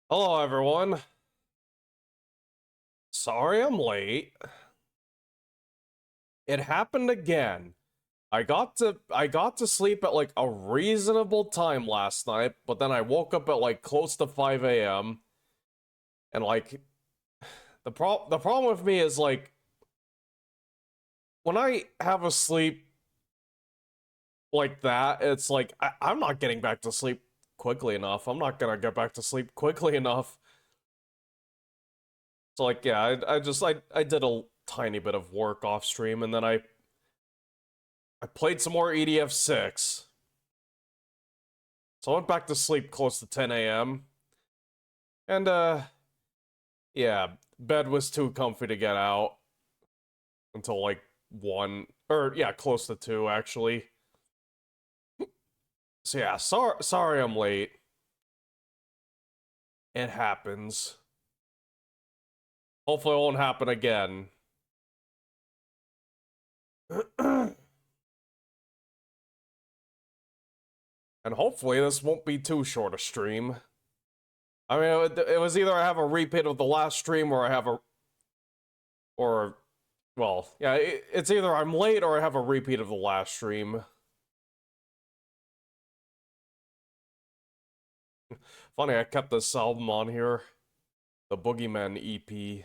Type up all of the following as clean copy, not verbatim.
Hello, everyone. Sorry I'm late. It happened again. I got to sleep at like a reasonable time last night, but then I woke up at like close to 5 a.m. and like the problem with me is like when I have a sleep like that, it's like I'm not getting back to sleep quickly enough. I'm not gonna get back to sleep quickly enough. So like yeah, I did a tiny bit of work off stream and then I played some more EDF6. So I went back to sleep close to 10 a.m. And, yeah, bed was too comfy to get out until like 1, or yeah, close to 2, actually. So yeah, sorry I'm late. It happens. Hopefully it won't happen again. And hopefully this won't be too short a stream. I mean, it was either I have a repeat of the last stream or I have a, or, well, yeah, it's either I'm late or I have a repeat of the last stream. Funny, I kept this album on here. The Boogeyman EP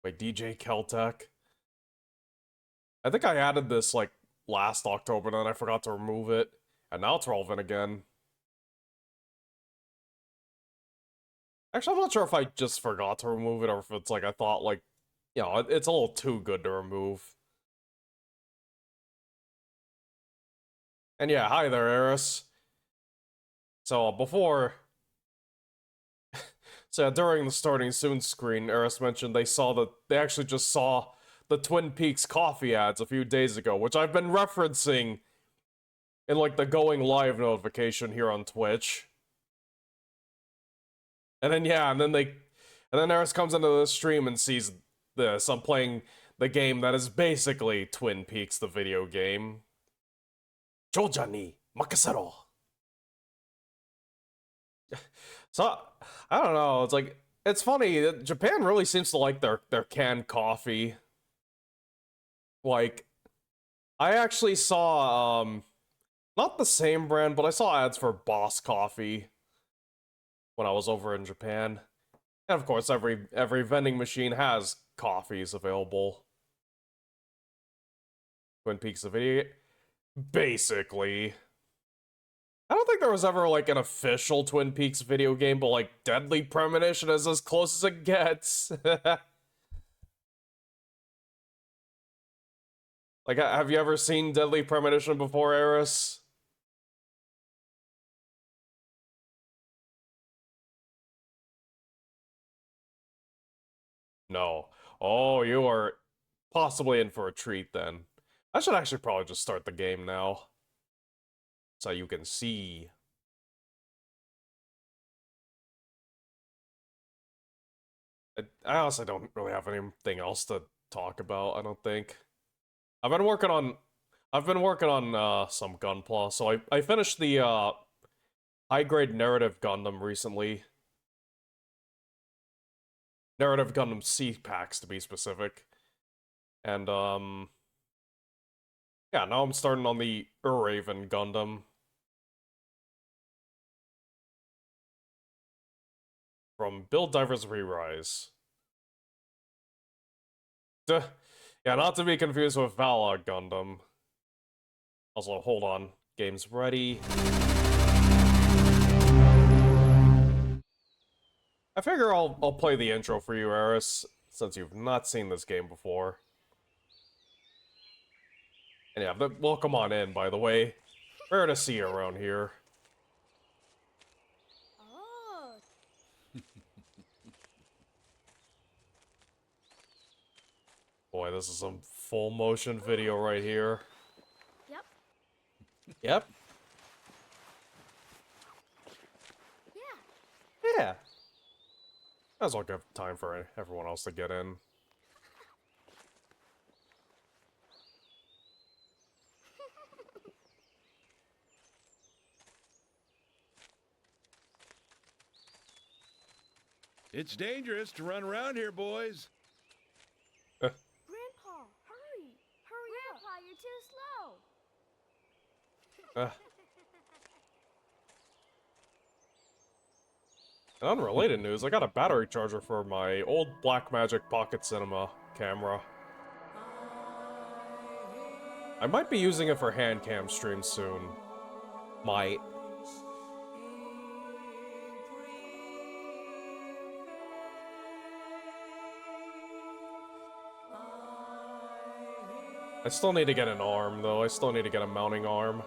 by DJ Keltec. I think I added this like last October, and then I forgot to remove it, and now it's relevant again. Actually, I'm not sure if I just forgot to remove it or if it's like I thought like, you know, it's a little too good to remove. And yeah, hi there, Eris. So before, so during the starting soon screen, Eris mentioned they actually just saw the Twin Peaks coffee ads a few days ago, which I've been referencing in like the going live notification here on Twitch. And then yeah, and then Eris comes into the stream and sees this. I'm playing the game that is basically Twin Peaks, the video game. Joja ni makasero. So I don't know. It's like it's funny that Japan really seems to like their canned coffee. Like I actually saw not the same brand, but I saw ads for Boss Coffee when I was over in Japan. And of course, every vending machine has coffees available. Twin Peaks the video, basically. I don't think there was ever like an official Twin Peaks video game, but like Deadly Premonition is as close as it gets. Like, have you ever seen Deadly Premonition before, Eris? No. Oh, you are possibly in for a treat then. I should actually probably just start the game now, so you can see. I honestly don't really have anything else to talk about, I don't think. I've been working on some Gunpla, so I finished the high grade narrative Gundam recently. Narrative Gundam C packs to be specific. And yeah, now I'm starting on the Uraven Gundam from Build Divers Re-Rise. Duh. Yeah, not to be confused with Vala Gundam. Also, hold on. Game's ready. I figure I'll play the intro for you, Eris, since you've not seen this game before. And yeah, welcome on in, by the way. Rare to see you around here. Oh. Boy, this is some full motion video right here. Yep. Yep. Yeah. Yeah. Might as well give time for everyone else to get in. It's dangerous to run around here, boys. Grandpa, hurry! Hurry Grandpa, you're too slow. In unrelated news, I got a battery charger for my old Blackmagic Pocket Cinema camera. I might be using it for hand cam streams soon. Might. I still need to get an arm, though. I still need to get a mounting arm.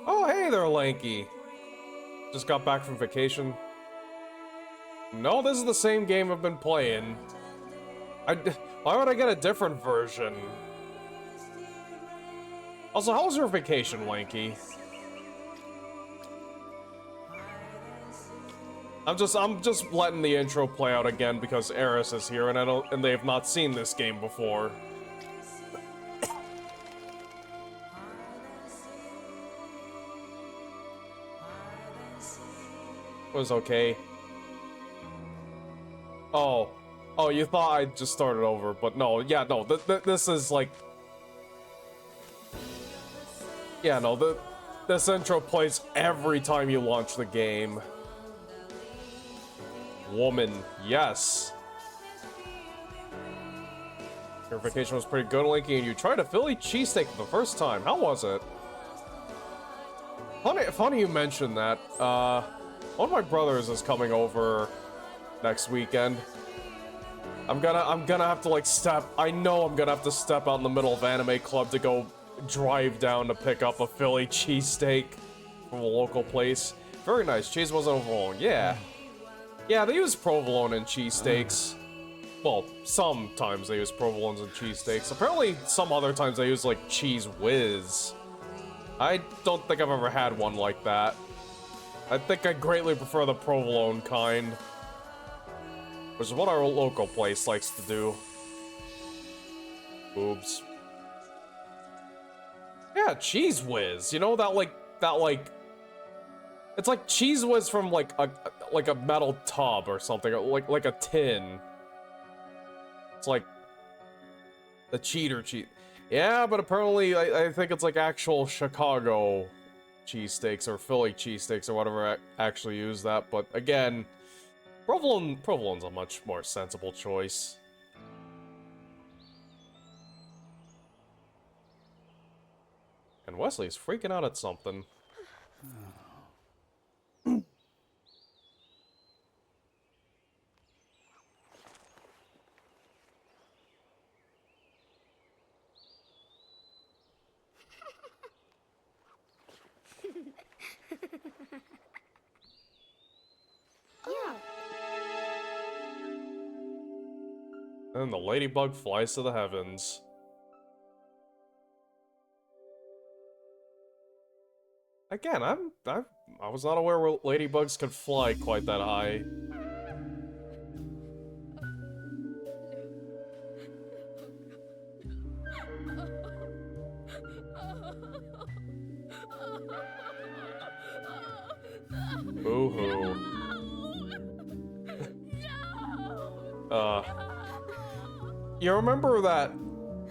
Oh, hey there, Lanky. Just got back from vacation. No, this is the same game I've been playing. Why would I get a different version? Also, how was your vacation, Lanky? I'm just letting the intro play out again because Eris is here and they have not seen this game before. It was okay. Oh, you thought I just started over, but no, yeah, no, this is like, yeah, no, this intro plays every time you launch the game. Woman, yes. Your vacation was pretty good, Linky, and you tried a Philly cheesesteak for the first time. How was it? Funny you mentioned that. One of my brothers is coming over next weekend. I'm gonna have to like I know I'm gonna have to step out in the middle of Anime Club to go drive down to pick up a Philly cheesesteak from a local place. Very nice. Cheese wasn't overall. Yeah. Yeah, they use provolone in cheesesteaks. Well, sometimes they use provolones in cheesesteaks. Apparently, some other times they use, like, cheese whiz. I don't think I've ever had one like that. I think I greatly prefer the provolone kind. Which is what our local place likes to do. Boobs. Yeah, cheese whiz. You know, that, like... It's like cheese whiz from, like a metal tub or something, like a tin. It's like the cheater cheat. Yeah, but apparently I think it's like actual Chicago cheesesteaks or Philly cheesesteaks or whatever actually use that. But again, provolone's a much more sensible choice. And Wesley's freaking out at something. Yeah. And the ladybug flies to the heavens. Again, I was not aware where ladybugs could fly quite that high. Boo-hoo. You remember that...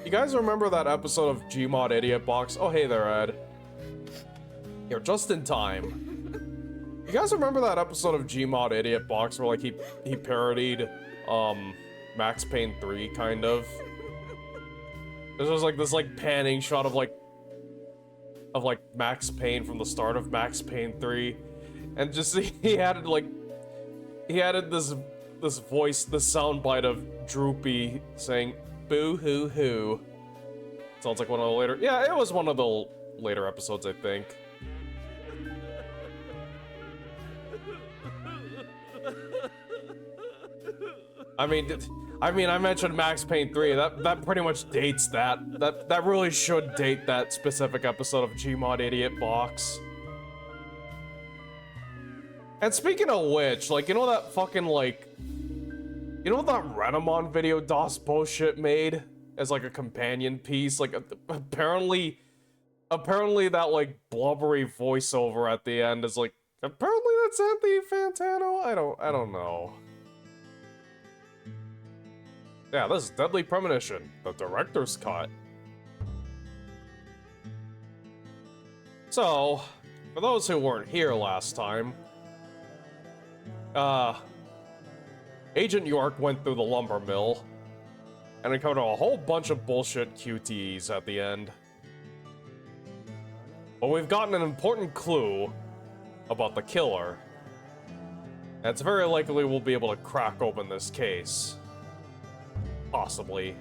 You guys remember that episode of Gmod Idiot Box? Oh, hey there, Ed. You're just in time. You guys remember that episode of Gmod Idiot Box where, like, he parodied, Max Payne 3, kind of? There's just, like, this, like, panning shot of, like, Max Payne from the start of Max Payne 3. And just, he added this voice, this soundbite of Droopy saying, boo-hoo-hoo. Sounds like one of the later... Yeah, it was one of the later episodes, I think. I mentioned Max Payne 3. That pretty much dates that. That really should date that specific episode of Gmod Idiot Box. And speaking of which, like, you know that fucking, like... You know what that Renamon video DOS bullshit made? As, like, a companion piece? Like, apparently that, like, blubbery voiceover at the end is, like... Apparently it's Anthony Fantano? I don't know. Yeah, this is Deadly Premonition, the director's cut. So, for those who weren't here last time, Agent York went through the lumber mill and encountered a whole bunch of bullshit QTEs at the end. But we've gotten an important clue about the killer. And it's very likely we'll be able to crack open this case. Possibly.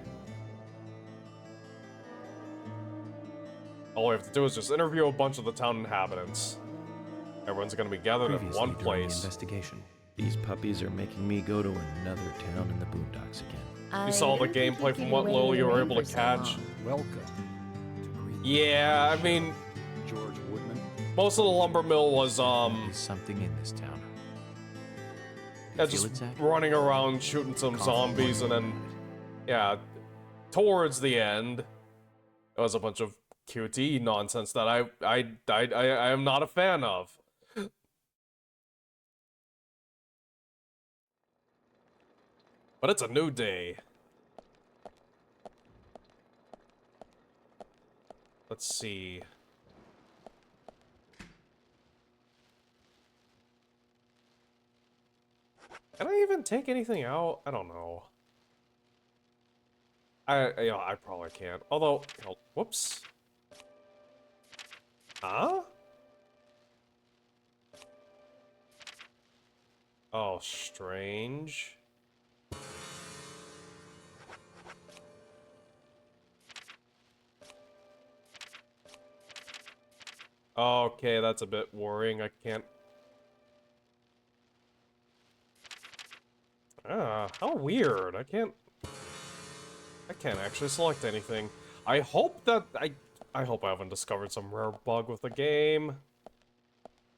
All we have to do is just interview a bunch of the town inhabitants. Everyone's gonna be gathered in one During the place. investigation, these puppies are making me go to another town in the boondocks again. You saw the gameplay from what little you were able to catch. Welcome to Greenland. Yeah, I mean, George Woodman. most of the lumber mill was, There's something in this town. yeah, Feel just it, Zach? running around shooting some zombies, and then, yeah, towards the end, there was a bunch of QT nonsense that I am not a fan of. But it's a new day. Let's see. Can I even take anything out? I don't know. I probably can't. Although, whoops. Huh? Oh, strange. Okay, that's a bit worrying. I can't... Ah, how weird. I can't actually select anything. I hope that I hope I haven't discovered some rare bug with the game.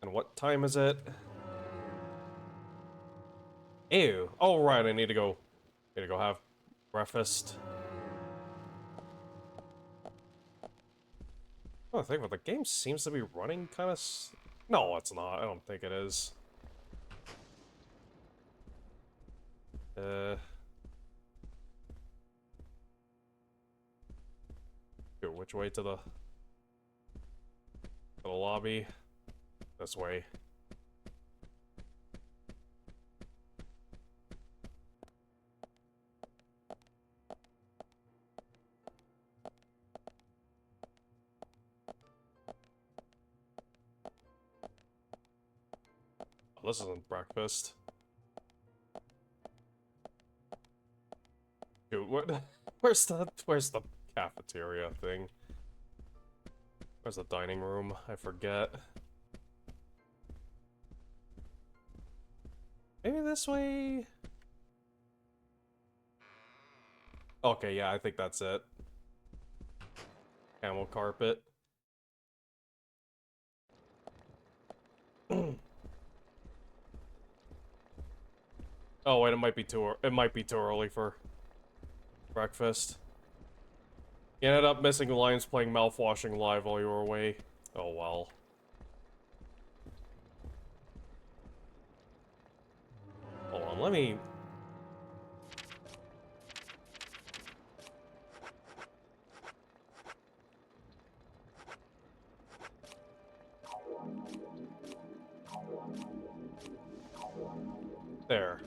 And what time is it? Ew. Oh right, I need to go have breakfast. Oh, I think but the game seems to be running kind of no, it's not. I don't think it is. Here, which way to the lobby? This way. Oh, this isn't breakfast. Dude, what? Where's the cafeteria thing? Where's the dining room? I forget. Maybe this way? Okay, yeah, I think that's it. Camel carpet. Oh wait, it might be too early for breakfast. You ended up missing the Lions playing Mouthwashing live while you were away. Oh well. Hold on, let me... There.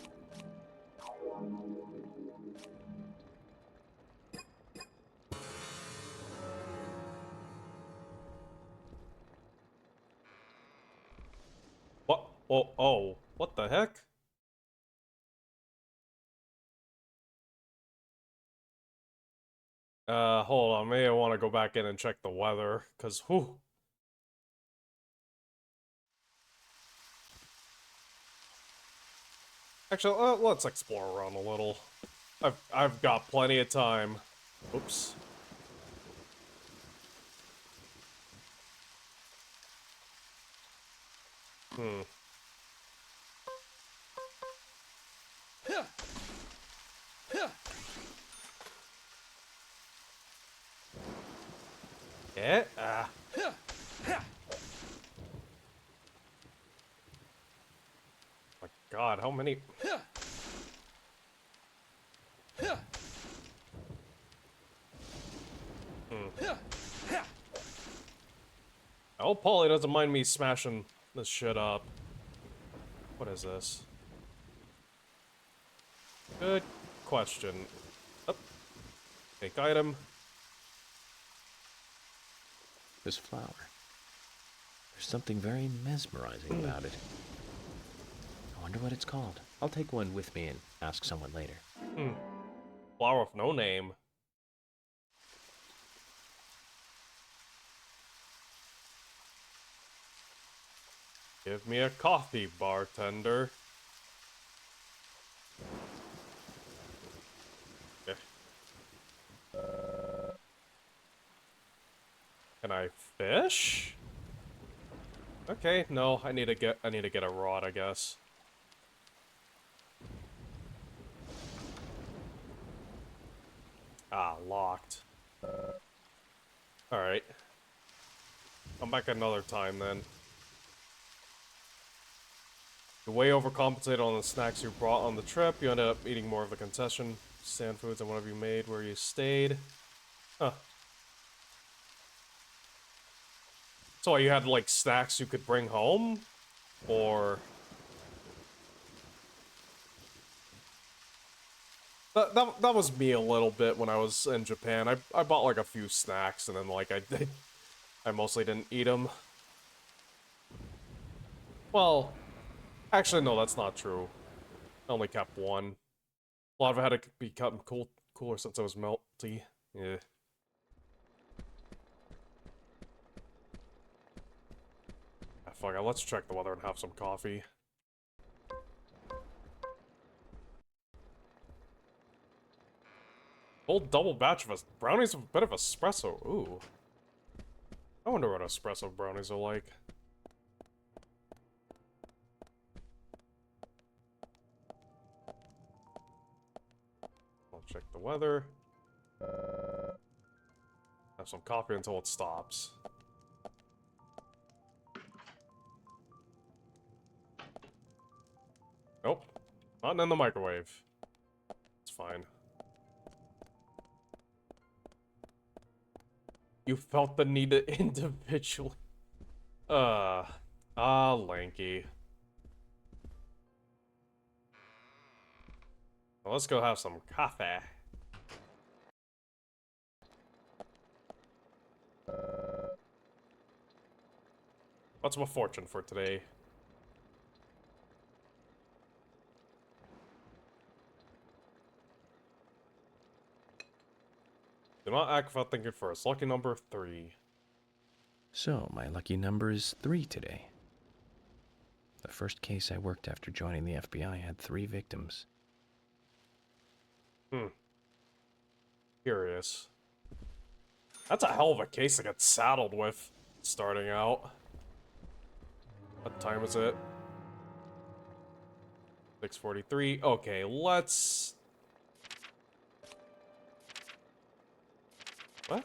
What? Oh, what the heck? Hold on, maybe I want to go back in and check the weather, because, whew. Actually, let's explore around a little. I've got plenty of time. Oops. Hmm. Yeah. many. I hope Polly doesn't mind me smashing this shit up. What is this? Good question. Oh. Take item. This flower. There's something very mesmerizing about it. I wonder what it's called. I'll take one with me and ask someone later. Flower of no name. Give me a coffee, bartender. Okay. Can I fish? Okay, no, I need to get a rod, I guess. Ah, locked. Alright. Come back another time then. You way overcompensated on the snacks you brought on the trip. You ended up eating more of the concession stand foods than whatever you made where you stayed. Huh. So you had, like, snacks you could bring home? Or... That was me a little bit when I was in Japan. I bought, like, a few snacks, and then, like, I mostly didn't eat them. Well... Actually, no, that's not true. I only kept one. A lot of it had to be kept cooler since it was melty. Yeah. Ah, fuck it, let's check the weather and have some coffee. Full double batch of brownies with a bit of espresso. Ooh. I wonder what espresso brownies are like. I'll check the weather. Have some coffee until it stops. Nope. Not in the microwave. It's fine. You felt the need to individually... Lanky. Well, let's go have some coffee. What's my fortune for today? Do not act without thinking first. Lucky number 3. So, my lucky number is 3 today. The first case I worked after joining the FBI had 3 victims. Curious. That's a hell of a case to get saddled with, starting out. What time is it? 6:43. Okay, let's... What?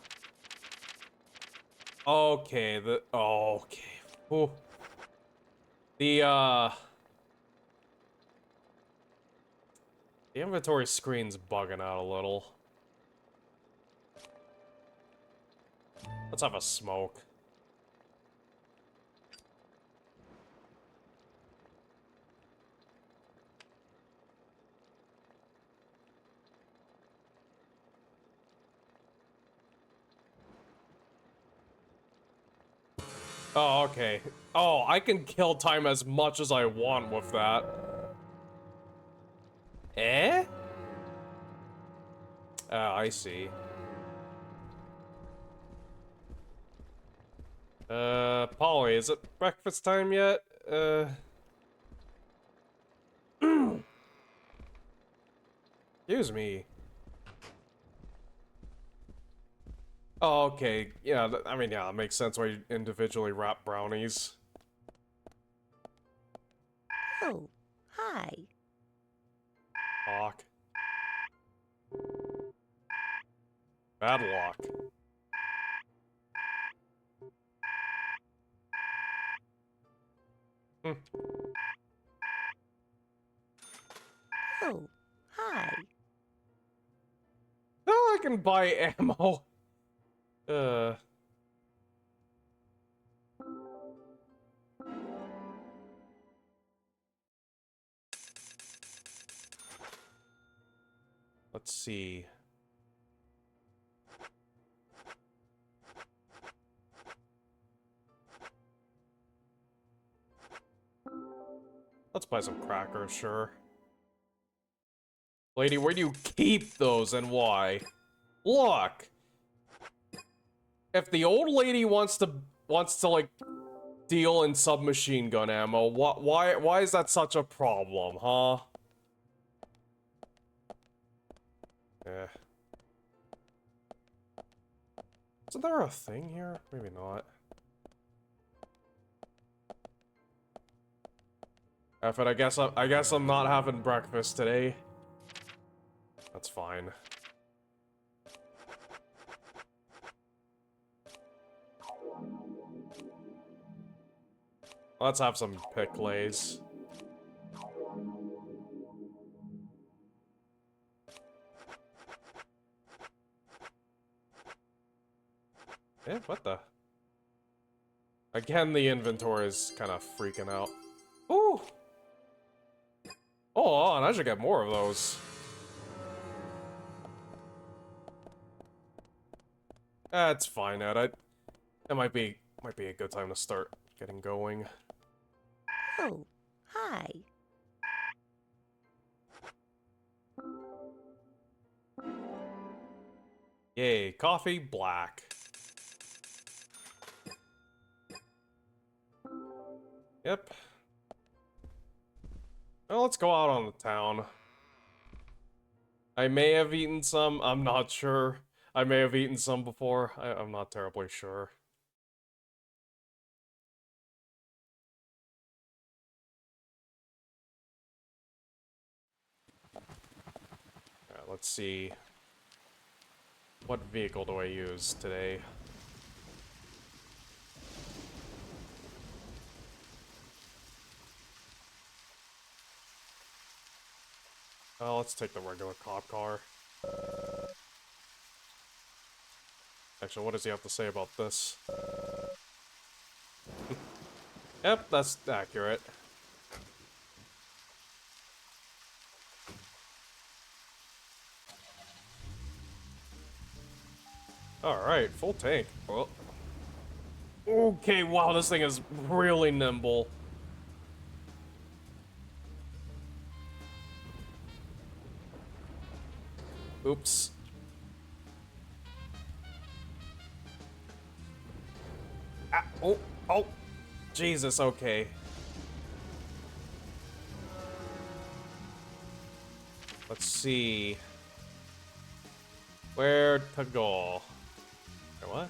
Okay, okay. Ooh. The inventory screen's bugging out a little. Let's have a smoke. Oh, okay. Oh, I can kill time as much as I want with that. Eh? Ah, I see. Polly, is it breakfast time yet? Excuse me. Oh, okay. Yeah, I mean, yeah, it makes sense why you individually wrap brownies. Oh, hi. Lock. Bad lock. hi. Oh, I can buy ammo. Let's see. Let's buy some crackers, sure. Lady, where do you keep those and why? Look! If the old lady wants to like deal in submachine gun ammo, why is that such a problem, huh? Eh. Isn't there a thing here? Maybe not. But I guess I'm not having breakfast today. That's fine. Let's have some pickles. Eh, what the? Again, the inventory is kind of freaking out. Ooh! Oh, and I should get more of those. That's fine, Ed. It might be a good time to start getting going. Oh, hi. Yay, coffee black. Yep. Well, let's go out on the town. I may have eaten some, I'm not sure. I may have eaten some before, I'm not terribly sure. Alright, let's see. What vehicle do I use today? Oh, let's take the regular cop car. Actually, what does he have to say about this? Yep, that's accurate. Alright, full tank. Well, okay, wow, this thing is really nimble. Oops. Ah, oh, Jesus, okay. Let's see. Where to go? Wait, what?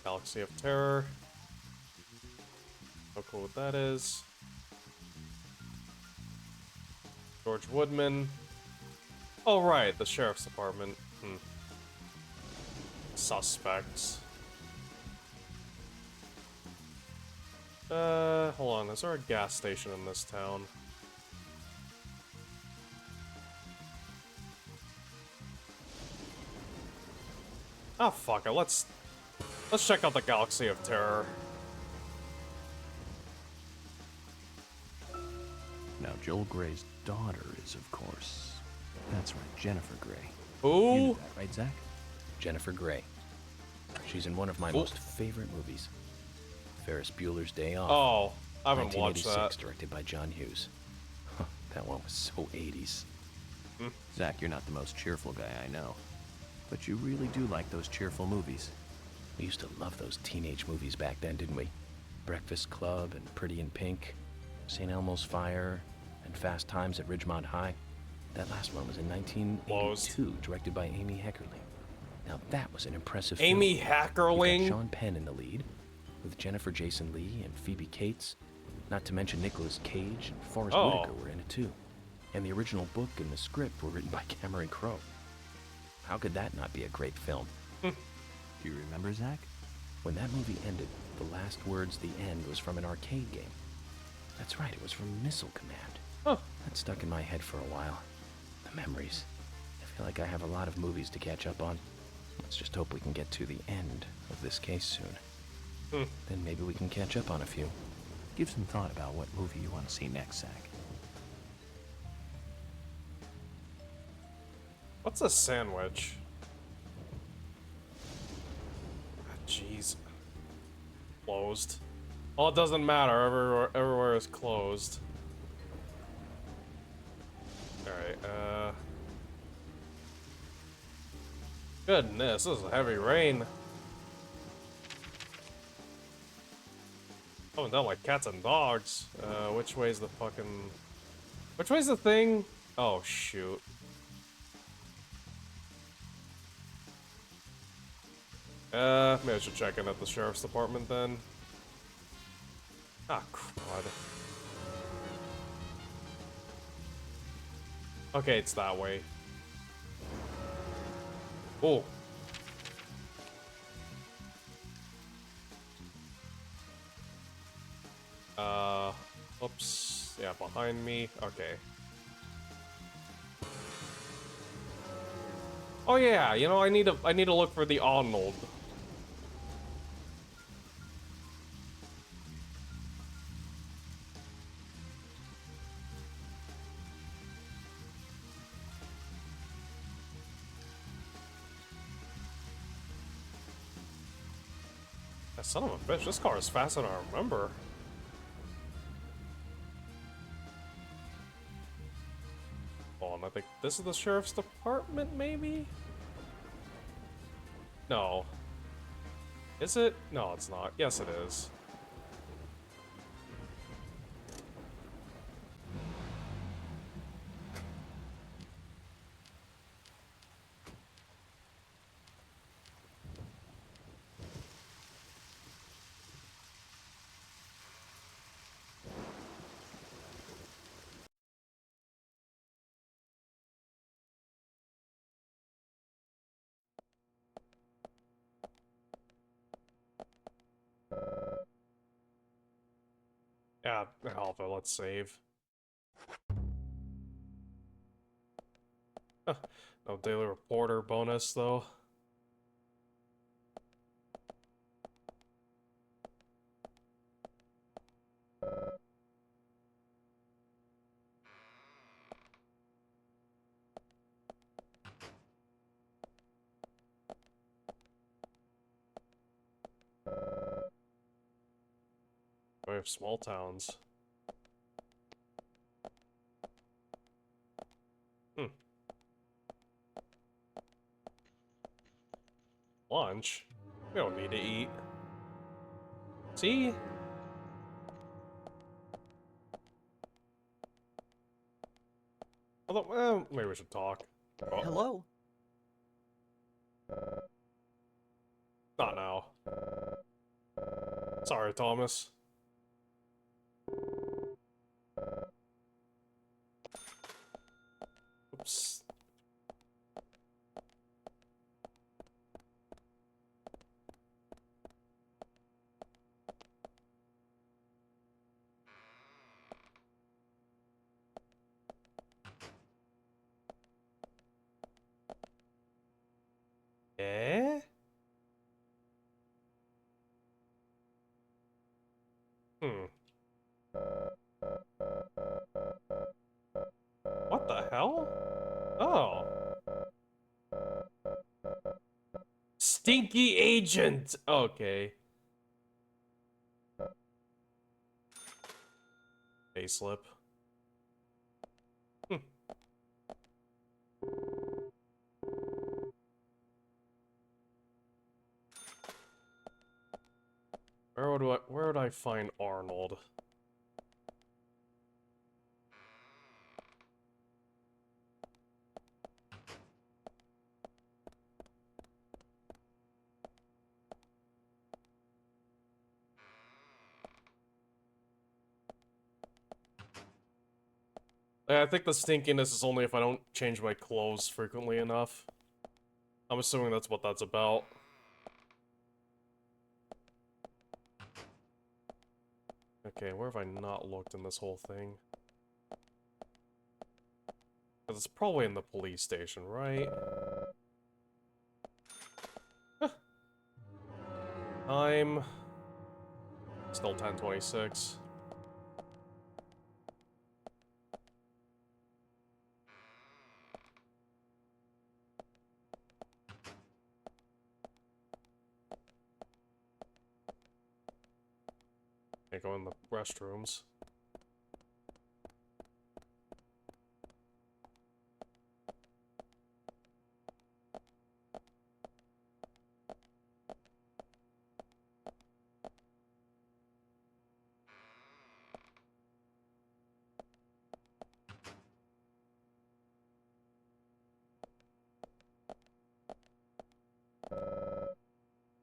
Galaxy of Terror. How cool what that is. George Woodman. Oh, right, the sheriff's department. Suspects. Hold on, is there a gas station in this town? Ah, fuck it, let's check out the Galaxy of Terror. Now, Joel Gray's daughter is, of course, that's right, Jennifer Grey. Who? You knew that, right, Zach? Jennifer Grey. She's in one of my most favorite movies, Ferris Bueller's Day Off. Oh, I haven't watched 1986, that. directed by John Hughes. That one was so 80s. Zach, you're not the most cheerful guy I know, but you really do like those cheerful movies. We used to love those teenage movies back then, didn't we? Breakfast Club and Pretty in Pink, St. Elmo's Fire, and Fast Times at Ridgemont High. That last one was in 1982, directed by Amy Heckerling. Now that was an impressive Amy film. Heckerling? You got Sean Penn in the lead, with Jennifer Jason Leigh and Phoebe Cates. Not to mention Nicolas Cage and Forrest Whitaker were in it too. And the original book and the script were written by Cameron Crowe. How could that not be a great film? Do you remember, Zach? When that movie ended, the last words, the end, was from an arcade game. That's right, it was from Missile Command. Huh. That stuck in my head for a while. The memories. I feel like I have a lot of movies to catch up on. Let's just hope we can get to the end of this case soon. Then maybe we can catch up on a few. Give some thought about what movie you want to see next, Zach. What's a sandwich? Ah, jeez. Closed. Well, it doesn't matter. Everywhere is closed. Alright, Goodness, this is a heavy rain. Coming down like cats and dogs. Which way's the fucking... Which way's the thing? Oh, shoot. Maybe I should check in at the sheriff's department then. Ah, crud. Okay, it's that way. Oh. Oops. Yeah, behind me. Okay. Oh yeah, you know, I need to look for the Arnold. That son of a bitch, this car is faster than I remember. Hold on, I think this is the sheriff's department, maybe? No. Is it? No, it's not. Yes, it is. Yeah, Alpha, let's save. Huh, no daily reporter bonus, though. We have small towns. Lunch? We don't need to eat. See? Although, well, maybe we should talk. Oh, Hello? not now. Sorry, Thomas. Oops. Eh? What the hell? Oh. Stinky agent! Okay. Payslip. Where would I find Arnold? Yeah, I think the stinkiness is only if I don't change my clothes frequently enough. I'm assuming that's what that's about. Okay, where have I not looked in this whole thing? 'Cause it's probably in the police station, right? Huh. Time... Still 10:26. Can't go in the restrooms.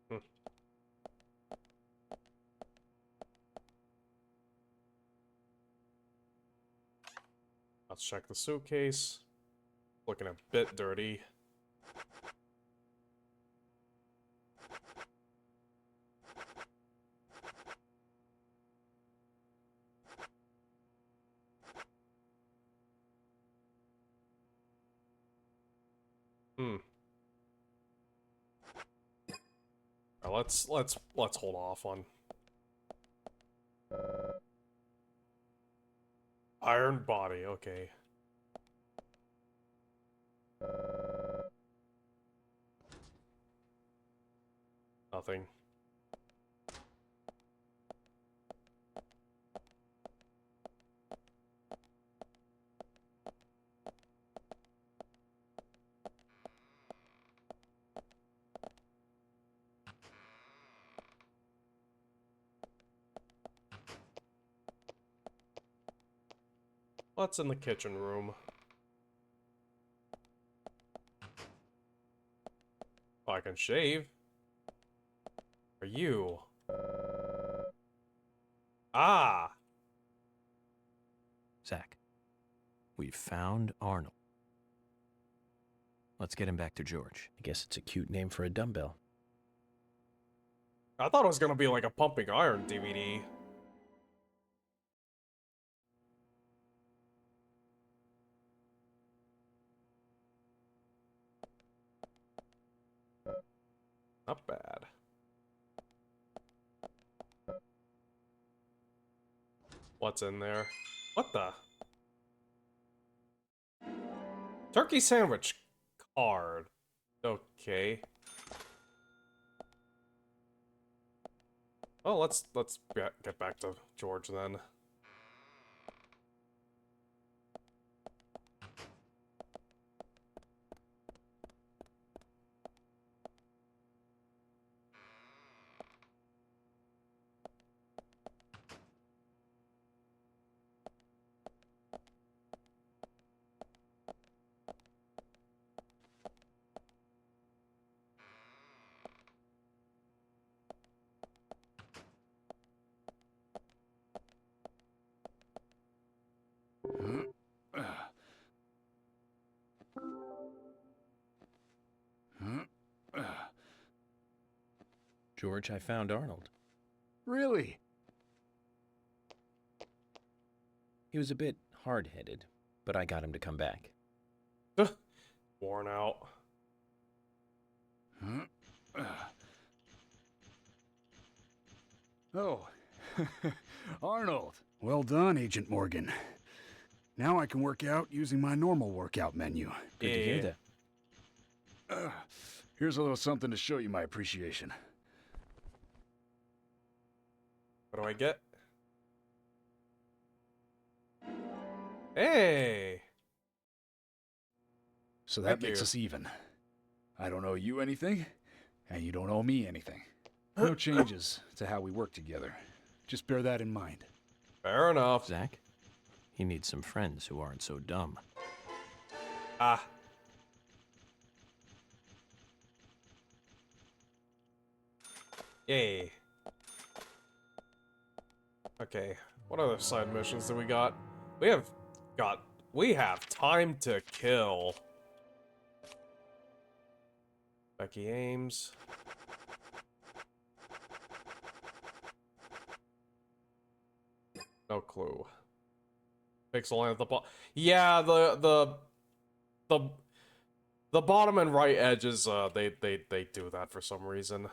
Hmm. Let's check the suitcase. Looking a bit dirty. Hmm. Let's hold off on Iron Body. Okay. Nothing. What's in the kitchen room? Oh, I can shave. Are you? Ah! Zach, we found Arnold. Let's get him back to George. I guess it's a cute name for a dumbbell. I thought it was gonna be like a Pumping Iron DVD. Not bad. What's in there? What the? Turkey sandwich card. Okay. Well, let's get back to George then. George, I found Arnold. Really? He was a bit hard-headed, but I got him to come back. Worn out. Oh, Arnold. Well done, Agent Morgan. Now I can work out using my normal workout menu. Good to hear that. Here's a little something to show you my appreciation. What do I get? Hey! So that Thank makes you. us even. I don't owe you anything, and you don't owe me anything. No changes to how we work together. Just bear that in mind. Fair enough. Zach, he needs some friends who aren't so dumb. Ah. Yay. Okay, what other side missions do we got? We have time to kill. Becky Ames. No clue. Pixel line at the bottom. Yeah, the bottom and right edges, they do that for some reason.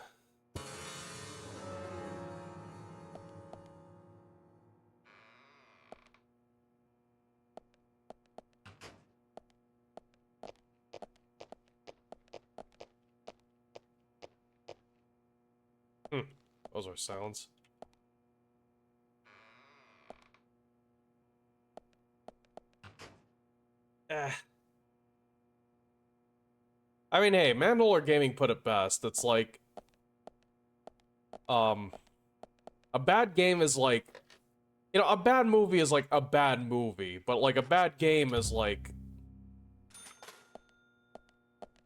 Those are sounds. I mean, hey, Mandalore Gaming put it best. It's like, a bad game is like, you know, a bad movie is like a bad movie, but like a bad game is like,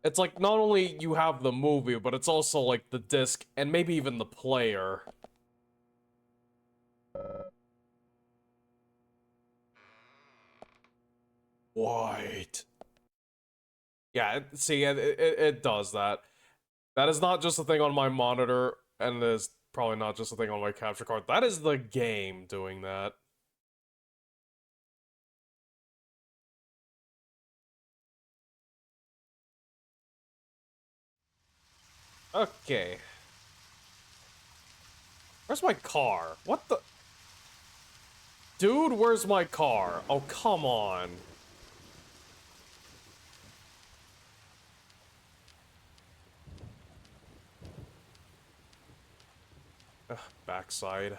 it's like not only you have the movie, but it's also like the disc and maybe even the player. White. Yeah, see, it does that. That is not just a thing on my monitor, and it is probably not just a thing on my capture card. That is the game doing that. Okay. Where's my car? What the? Dude, where's my car? Oh, come on. Ugh, backside.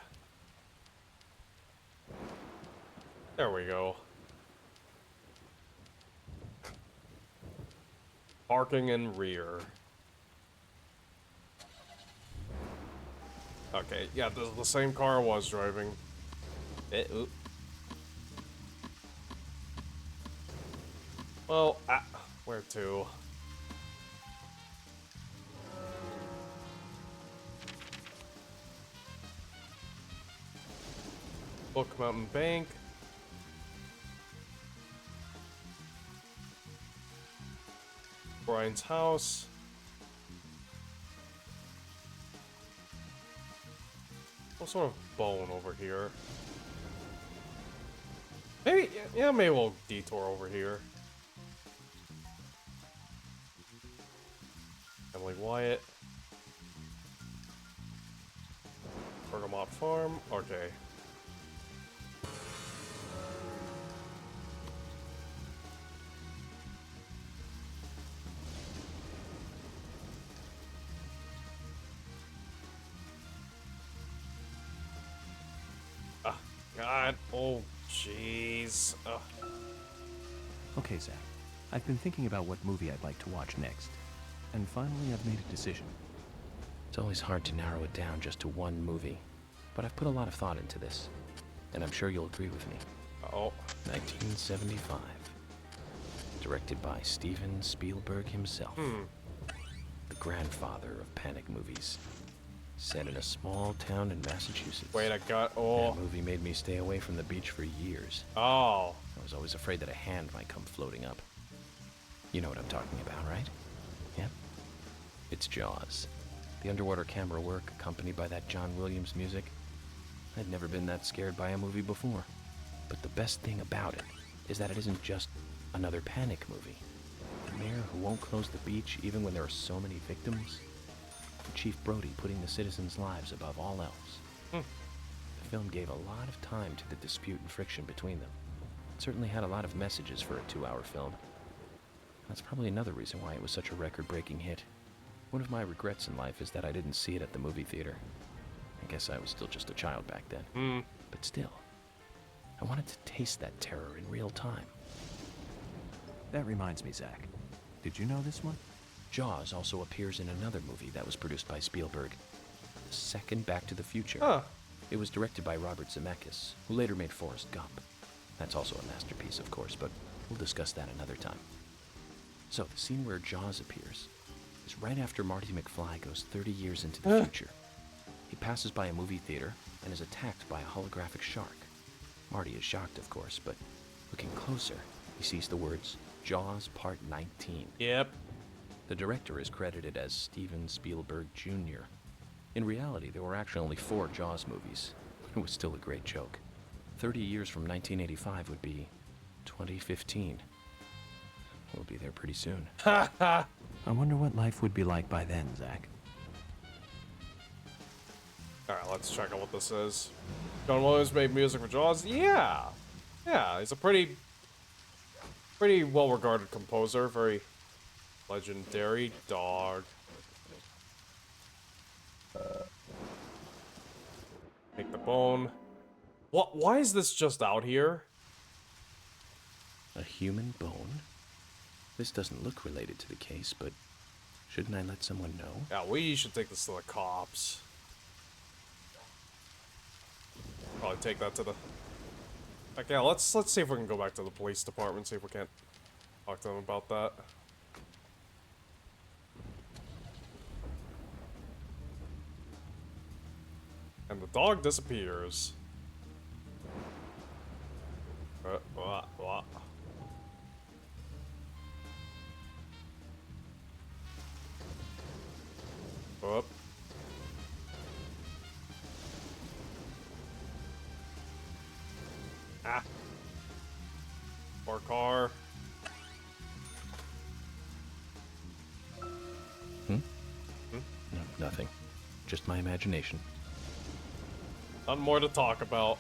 There we go. Parking in rear. Okay, yeah, this is the same car I was driving. Oop. Well, where to? Book Mountain Bank. Brian's house. What sort of bone over here? Maybe, yeah, maybe we'll detour over here. Emily Wyatt. Bergamot Farm. Okay. God, oh, jeez. Okay, Zach. I've been thinking about what movie I'd like to watch next. And finally, I've made a decision. It's always hard to narrow it down just to one movie. But I've put a lot of thought into this. And I'm sure you'll agree with me. Oh. 1975. Directed by Steven Spielberg himself. The grandfather of panic movies. Set in a small town in Massachusetts. Wait, I got... Oh. That movie made me stay away from the beach for years. Oh. I was always afraid that a hand might come floating up. You know what I'm talking about, right? Yep. It's Jaws. The underwater camera work accompanied by that John Williams music. I'd never been that scared by a movie before. But the best thing about it is that it isn't just another panic movie. The mayor who won't close the beach even when there are so many victims. Chief Brody putting the citizens' lives above all else. The film gave a lot of time to the dispute and friction between them. It certainly had a lot of messages for a 2-hour film. That's probably another reason why it was such a record-breaking hit. One of my regrets in life is that I didn't see it at the movie theater. I guess I was still just a child back then. But still, I wanted to taste that terror in real time. That reminds me, Zach. Did you know this one? Jaws also appears in another movie that was produced by Spielberg. The second Back to the Future. Huh. It was directed by Robert Zemeckis, who later made Forrest Gump. That's also a masterpiece, of course, but we'll discuss that another time. So, the scene where Jaws appears is right after Marty McFly goes 30 years into the future. He passes by a movie theater and is attacked by a holographic shark. Marty is shocked, of course, but looking closer, he sees the words, Jaws Part 19. Yep. The director is credited as Steven Spielberg Jr. In reality, there were actually only 4 Jaws movies. It was still a great joke. 30 years from 1985 would be 2015. We'll be there pretty soon. Ha ha! I wonder what life would be like by then, Zach. Alright, let's check out what this is. John Williams made music for Jaws? Yeah! Yeah, he's a pretty well-regarded composer. Very legendary dog. Take the bone. What? Why is this just out here? A human bone? This doesn't look related to the case, but shouldn't I let someone know? Yeah, we should take this to the cops. Probably take that to the... Okay, let's see if we can go back to the police department, see if we can't talk to them about that. And the dog disappears. What? Up. Ah. More car. No, nothing. Just my imagination. Nothing more to talk about.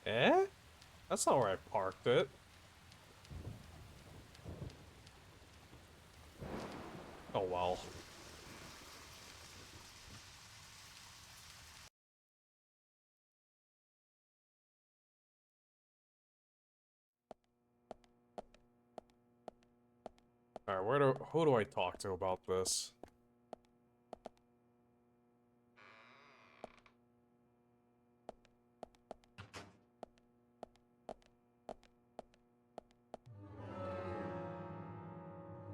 Eh? That's not where I parked it. Oh well. Alright, who do I talk to about this?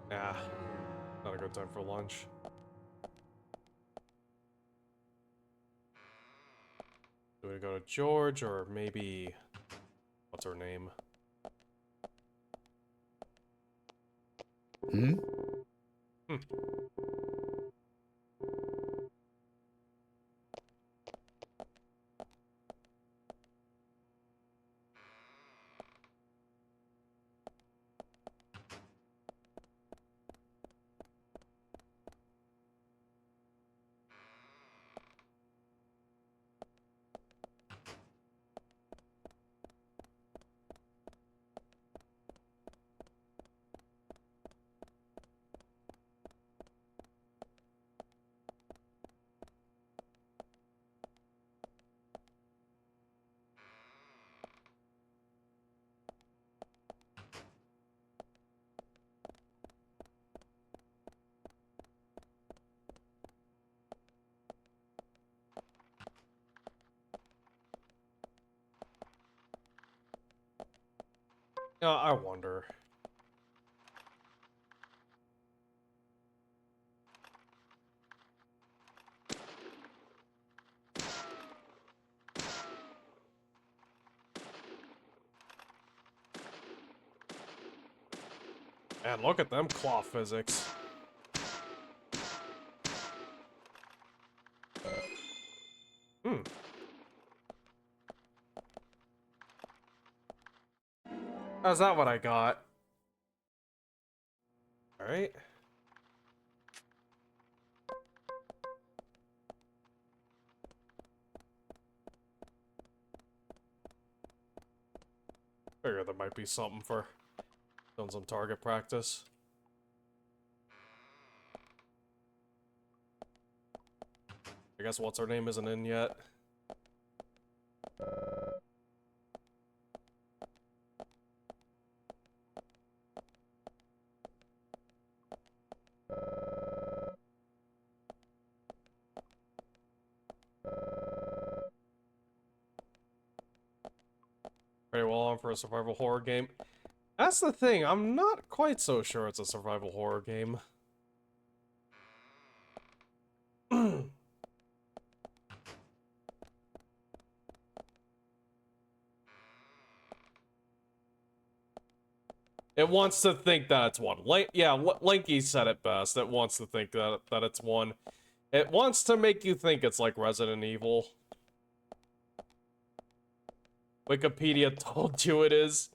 Nah, not a good time for lunch. Do we go to George or maybe what's her name? Hmm? Yeah, I wonder. Man, look at them claw physics. How's that what I got? Alright. Figure there might be something for doing some target practice. I guess what's her name isn't in yet. Pretty well on for a survival horror game. That's the thing, I'm not quite so sure it's a survival horror game. It wants to think that it's one. Linky said it best. It wants to think that it's one. It wants to make you think it's like Resident Evil. Wikipedia told you it is.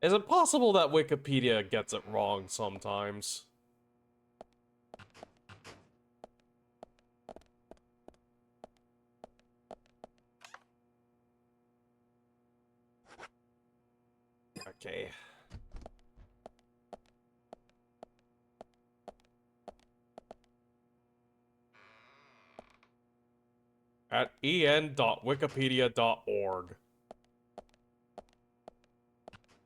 Is it possible that Wikipedia gets it wrong sometimes? Okay. At en.wikipedia.org.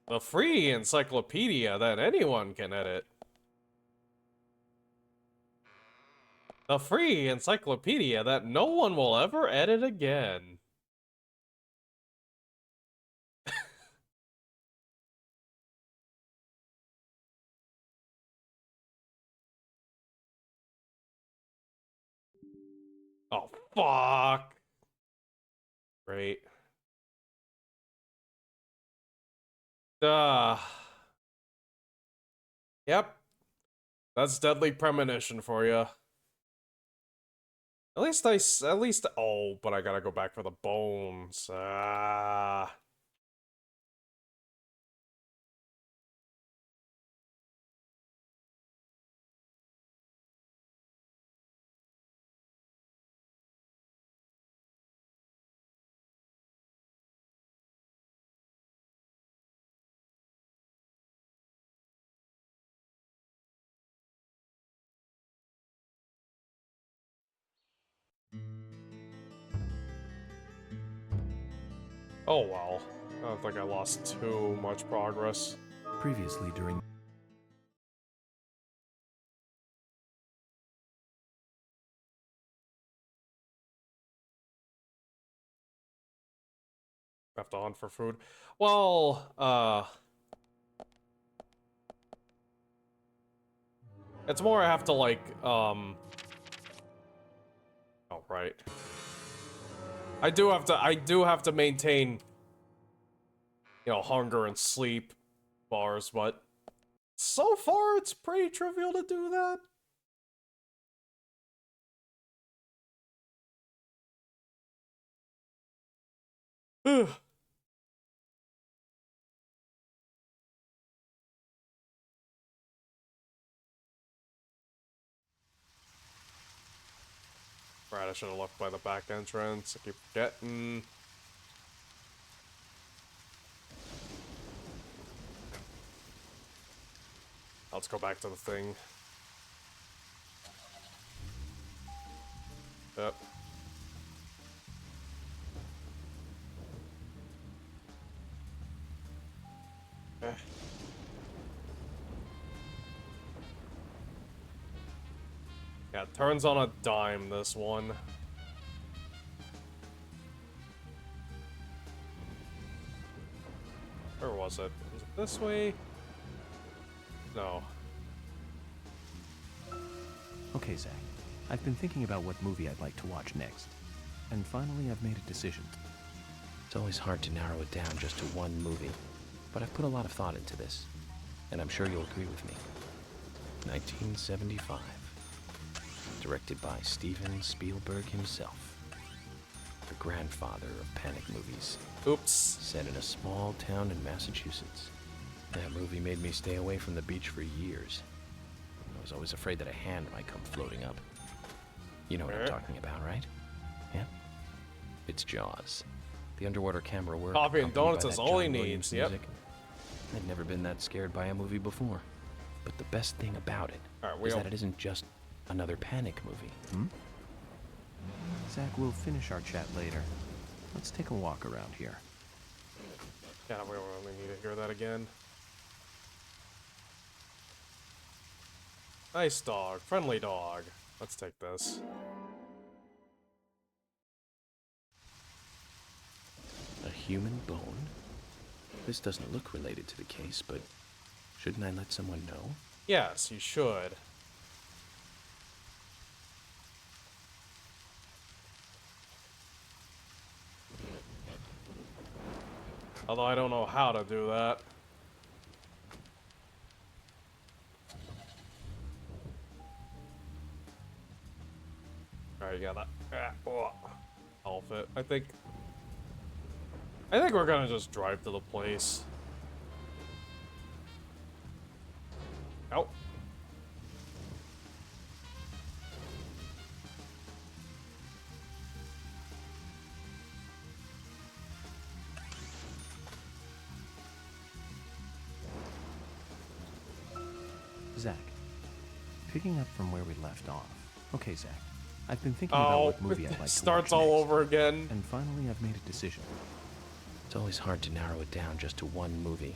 The free encyclopedia that anyone can edit. The free encyclopedia that no one will ever edit again. Oh, fuck. Great. Yep. That's Deadly Premonition for you. At least, oh, but I gotta go back for the bones. Ah. Oh well. I don't think I lost too much progress. Previously during... Have to hunt for food. Well, it's more I have to, like, oh, right. I do have to maintain, you know, hunger and sleep bars, but so far it's pretty trivial to do that. Ugh. Right, I should have left by the back entrance. I keep forgetting. Let's go back to the thing. Yep. Eh. Yeah, it turns on a dime, this one. Where was it? Was it this way? No. Okay, Zach. I've been thinking about what movie I'd like to watch next. And finally, I've made a decision. It's always hard to narrow it down just to one movie, but I've put a lot of thought into this, and I'm sure you'll agree with me. 1975. Directed by Steven Spielberg himself. The grandfather of panic movies. Oops. Set in a small town in Massachusetts. That movie made me stay away from the beach for years. I was always afraid that a hand might come floating up. You know what I'm talking about, right? Yeah? It's Jaws. The underwater camera work. Coffee and accompanied donuts by is that all he John needs, Williams yep. music. I'd never been that scared by a movie before. But the best thing about it is that it isn't just another panic movie. Hmm? Zach, we'll finish our chat later. Let's take a walk around here. Yeah, we don't really need to hear that again. Nice dog. Friendly dog. Let's take this. A human bone? This doesn't look related to the case, but shouldn't I let someone know? Yes, you should. Although I don't know how to do that. Alright, you got that. I'll fit. I think we're gonna just drive to the place. Oh. Zach, picking up from where we left off. Okay, Zach, I've been thinking about what movie I'd like to watch starts all next, over again. and finally I've made a decision. It's always hard to narrow it down just to one movie,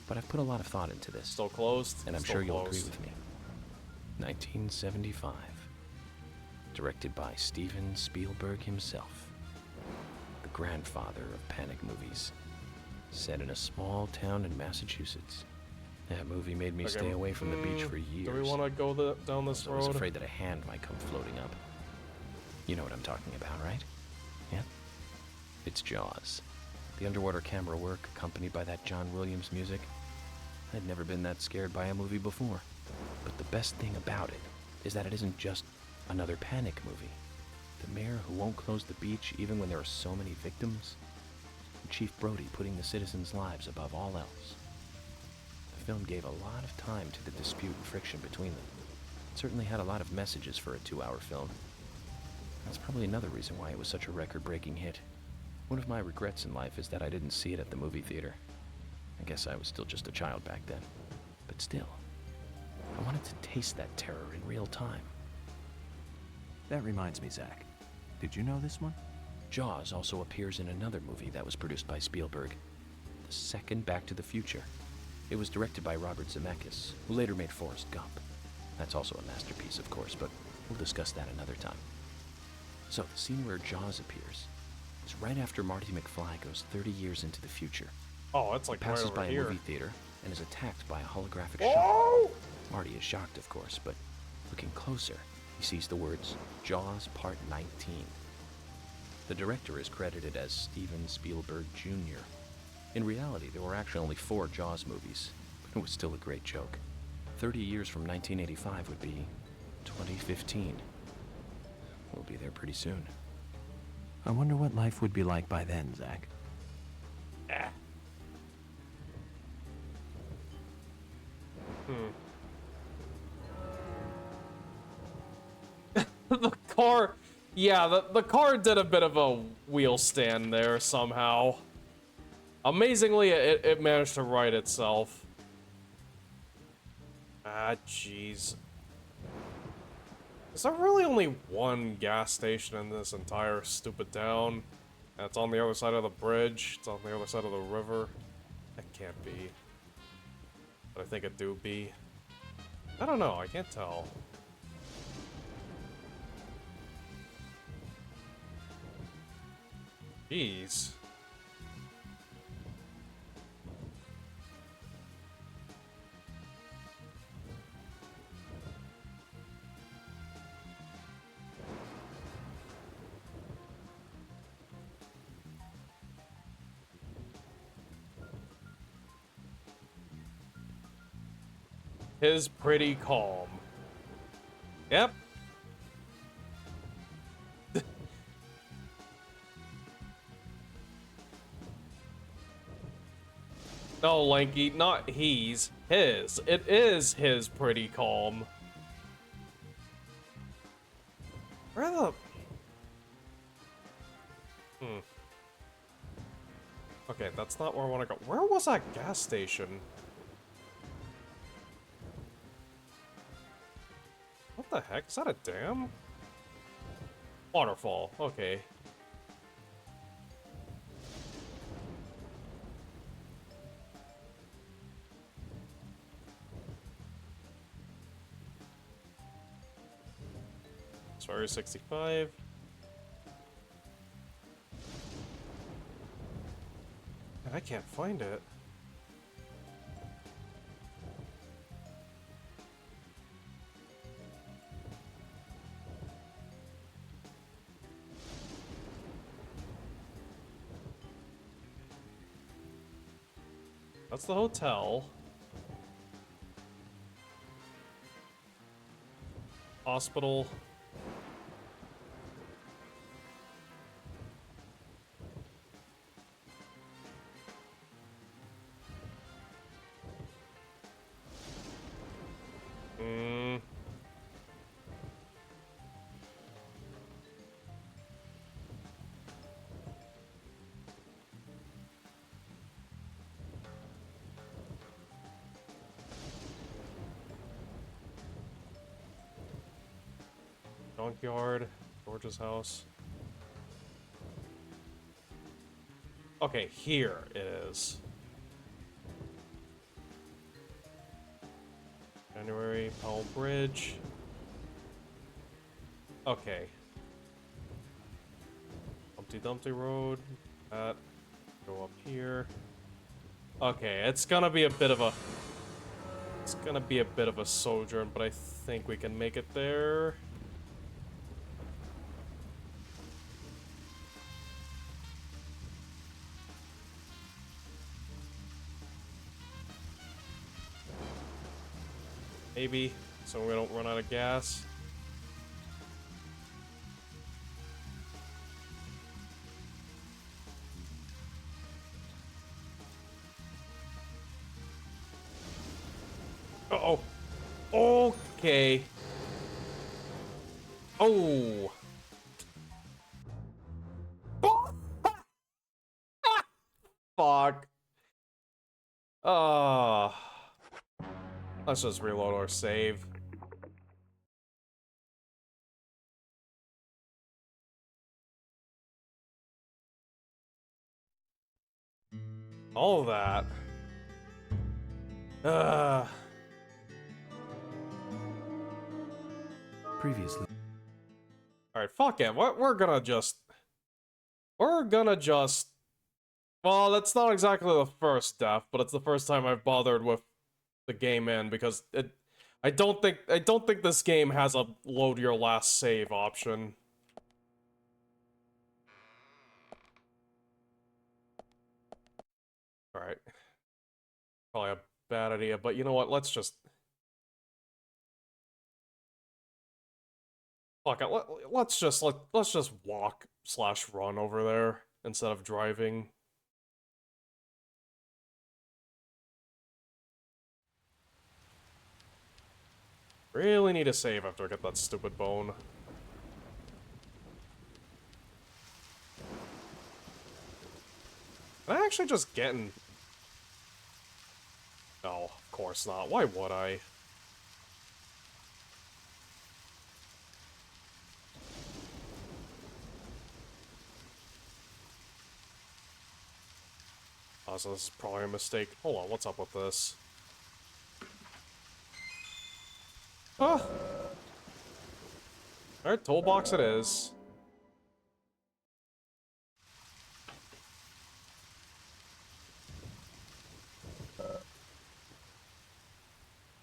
but I've put a lot of thought into this. Still closed. And I'm Still sure you'll agree closed. with me. 1975. Directed by Steven Spielberg himself. The grandfather of panic movies. Set in a small town in Massachusetts. That movie made me stay away from the beach for years. Do we want to go down this I was road? afraid that a hand might come floating up. You know what I'm talking about, right? Yeah? It's Jaws. The underwater camera work, accompanied by that John Williams music. I'd never been that scared by a movie before. But the best thing about it is that it isn't just another panic movie. The mayor who won't close the beach even when there are so many victims. And Chief Brody putting the citizens' lives above all else. The film gave a lot of time to the dispute and friction between them. It certainly had a lot of messages for a 2-hour film. That's probably another reason why it was such a record-breaking hit. One of my regrets in life is that I didn't see it at the movie theater. I guess I was still just a child back then. But still, I wanted to taste that terror in real time. That reminds me, Zach. Did you know this one? Jaws also appears in another movie that was produced by Spielberg. The second Back to the Future. It was directed by Robert Zemeckis, who later made Forrest Gump. That's also a masterpiece, of course, but we'll discuss that another time. So, the scene where Jaws appears is right after Marty McFly goes 30 years into the future. Oh, that's like He passes right by over a here. movie theater and is attacked by a holographic shark. Oh! Marty is shocked, of course, but looking closer, he sees the words, Jaws Part 19. The director is credited as Steven Spielberg Jr. In reality, there were actually only 4 Jaws movies, but it was still a great joke. 30 years from 1985 would be 2015. We'll be there pretty soon. I wonder what life would be like by then, Zach. The car, yeah, the car did a bit of a wheel stand there somehow. Amazingly, it managed to right itself. Ah, jeez. Is there really only one gas station in this entire stupid town? And it's on the other side of the bridge. It's on the other side of the river. That can't be. But I think it do be. I don't know, I can't tell. Jeez. Is pretty calm. Yep. No, Lanky, not he's. His. It is his pretty calm. Where the... Okay, that's not where I want to go. Where was that gas station? What the heck? Is that a dam? Waterfall. Okay. Sorry, 65. I can't find it. That's the hotel. Hospital. Junkyard, George's house. Okay, here it is. January, Powell Bridge. Okay. Humpty Dumpty Road. That. Go up here. Okay, it's gonna be a bit of a... It's gonna be a bit of a sojourn, but I think we can make it there. Maybe, so we don't run out of gas. Uh-oh. Okay. Oh. Fuck. Let's just reload our save. All that. Previously. Alright, fuck it. We're gonna just... Well, that's not exactly the first death, but it's the first time I've bothered with the game in, because I don't think this game has a load your last save option. Alright. Probably a bad idea, but you know what? Let's just... Fuck it. Let's just walk/run over there instead of driving. Really need a save after I get that stupid bone. Am I actually just getting... No, of course not. Why would I? Oh, so this is probably a mistake. Hold on, what's up with this? Ah! Alright, toolbox it is.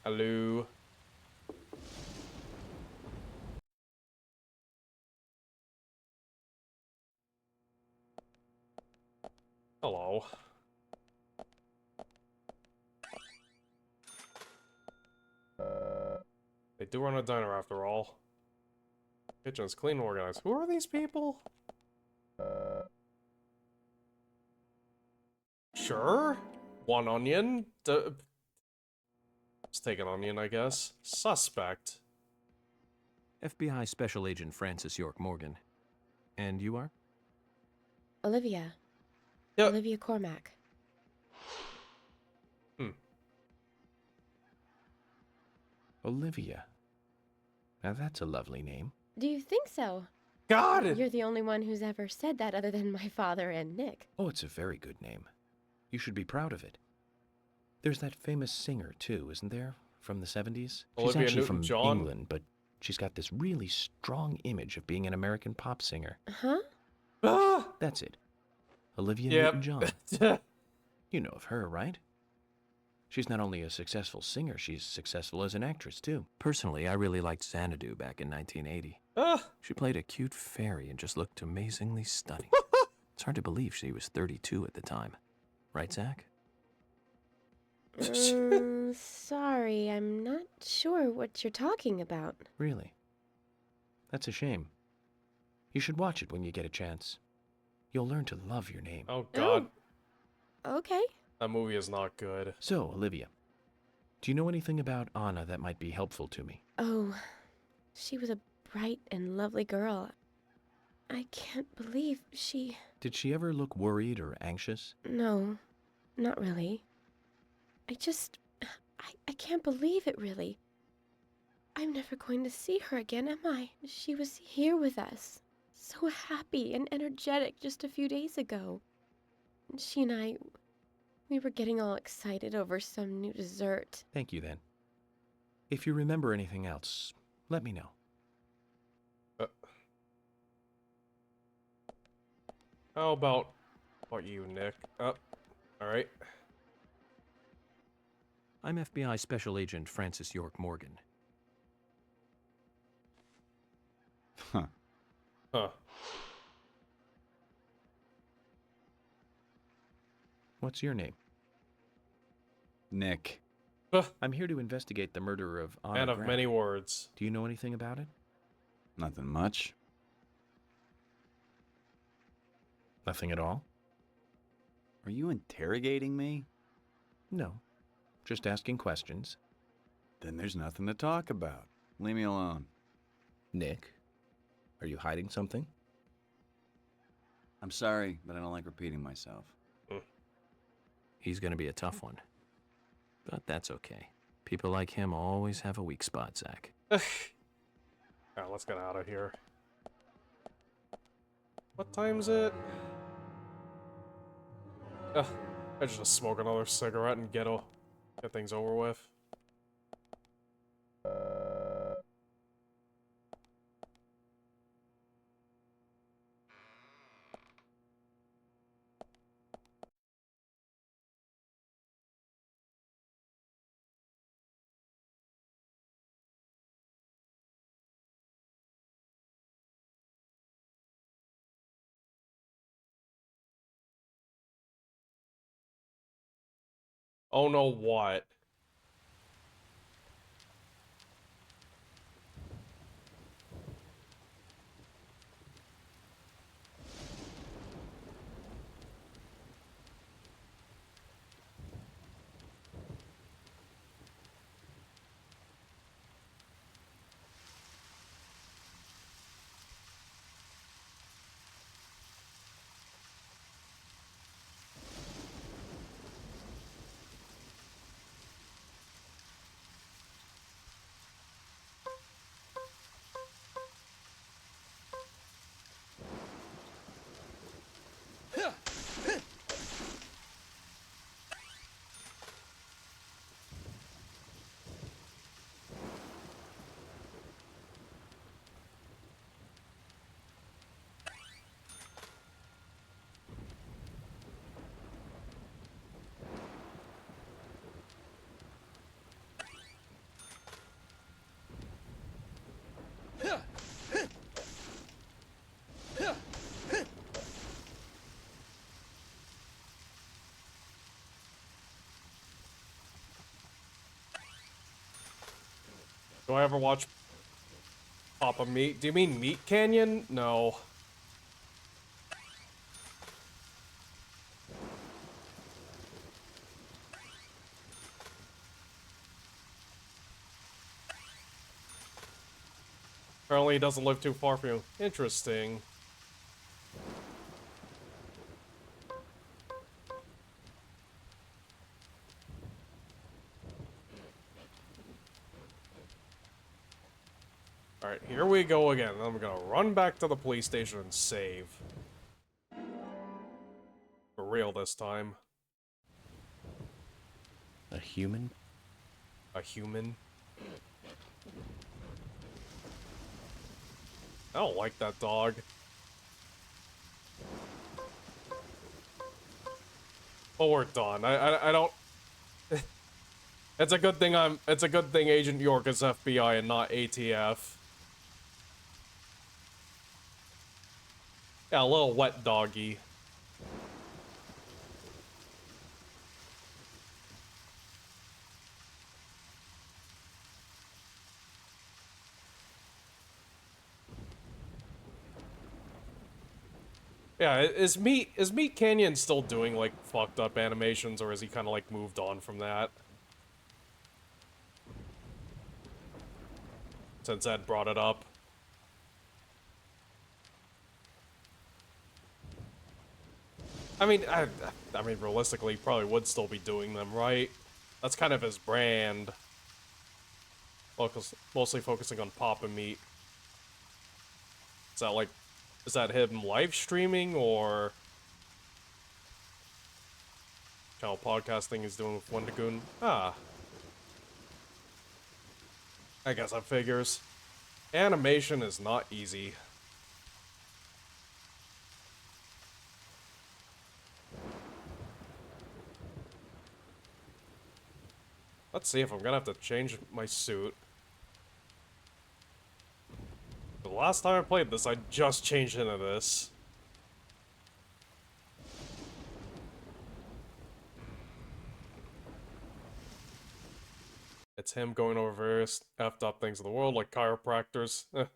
Hello. Hello. They do run a diner after all. Kitchen's clean and organized. Who are these people? Sure. One onion. Let's take an onion, I guess. Suspect. FBI Special Agent Francis York Morgan. And you are? Olivia. Yep. Olivia Cormack. Olivia. Now that's a lovely name. Do you think so? God! You're the only one who's ever said that other than my father and Nick. Oh, it's a very good name. You should be proud of it. There's that famous singer, too, isn't there? From the 70s? Olivia She's actually from Newton-John? England, but she's got this really strong image of being an American pop singer. Huh? Ah! That's it. Olivia Yep. Newton-John. You know of her, right? She's not only a successful singer, she's successful as an actress, too. Personally, I really liked Xanadu back in 1980. Ah! She played a cute fairy and just looked amazingly stunning. It's hard to believe she was 32 at the time. Right, Zach? Sorry, I'm not sure what you're talking about. Really? That's a shame. You should watch it when you get a chance. You'll learn to love your name. Oh god, Okay. that movie is not good. So, Olivia, do you know anything about Anna that might be helpful to me? Oh, she was a bright and lovely girl. I can't believe she... Did she ever look worried or anxious? No, not really. I can't believe it, really. I'm never going to see her again, am I? She was here with us, so happy and energetic just a few days ago. She and I, we were getting all excited over some new dessert. Thank you, then. If you remember anything else, let me know. How about you, Nick? Alright. I'm FBI Special Agent Francis York Morgan. Huh. Huh. What's your name? Nick. I'm here to investigate the murder of Anna Man of Grant. many words. Do you know anything about it? Nothing much. Nothing at all? Are you interrogating me? No. Just asking questions. Then there's nothing to talk about. Leave me alone. Nick, are you hiding something? I'm sorry, but I don't like repeating myself. He's gonna be a tough one. But that's okay. People like him always have a weak spot, Zach. Alright, let's get out of here. What time's it? I just smoke another cigarette and get things over with. Oh no, what? Do I ever watch Papa Meat? Do you mean Meat Canyon? No. Apparently he doesn't live too far from you. Interesting. Alright, here we go again. I'm gonna run back to the police station and save. For real this time. A human? A human? I don't like that dog. But we're done. I don't... It's a good thing Agent York is FBI and not ATF. Yeah, a little wet doggy. Yeah, is Meat Canyon still doing like fucked up animations, or has he kind of like moved on from that? Since Ed brought it up. I mean, I mean, realistically, he probably would still be doing them, right? That's kind of his brand. Mostly focusing on Pop and Meat. Is that like, is that him live streaming or channel podcasting he's doing with Wendigoon? Ah, I guess that figures. Animation is not easy. Let's see if I'm gonna have to change my suit. The last time I played this, I just changed into this. It's him going over various effed up things in the world, like chiropractors. I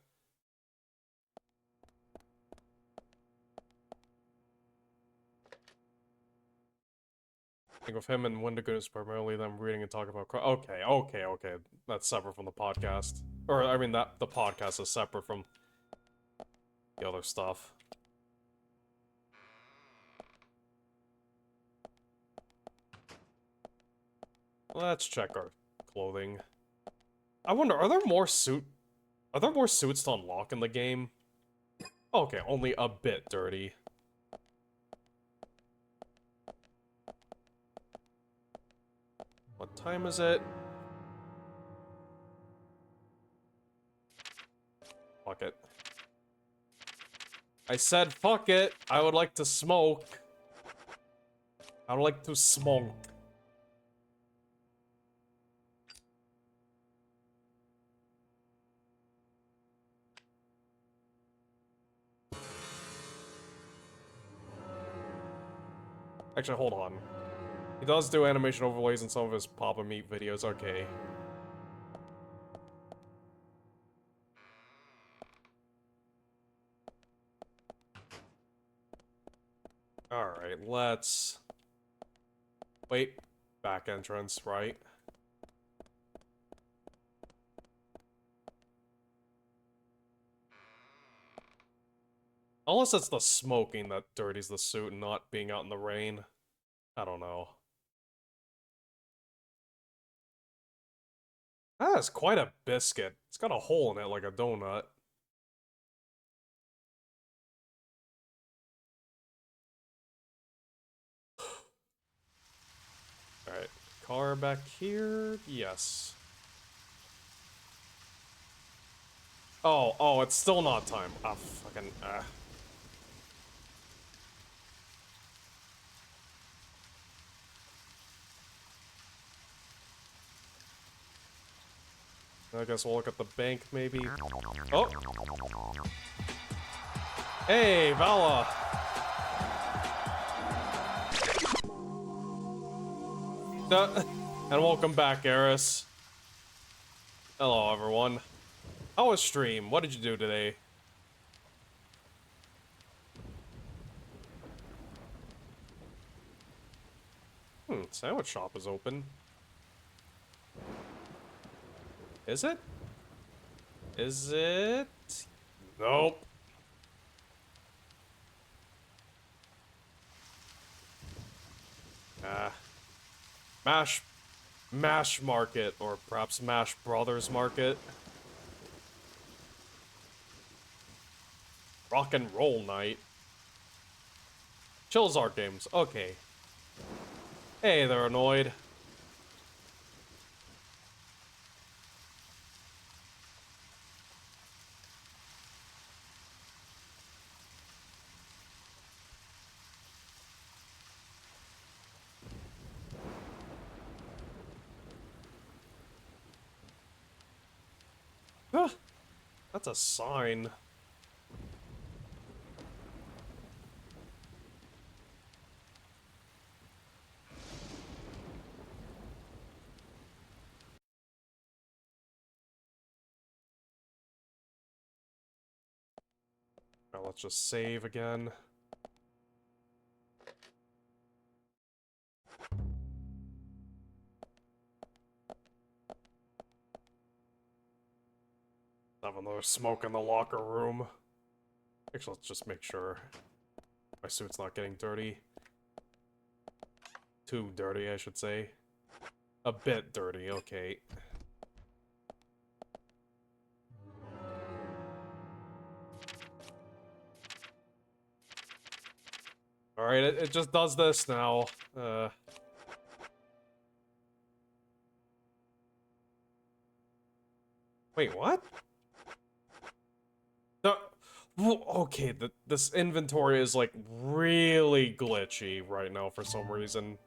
think with him and Wendigoon is primarily them reading and talking about. Okay. That's separate from the podcast. Or, I mean, the podcast is separate from the other stuff. Let's check our clothing. I wonder, are there more suits to unlock in the game? Okay, only a bit dirty. What time is it? Fuck it. I said fuck it! I would like to smoke. I would like to smoke. Actually, hold on. He does do animation overlays in some of his Papa Meat videos, okay. Alright, let's... Wait. Back entrance, right? Unless it's the smoking that dirties the suit and not being out in the rain. I don't know. That is quite a biscuit. It's got a hole in it like a donut. Alright, car back here? Yes. Oh, it's still not time. Ah, fucking, I guess we'll look at the bank, maybe. Oh! Hey, Vala! And welcome back, Eris. Hello, everyone. How was stream? What did you do today? Sandwich shop is open. Is it? Is it? Nope. Mash Market, or perhaps Mash Brothers Market. Rock and Roll Night. Chills Art Games, okay. Hey, they're annoyed. That's a sign. Now let's just save again. Have another smoke in the locker room. Actually, let's just make sure my suit's not getting dirty. Too dirty, I should say. A bit dirty, okay. Alright, it just does this now. Wait, what? Okay, this inventory is, like, really glitchy right now for some reason.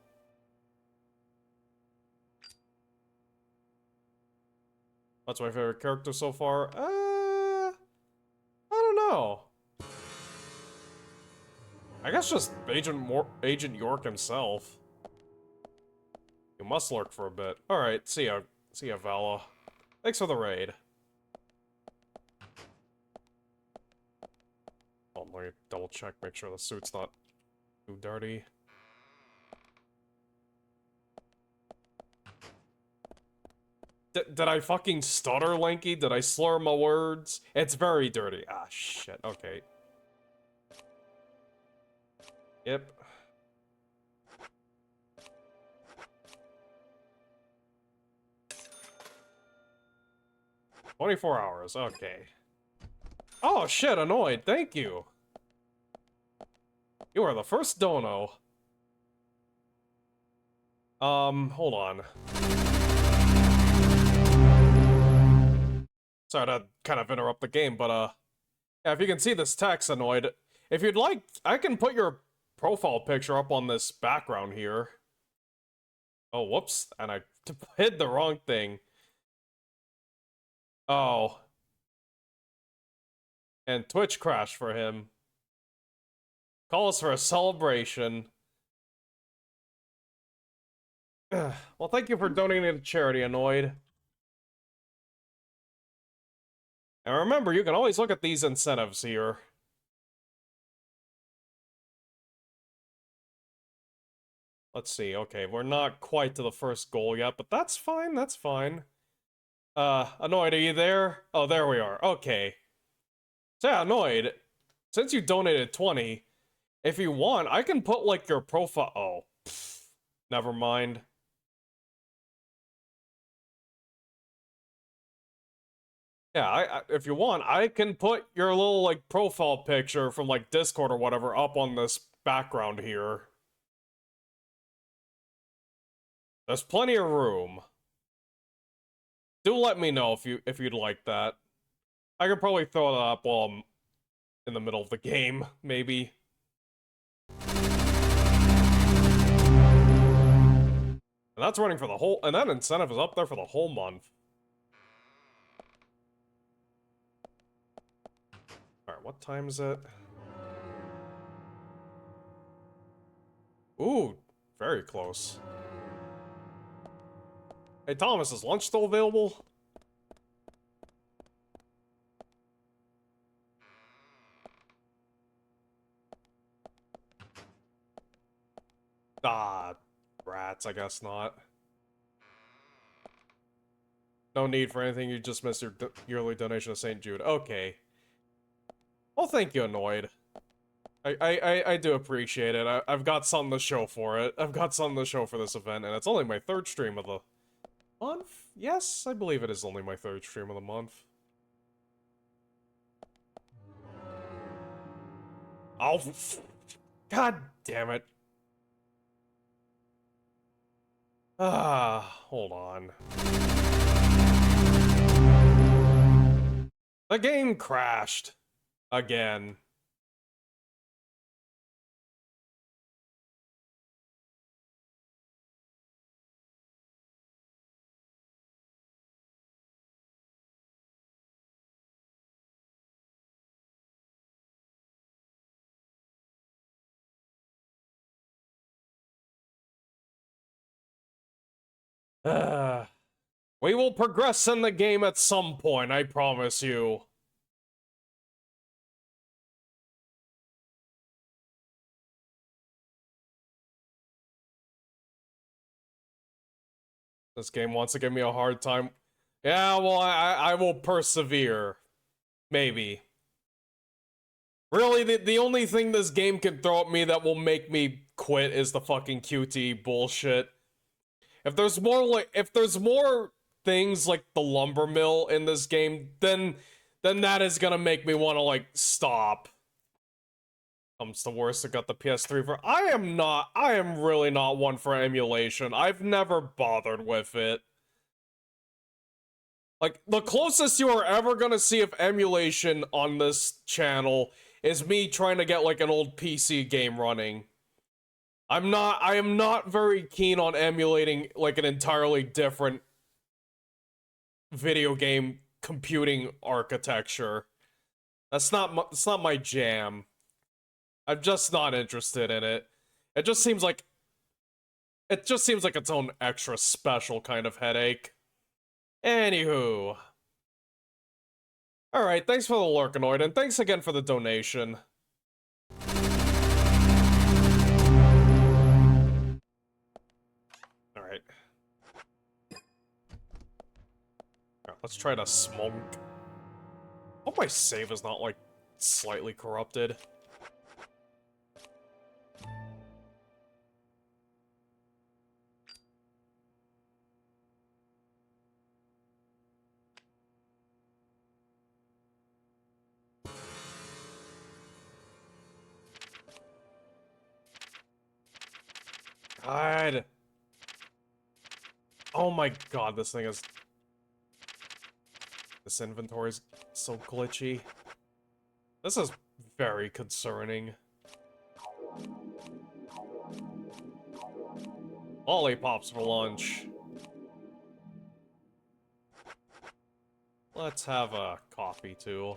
What's my favorite character so far? I don't know. I guess just Agent York himself. You must lurk for a bit. Alright, see ya, Vala. Thanks for the raid. Oh, let me double check, make sure the suit's not too dirty. Did I fucking stutter, Lanky? Did I slur my words? It's very dirty. Ah, shit. Okay. Yep. "24 hours, okay. Oh shit, annoyed, thank you. You are the first dono. Hold on. Sorry to kind of interrupt the game, but, yeah, if you can see this text, annoyed, if you'd like, I can put your profile picture up on this background here. Oh, whoops, and I hid the wrong thing. Oh. And Twitch crashed for him. Call us for a celebration. Well, thank you for donating to charity, Annoyed. And remember, you can always look at these incentives here. Let's see, okay, we're not quite to the first goal yet, but that's fine, that's fine. Annoyed, are you there? Oh, there we are, okay. So yeah, Annoyed, since you donated 20, if you want, I can put, like, your profile— oh, pfft, never mind. Yeah, if you want, I can put your little, like, profile picture from, like, Discord or whatever up on this background here. There's plenty of room. Do let me know if you'd like that. I could probably throw that up while I'm in the middle of the game, maybe. And that's running for the whole— and that incentive is up there for the whole month. Alright, what time is it? Ooh, very close. Hey Thomas, is lunch still available? Ah, rats, I guess not. No need for anything, you just missed your yearly donation to St. Jude. Okay. Well, thank you, Annoyed. I do appreciate it. I've got something to show for it. I've got something to show for this event, and it's only my 3rd stream of the month? Yes, I believe it is only my 3rd stream of the month. Oh, god damn it. Ah, hold on. The game crashed. Again. We will progress in the game at some point, I promise you. This game wants to give me a hard time. Yeah, well, I will persevere. Maybe. Really, the only thing this game can throw at me that will make me quit is the fucking QT bullshit. If there's more things like the lumber mill in this game, then that is gonna make me want to like stop. Comes to worst, I got the PS3 for. I am really not one for emulation. I've never bothered with it. Like, the closest you are ever gonna see of emulation on this channel is me trying to get like an old PC game running. I am not very keen on emulating like an entirely different video game computing architecture. That's not my jam. I'm just not interested in it. It just seems like its own extra special kind of headache. Anywho. Alright, thanks for the Lurkanoid, and thanks again for the donation. Alright. Let's try to smoke. Hope my save is not, like, slightly corrupted. God. Oh my god, this thing is... This inventory is so glitchy. This is very concerning. Lollipops for lunch. Let's have a coffee too.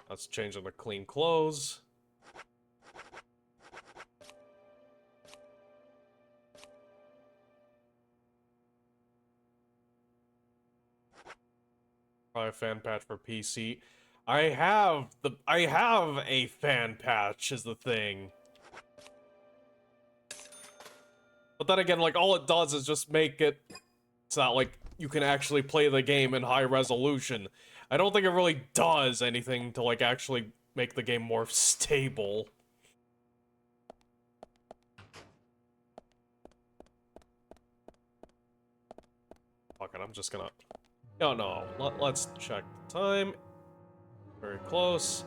Let's change them to clean clothes. Probably a fan patch for PC. I have a fan patch is the thing. But then again, like, all it does is just make it... It's not like you can actually play the game in high resolution. I don't think it really does anything to, like, actually make the game more stable. Fuck it, I'm just gonna... Oh no, let's check the time. Very close.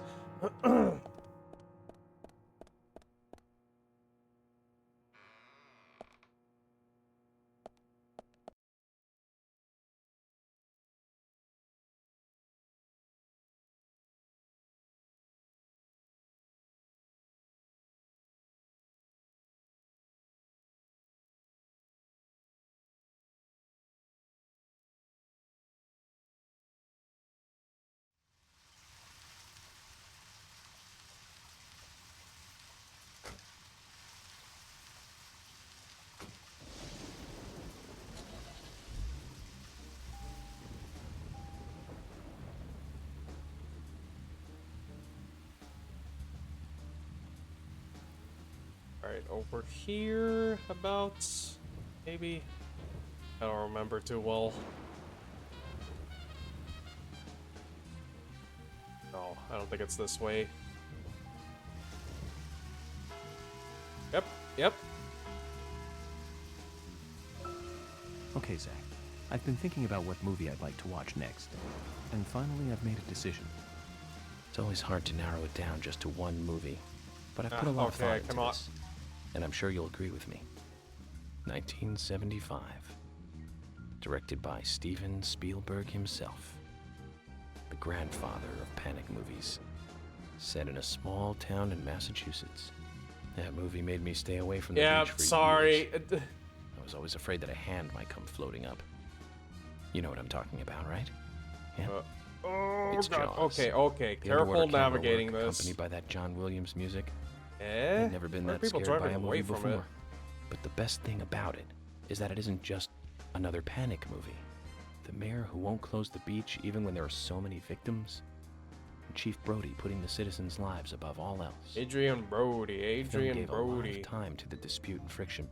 Alright, over here, about... maybe? I don't remember too well. No, I don't think it's this way. Yep. Okay, Zach. I've been thinking about what movie I'd like to watch next. And finally, I've made a decision. It's always hard to narrow it down just to one movie. But I've put a lot of thought into this. And I'm sure you'll agree with me. 1975. Directed by Steven Spielberg himself. The grandfather of panic movies. Set in a small town in Massachusetts. That movie made me stay away from the beach for sorry. years. I was always afraid that a hand might come floating up. You know what I'm talking about, right? Yeah. Oh, It's God. Jaws. Okay. The Careful underwater camera navigating work, this. accompanied by that John Williams music. Eh? I've never been Why are that people scared by driving a away movie from before. it? But the best thing about it is that it isn't just another panic movie. The mayor who won't close the beach even when there are so many victims. Chief Brody putting the citizens' lives above all else. Adrian Brody, The film Adrian gave a lot Brody. of time to the dispute and friction.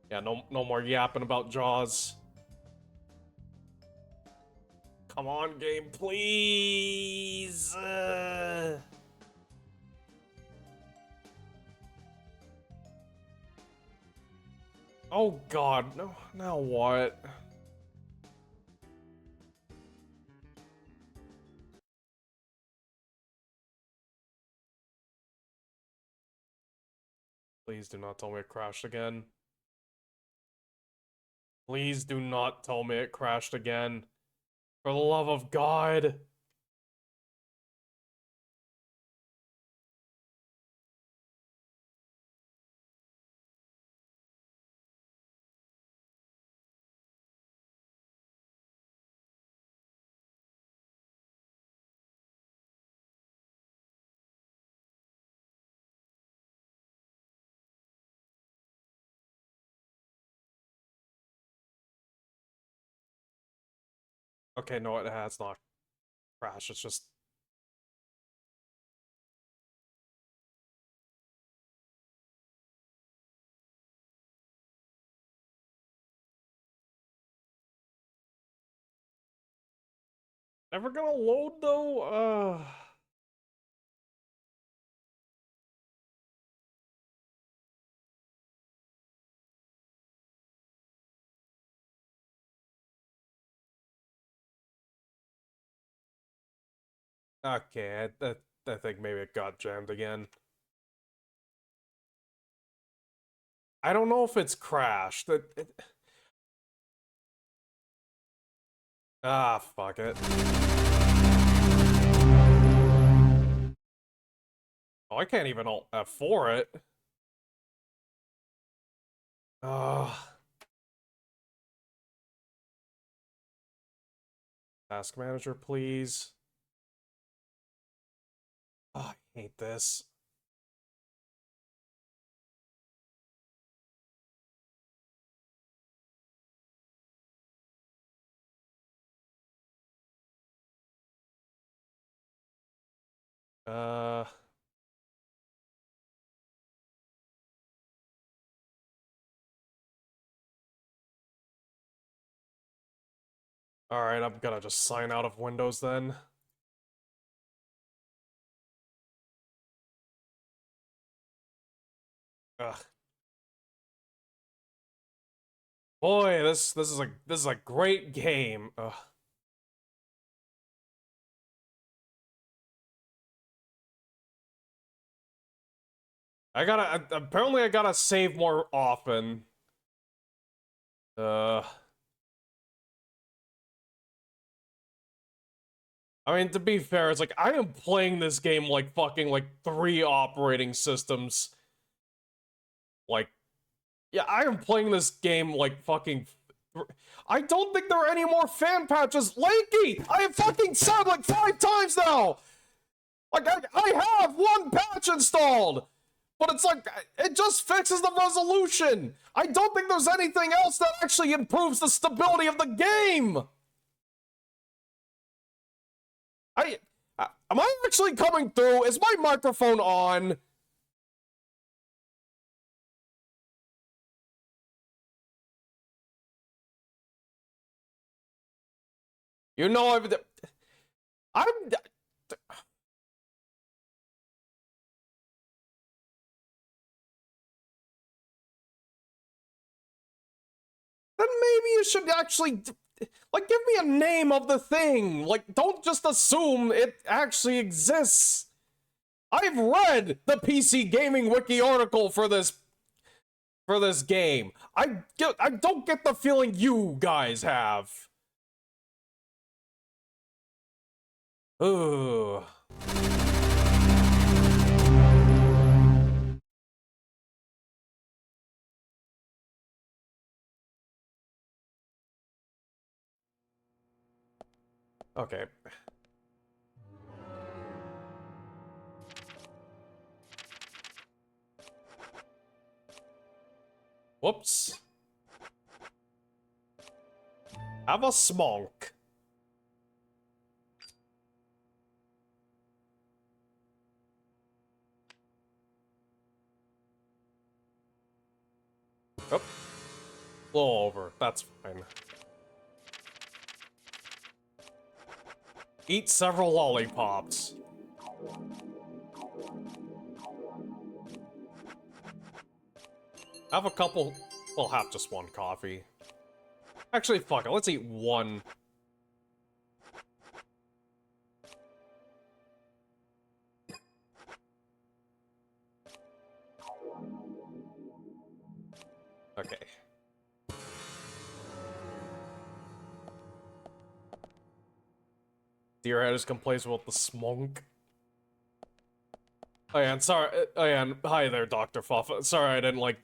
Yeah, no more yapping about Jaws. Come on, game, please. Oh God, no. Now what? Please do not tell me it crashed again. Please do not tell me it crashed again. For the love of God. Okay, no, it has not crashed. It's just... Never gonna load, though? Okay, I think maybe it got jammed again. I don't know if it's crashed. Ah, fuck it. Oh, I can't even alt F4 it. Task manager, please. Oh, I hate this. Uh... Alright, I'm gonna just sign out of Windows then. Ugh. Boy, this is a great game. Ugh. Apparently I gotta save more often. I mean, to be fair, it's like, I am playing this game like fucking, like, 3 operating systems. Like, yeah, I am playing this game like fucking... I don't think there are any more fan patches. Lanky! I have fucking said like 5 times now! Like, I have 1 patch installed! But it's like, it just fixes the resolution! I don't think there's anything else that actually improves the stability of the game! Am I actually coming through? Is my microphone on? You know, I'm... Then maybe you should actually... Like, give me a name of the thing! Like, don't just assume it actually exists! I've read the PC Gaming Wiki article for this game. I don't get the feeling you guys have. Ugh. Okay. Whoops. Have a smonk. Oh. A little over. That's fine. Eat several lollipops. Have a couple... Well, have just one coffee. Actually, fuck it. Let's eat one. Okay. Deerhead is complacent with the smunk. Oh yeah, and sorry. Oh yeah, and hi there, Dr. Fuffa. Sorry I didn't, like,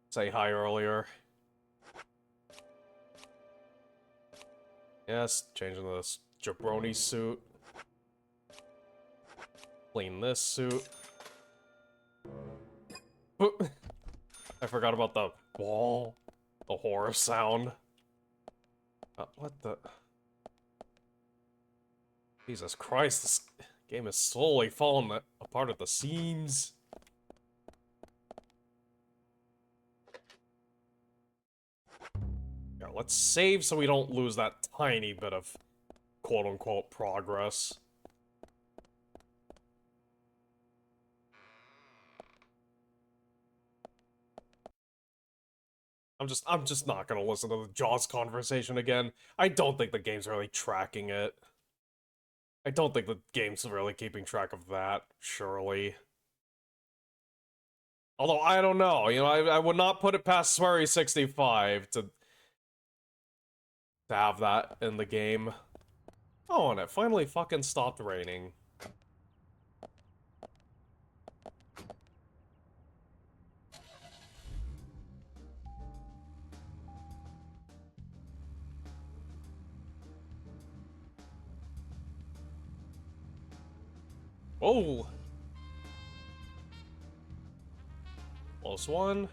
say hi earlier. Yes, changing this jabroni suit. Clean this suit. I forgot about the wall. The horror sound. What the... Jesus Christ, this game is slowly falling apart at the seams. Yeah, let's save so we don't lose that tiny bit of quote-unquote progress. I'm just not gonna listen to the Jaws conversation again. I don't think the game's really tracking it. I don't think the game's really keeping track of that, surely. Although, I don't know, you know, I would not put it past Swery65 to have that in the game. Oh, and it finally fucking stopped raining. Whoa! Close one.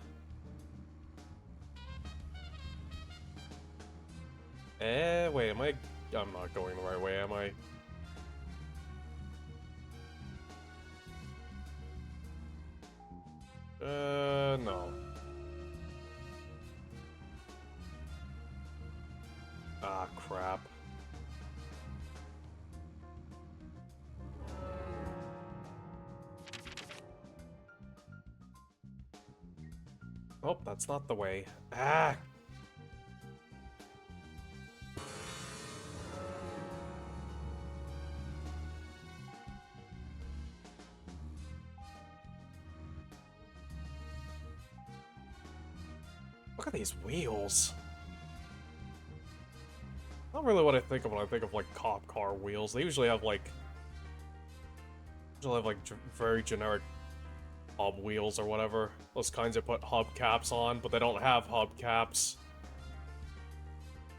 Wait, am I... I'm not going the right way, am I? No. Ah, crap. Oh, that's not the way. Ah! Look at these wheels. Not really what I think of when I think of, like, cop car wheels. They usually have, like... very generic hub wheels or whatever. Those kinds that put hubcaps on, but they don't have hubcaps.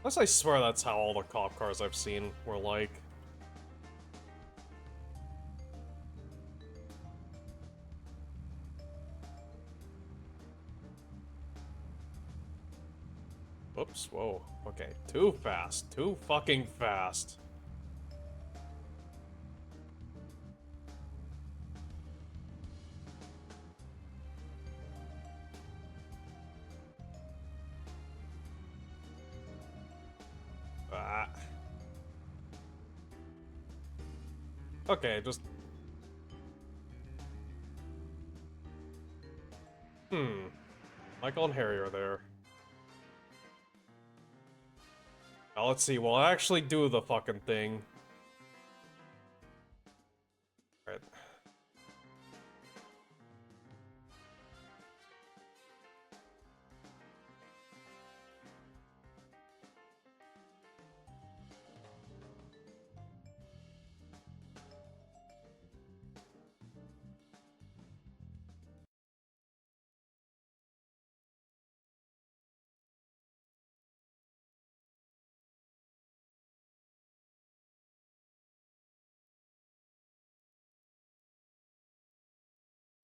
Unless I swear that's how all the cop cars I've seen were like. Oops, whoa. Okay, too fast. Too fucking fast. Ah. Okay, just... Michael and Harry are there. Now let's see, we'll actually do the fucking thing. Right.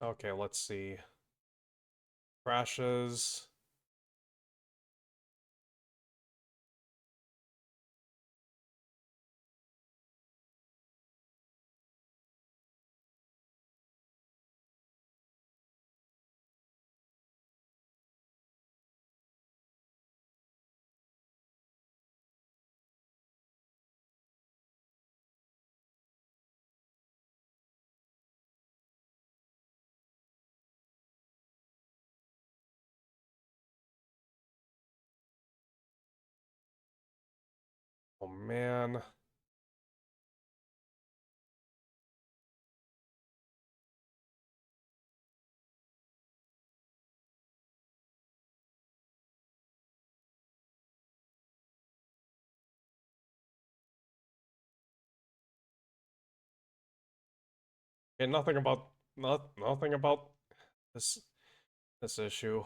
Okay, let's see. Crashes. man. Okay, nothing about this issue.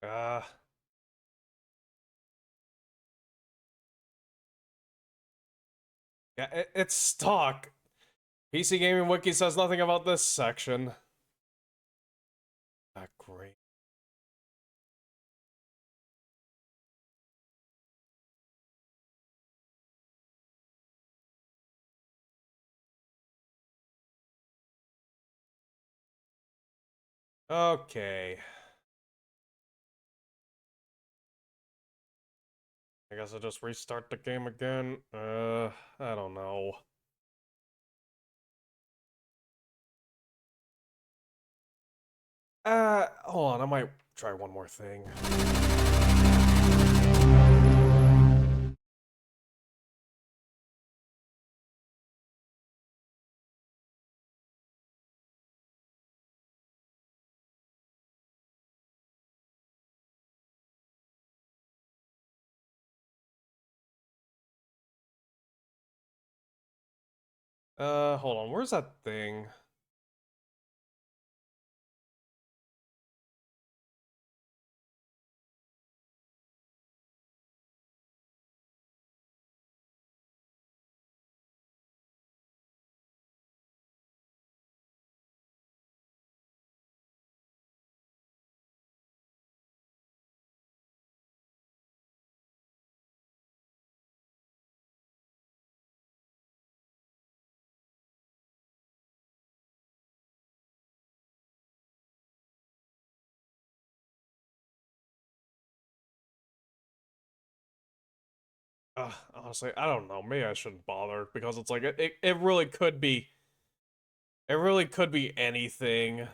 Uh, yeah, it's stuck. PC Gaming Wiki says nothing about this section. Ah, great. Okay. I guess I'll just restart the game again. I don't know. Hold on, I might try one more thing. Hold on, where's that thing? Honestly, I don't know. Maybe I shouldn't bother because it's like it really could be. It really could be anything.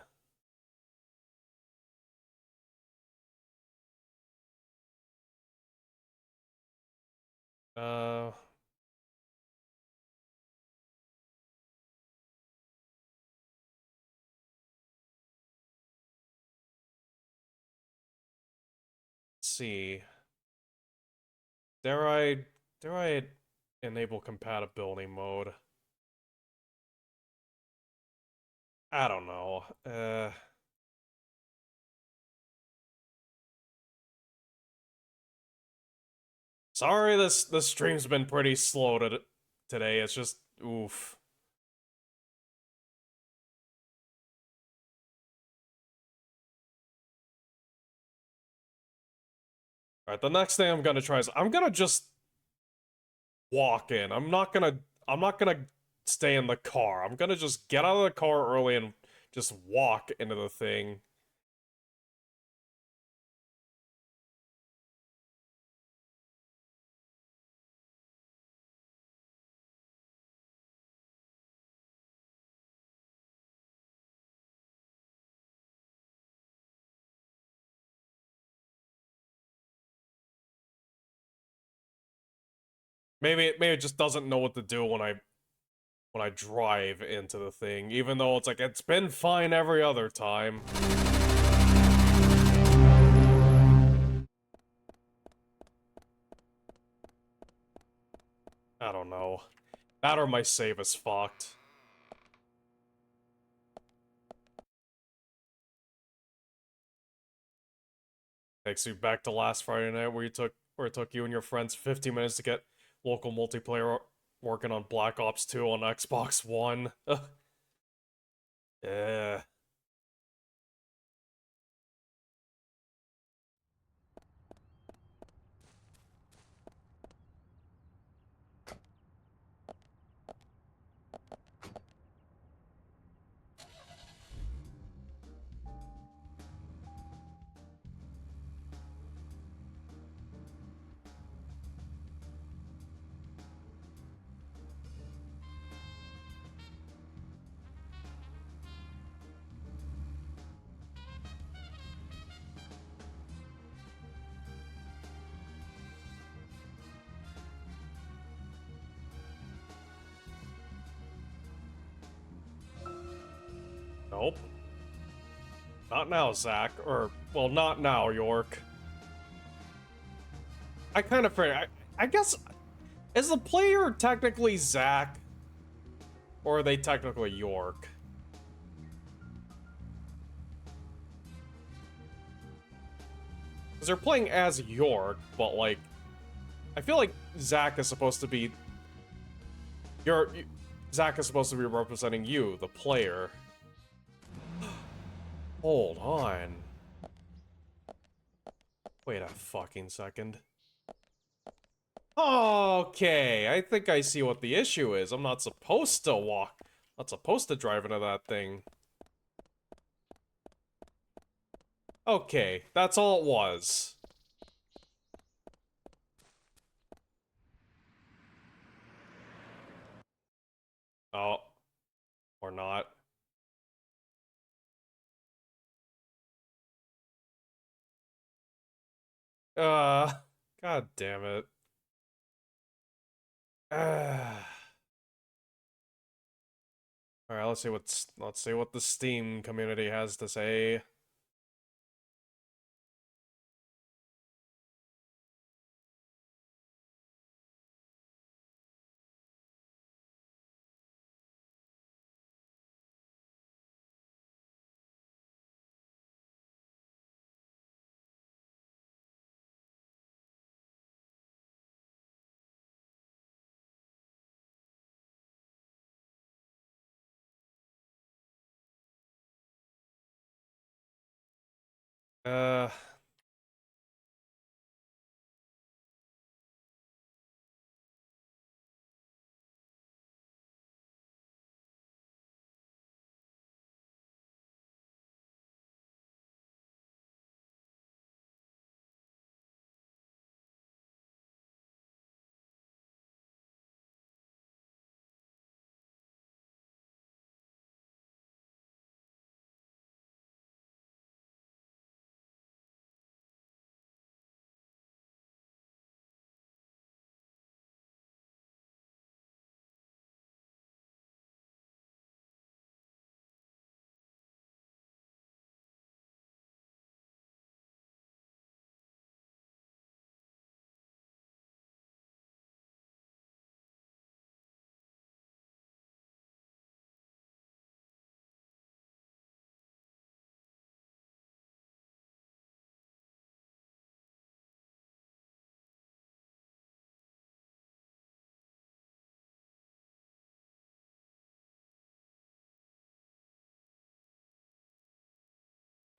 Let's see. Dare I dare I enable compatibility mode? I don't know. Sorry, this stream's been pretty slow today. It's just oof. All right, the next thing I'm gonna try is I'm gonna just walk in. I'm not gonna stay in the car. I'm gonna just get out of the car early and just walk into the thing. Maybe it just doesn't know what to do when I drive into the thing, even though it's like it's been fine every other time. I don't know. That or my save is fucked. Takes you back to last Friday night where it took you and your friends 15 minutes to get local multiplayer working on Black Ops 2 on Xbox One. Yeah. Nope. Not now, Zach. Or, well, not now, York. I kind of figured. I guess. Is the player technically Zach? Or are they technically York? Because they're playing as York, but like. I feel like Zach is supposed to be. Zach is supposed to be representing you, the player. Hold on. Wait a fucking second. Okay, I think I see what the issue is. I'm not supposed to walk. Not supposed to drive into that thing. Okay, that's all it was. Oh. Or not. God damn it. Alright, let's see what the Steam community has to say. Uh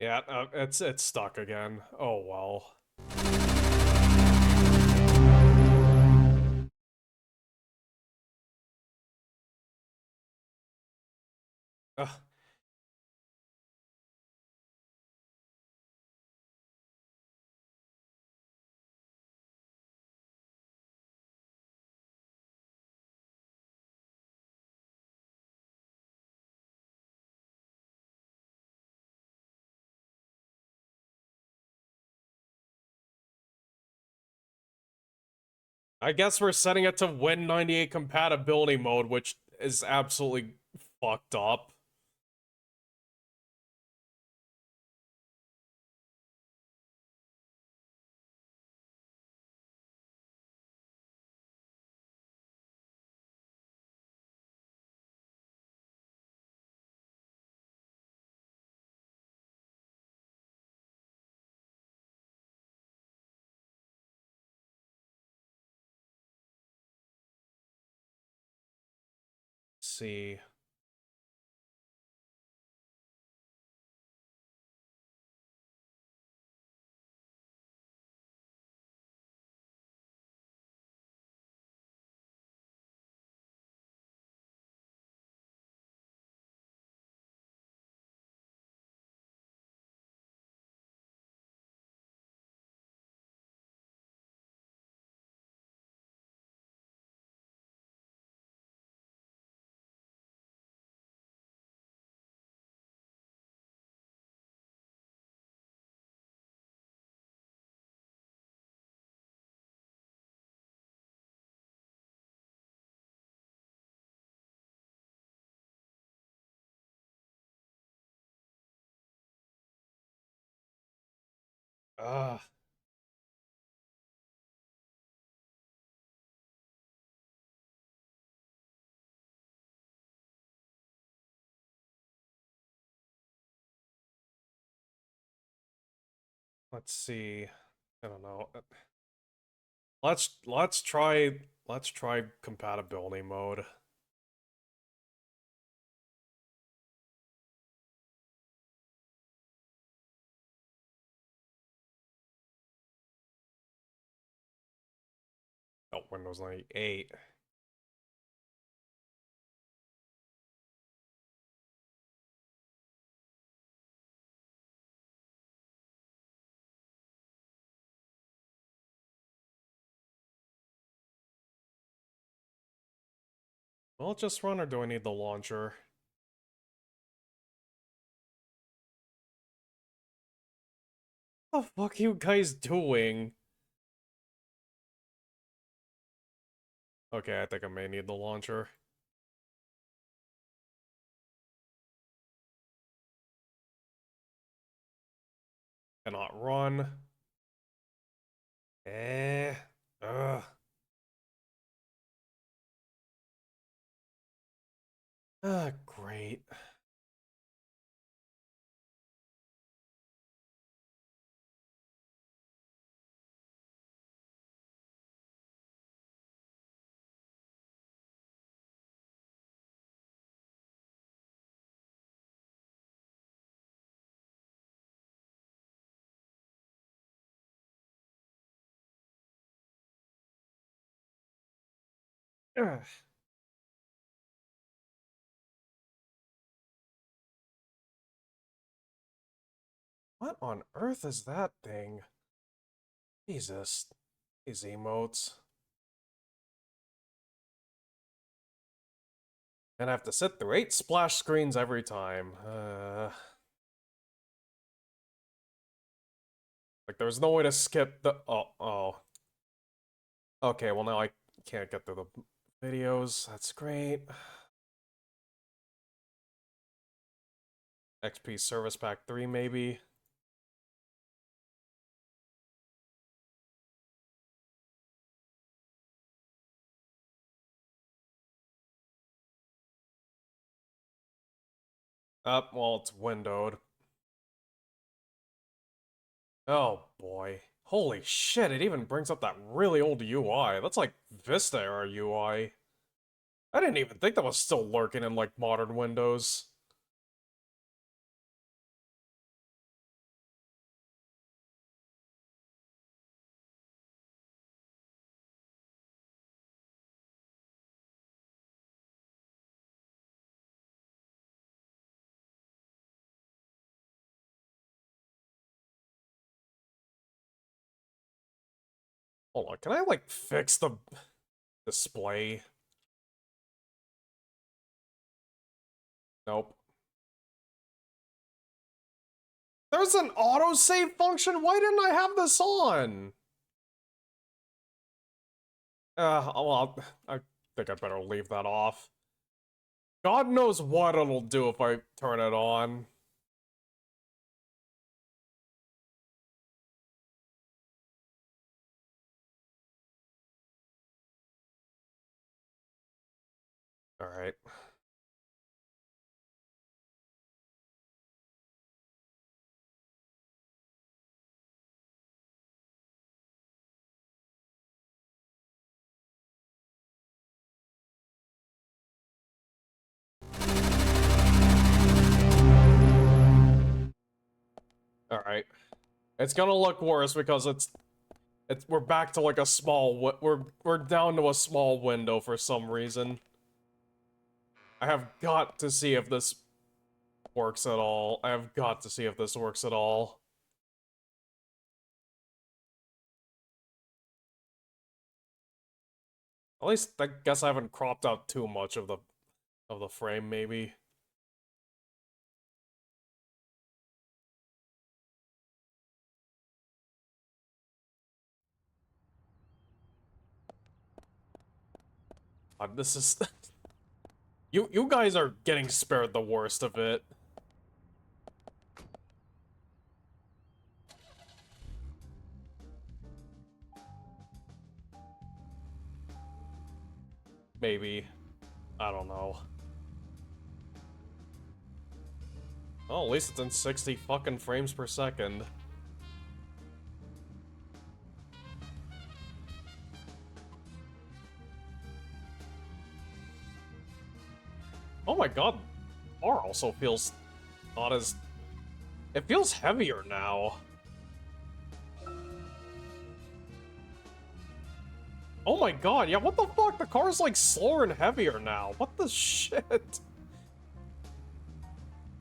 yeah, it's stuck again. Oh well. Ugh. I guess we're setting it to Win98 compatibility mode, which is absolutely fucked up. see. Ugh. Let's see. I don't know. Let's try compatibility mode. Oh, Windows 98. Will it just run, or do I need the launcher? What the fuck are you guys doing? Okay, I think I may need the launcher. Cannot run. Ugh. Ah, great. Ugh. What on earth is that thing? Jesus. These emotes. And I have to sit through 8 splash screens every time. Like, there's no way to skip the... Oh. Okay, well now I can't get through the videos. That's great. XP Service Pack 3, maybe? Well, it's windowed. Oh, boy. Holy shit, it even brings up that really old UI. That's like Vista era UI. I didn't even think that was still lurking in, like, modern Windows. Hold on, can I, like, fix the display? Nope. There's an autosave function? Why didn't I have this on? Well, I think I better leave that off. God knows what it'll do if I turn it on. Alright. Alright. It's gonna look worse because we're back to like a small we're down to a small window for some reason. I have got to see if this works at all. I have got to see if this works at all. At least I guess I haven't cropped out too much of the frame, maybe. This is you guys are getting spared the worst of it. Maybe. I don't know. Oh, at least it's in 60 fucking frames per second. Oh my god, R also feels not as... It feels heavier now. Oh my god, yeah, what the fuck? The car's like slower and heavier now. What the shit?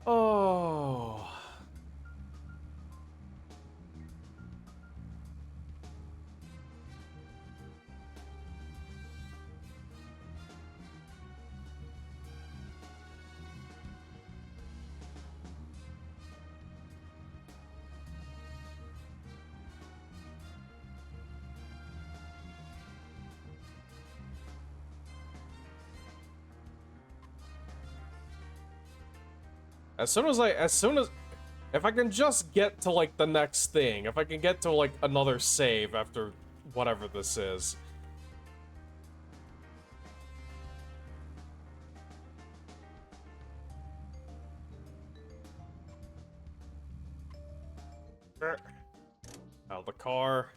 Oh... if I can just get to, like, the next thing, if I can get to, like, another save after whatever this is. Out of the car.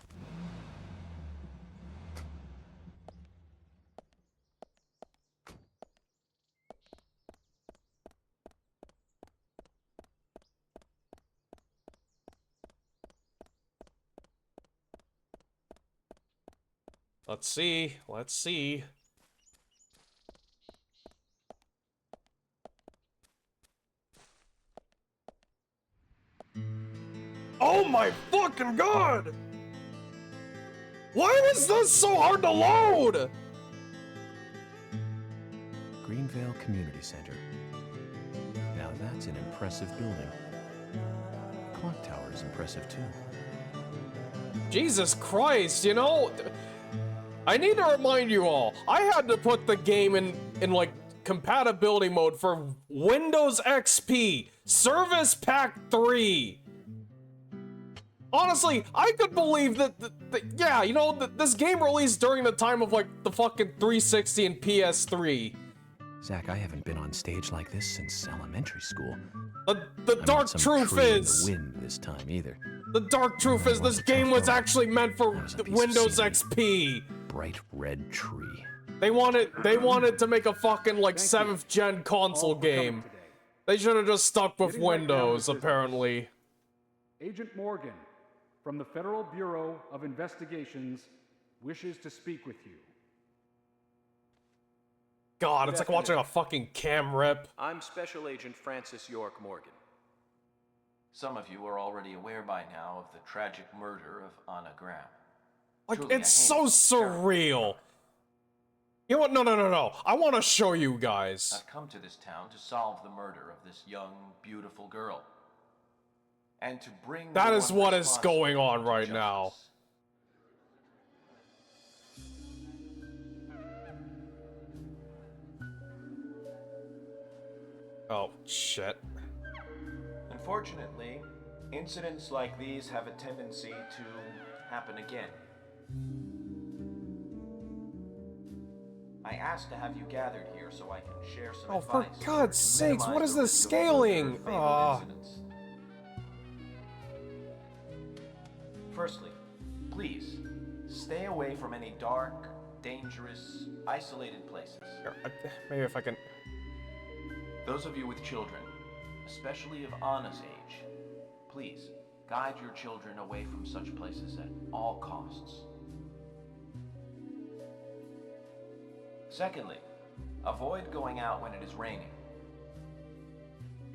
Let's see. Let's see. Oh my fucking god! Why was this so hard to load? Greenvale Community Center. Now that's an impressive building. Clock tower is impressive too. Jesus Christ, you know, I need to remind you all, I had to put the game in like compatibility mode for Windows XP Service Pack 3. Honestly, I could believe that, yeah, you know, this game released during the time of like the fucking 360 and PS3. Zach, I haven't been on stage like this since elementary school. The dark truth in is, the wind this time either. the dark truth is this game was actually meant for That was a piece of Windows scenery. XP. Bright red tree. They wanted to make a fucking like 7th gen console game. They should have just stuck with Getting right down to Windows, business. apparently. Agent Morgan from the Federal Bureau of Investigations wishes to speak with you. God, it's like watching a fucking cam rip. I'm Special Agent Francis York Morgan. Some of you are already aware by now of the tragic murder of Anna Graham. Like, Truly a it's so heinous, terrible surreal. You know what? No. I want to show you guys. I've come to this town to solve the murder of this young, beautiful girl. And to bring That the is one what is responsible going on to right now. justice. Oh, shit. Unfortunately, incidents like these have a tendency to happen again. I asked to have you gathered here so I can share some Oh, advice. for God's to sakes, what minimize is the this risk of scaling? further fatal Aw. incidents. Firstly, please, stay away from any dark, dangerous, isolated places. Here, maybe if I can... Those of you with children, especially of Anna's age, please, Guide your children away from such places at all costs. Secondly, avoid going out when it is raining.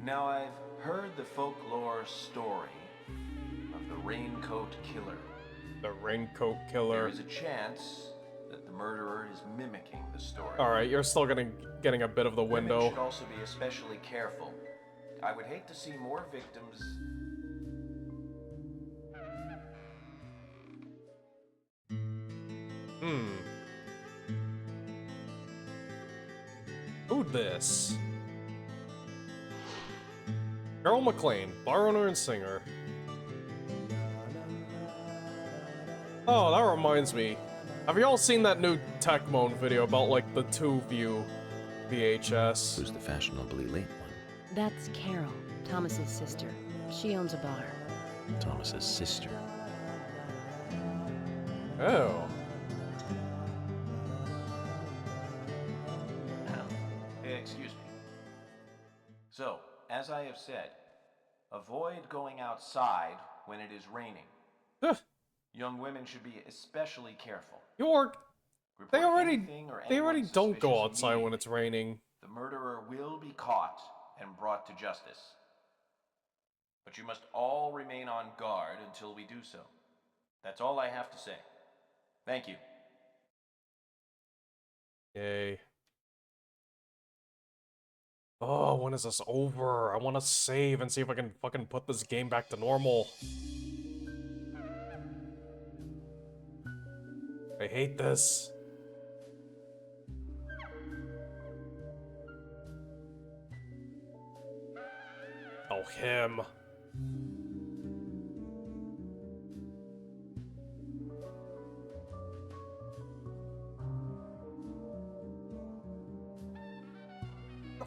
Now, I've heard the folklore story of the Raincoat Killer. The Raincoat There Killer. is a chance that the murderer is mimicking the story. Alright, you're still getting a bit of the Women window. should also be especially careful. I would hate to see more victims. Who this? Carol McLean, bar owner and singer. Oh, that reminds me. Have y'all seen that new Tech Moan video about, like, the 2-view VHS? Who's the fashionably late one? That's Carol, Thomas's sister. She owns a bar. Thomas's sister. Oh. Excuse me. So, as I have said, avoid going outside when it is raining. Huh. Young women should be especially careful. York, they Report already anything or don't anyone go suspicious outside when immediately. it's raining. The murderer will be caught and brought to justice. But you must all remain on guard until we do so. That's all I have to say. Thank you. Yay. Oh, when is this over? I want to save and see if I can fucking put this game back to normal. I hate this. Oh, him.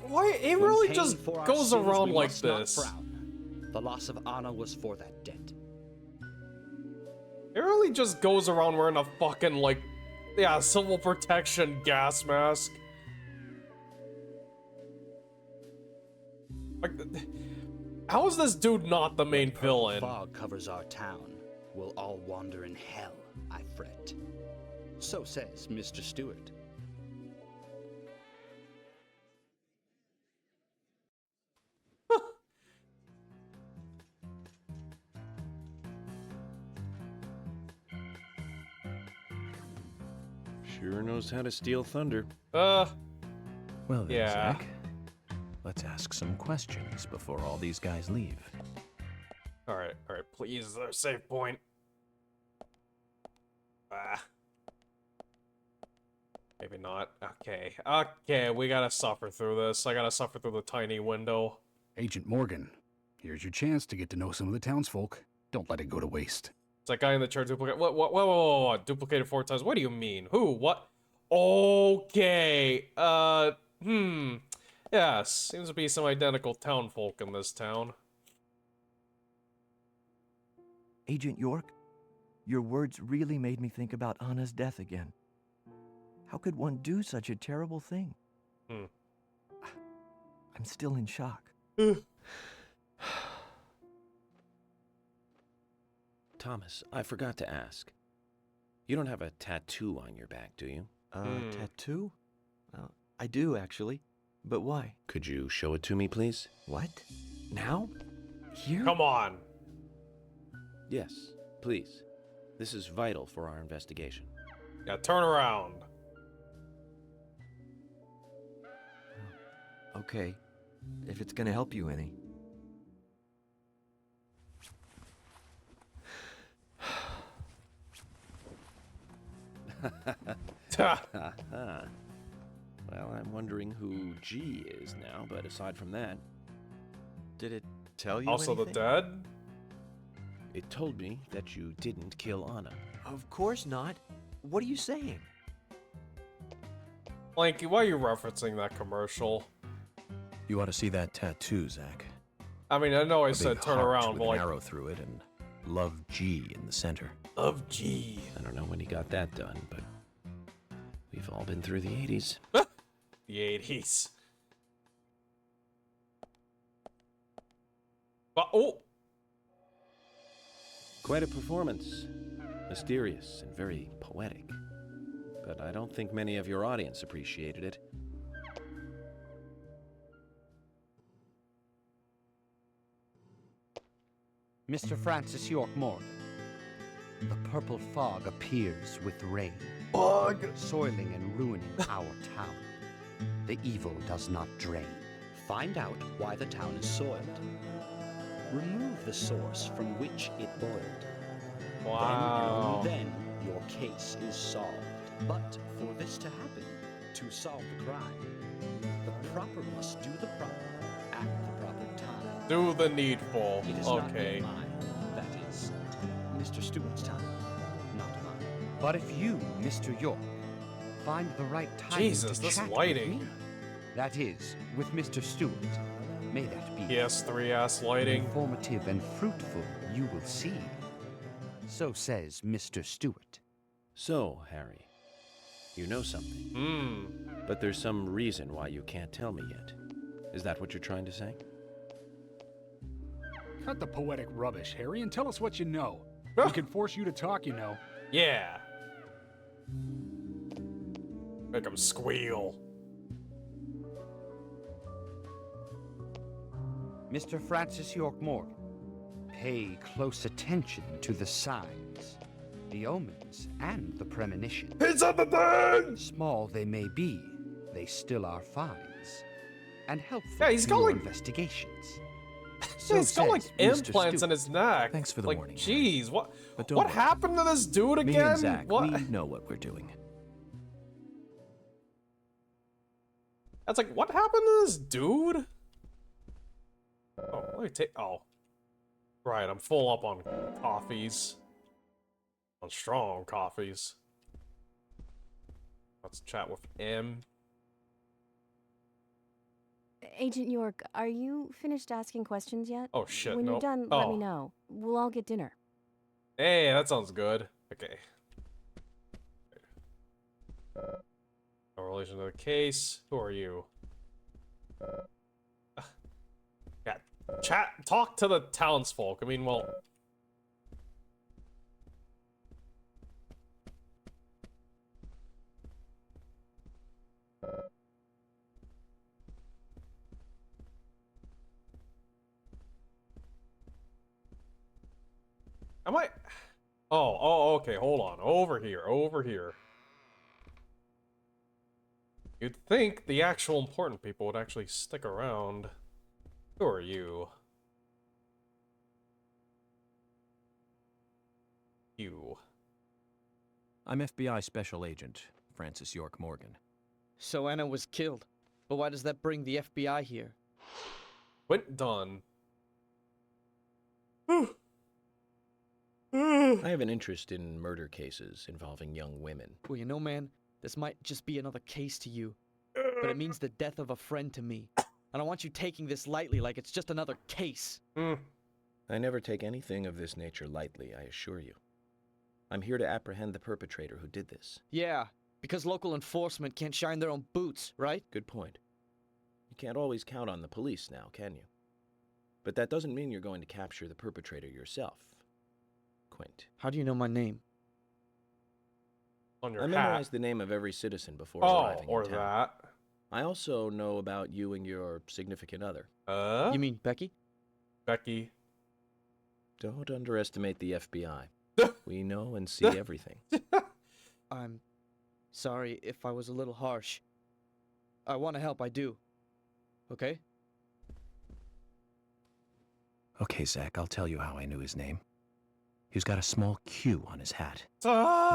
Why? It really just goes around like this. The loss of Anna was for that debt. It really just goes around wearing a fucking, like, yeah, civil protection gas mask. Like, how is this dude not the main villain? Fog covers our town. We'll all wander in hell, I fret. So says Mr. Stewart. Sure knows how to steal thunder. Well Well then, yeah. Zach, let's ask some questions before all these guys leave. Alright, please, save point. Maybe not. Okay, we gotta suffer through this. I gotta suffer through the tiny window. Agent Morgan, here's your chance to get to know some of the townsfolk. Don't let it go to waste. It's that guy in the chair duplicate. What? Duplicated 4 times. What do you mean? Who? What? Okay. Yes. Seems to be some identical townfolk in this town. Agent York, your words really made me think about Anna's death again. How could one do such a terrible thing? I'm still in shock. Thomas, I forgot to ask. You don't have a tattoo on your back, do you? Tattoo? I do, actually. But why? Could you show it to me, please? What? Now? Here? Come on. Yes, please. This is vital for our investigation. Yeah, turn around. Okay. If it's gonna help you any. Well, I'm wondering who G is now, but aside from that, Did it tell you Also anything? the dead? it told me that you didn't kill Anna. Of course not. What are you saying? Lanky, why are you referencing that commercial? You ought to see that tattoo, Zach. I mean, I know I A said big turn heart around, with but an like... arrow through it and Love G in the center. Love G. I don't know when he got that done, but we've all been through the 80s. The 80s. Oh! Quite a performance. Mysterious and very poetic. But I don't think many of your audience appreciated it. Mr. Francis York Morgan, the purple fog appears with rain, soiling and ruining our town. The evil does not drain. Find out why the town is soiled. Remove the source from which it boiled. Wow. Then, and only then, your case is solved. But for this to happen, to solve the crime, the proper must do the proper at the proper time. Do the needful. It is Okay. not mine, that is Mr. Stewart's time, not mine. But if you, Mr. York, find the right time Jesus, to this chat lighting. with me, that is, with Mr. Stewart, may that be PS3 lighting. informative and fruitful, you will see. So says Mr. Stewart. So, Harry, you know something. But there's some reason why you can't tell me yet. Is that what you're trying to say? Cut the poetic rubbish, Harry, and tell us what you know. We can force you to talk, you know. Yeah. Make him squeal. Mr. Francis York Morgan, pay close attention to the signs, the omens, and the premonition. It's at the thing! Small they may be, they still are finds, and helpful Yeah, he's to got your like- investigations. Yeah, he's got like says Mr. implants in his neck. Thanks for the like, warning, jeez, what? But don't What worry. happened to this dude again? Me and Zach, what? we know what we're doing. That's like, what happened to this dude? Oh, let me take. Oh, right. I'm full up on coffees, on strong coffees. Let's chat with M. Agent York, are you finished asking questions yet? Oh shit! When no. you're done, let me know. We'll all get dinner. Hey, that sounds good. Okay. No relation to the case. Who are you? Yeah, talk to the townsfolk. I mean, well. Am I? Oh, okay, hold on. Over here. You'd think the actual important people would actually stick around. Who are you? You. I'm FBI Special Agent Francis York Morgan. So Anna was killed. But why does that bring the FBI here? Quint done. I have an interest in murder cases involving young women. Well, you know, man, this might just be another case to you. But it means the death of a friend to me. I don't want you taking this lightly like it's just another case. I never take anything of this nature lightly, I assure you. I'm here to apprehend the perpetrator who did this. Yeah, because local enforcement can't shine their own boots, right? Good point. You can't always count on the police now, can you? But that doesn't mean you're going to capture the perpetrator yourself, Quint. How do you know my name? On your I hat. memorized the name of every citizen before Oh, arriving or in town. that. I also know about you and your significant other. You mean Becky? Becky. Don't underestimate the FBI. We know and see everything. I'm sorry if I was a little harsh. I want to help, I do. Okay? Okay, Zach, I'll tell you how I knew his name. He's got a small Q on his hat. That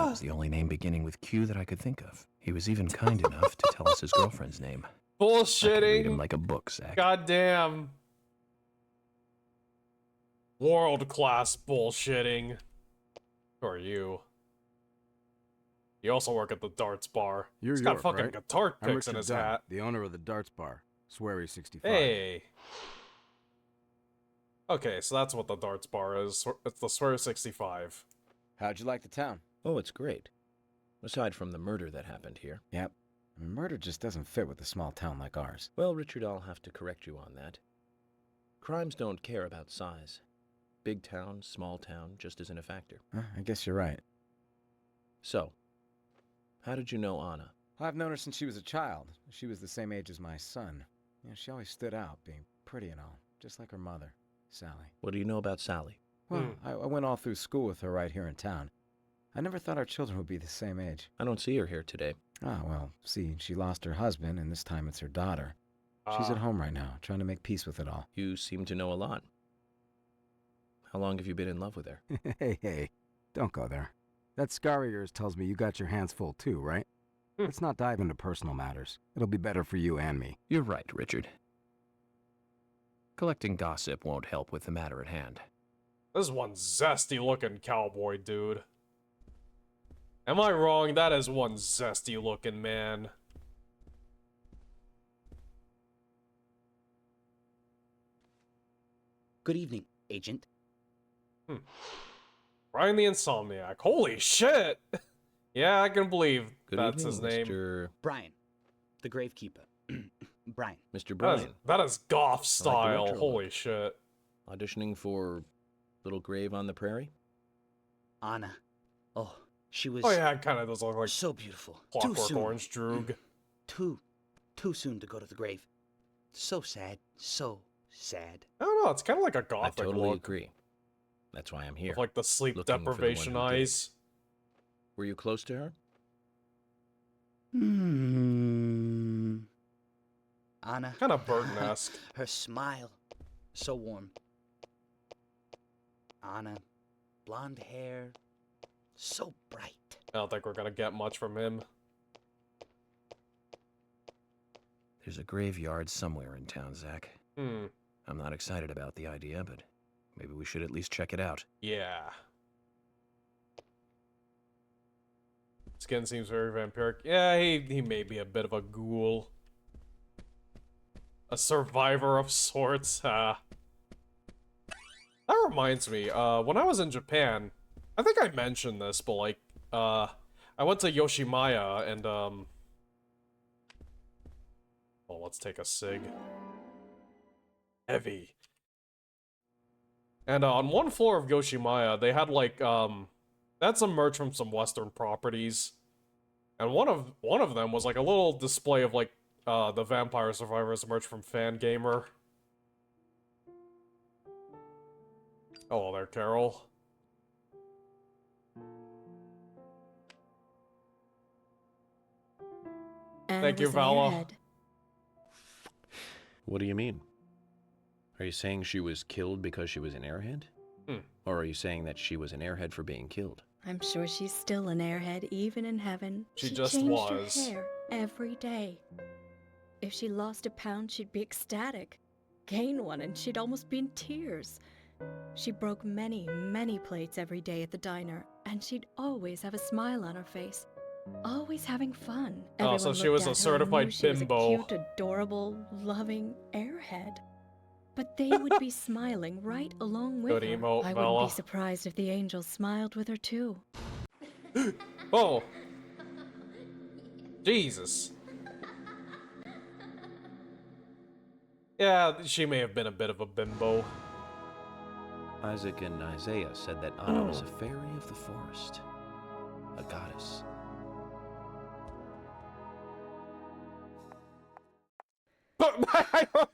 was the only name beginning with Q that I could think of. He was even kind enough to tell us his girlfriend's name. I could read him Bullshitting. like a book, Zach. Goddamn. World-class bullshitting. Who are you? You also work at the darts bar. You're He's got York, fucking right? guitar I'm picks in Richard his Dunn, hat. the owner of the darts bar, Swery 65. Hey. Okay, so that's what the darts bar is. It's the Swear 65. How'd you like the town? Oh, it's great. Aside from the murder that happened here. Yep. I mean, murder just doesn't fit with a small town like ours. Well, Richard, I'll have to correct you on that. Crimes don't care about size. big town, small town, just isn't a factor. I guess you're right. So, how did you know Anna? I've known her since she was a child. She was the same age as my son. You know, she always stood out, being pretty and all, just like her mother, Sally. What do you know about Sally? Well, I went all through school with her right here in town. I never thought our children would be the same age. I don't see her here today. Ah, well, see, she lost her husband, and this time it's her daughter. She's at home right now, trying to make peace with it all. You seem to know a lot. How long have you been in love with her? Hey, don't go there. That scar of yours tells me you got your hands full too, right? Let's not dive into personal matters. It'll be better for you and me. You're right, Richard. Collecting gossip won't help with the matter at hand. This is one zesty looking cowboy dude. Am I wrong? That is one zesty looking man. Good evening, Agent. Brian the Insomniac. Holy shit! Yeah, I can believe Good that's evening, his name. Mr. Brian, the gravekeeper. Brian. Mr. Brian. That is goth I style. like the Holy retro shit. Auditioning for Little Grave on the Prairie? Anna. Oh, she was Oh yeah, it kind of does look like so beautiful. Clockwork Too soon. Orange Droog. Too soon to go to the grave. So sad. So sad. I don't know, it's kind of like a I gothic totally look. agree. That's why I'm here. With like the sleep looking for the one deprivation who did. eyes. Were you close to her? Anna. Kind of Burton-esque. Her smile. So warm. Anna. Blonde hair. So bright. I don't think we're gonna get much from him. There's a graveyard somewhere in town, Zach. Hmm. I'm not excited about the idea, but maybe we should at least check it out. Yeah. Skin seems very vampiric. Yeah, he may be a bit of a ghoul. A survivor of sorts. That reminds me, when I was in Japan, I think I mentioned this, but like, I went to Yoshimaya and, well, let's take a cig. Heavy. And on one floor of Yoshimaya, they had like, they had some merch from some Western properties. And one of them was like a little display of like, the Vampire Survivors merch from Fangamer. Oh, there, Carol. Thank you, Vala. What do you mean? Are you saying she was killed because she was an airhead? Or are you saying that she was an airhead for being killed? I'm sure she's still an airhead, even in heaven. She just changed was. her hair every day. If she lost a pound, she'd be ecstatic. Gain one, and she'd almost be in tears. She broke many, many plates every day at the diner, and she'd always have a smile on her face. Always having fun. Oh, so Everyone she looked was a at her and certified knew she was bimbo. a cute, adorable, loving airhead. But they would be smiling right along with Good her. emote, I Bella. wouldn't be surprised if the angels smiled with her too. Oh. Jesus. Yeah, she may have been a bit of a bimbo. Isaac and Isaiah said that Anna was a fairy of the forest. A goddess. But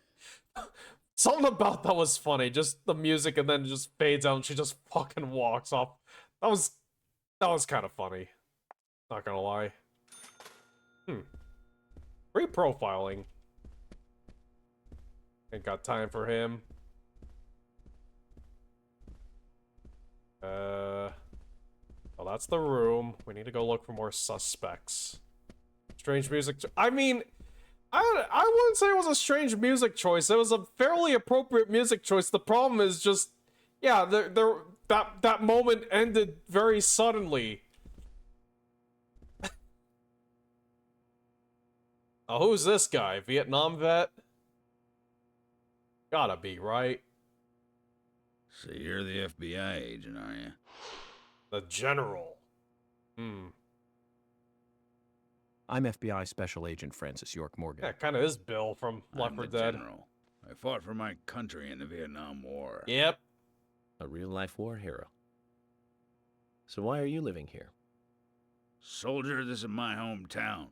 something about that was funny. Just the music and then it just fades out and she just fucking walks off. That was kind of funny. Not gonna lie. Reprofiling. Ain't got time for him. Well, that's the room. We need to go look for more suspects. Strange music. I mean, I wouldn't say it was a strange music choice. It was a fairly appropriate music choice. The problem is just, yeah, that moment ended very suddenly. Oh, who's this guy? Vietnam vet? Gotta be, right? So you're the FBI agent, are you? The general. I'm FBI Special Agent Francis York Morgan. Yeah, kind of is Bill from Left I'm 4 the Dead. general. I fought for my country in the Vietnam War. Yep. A real-life war hero. So why are you living here? Soldier, this is my hometown.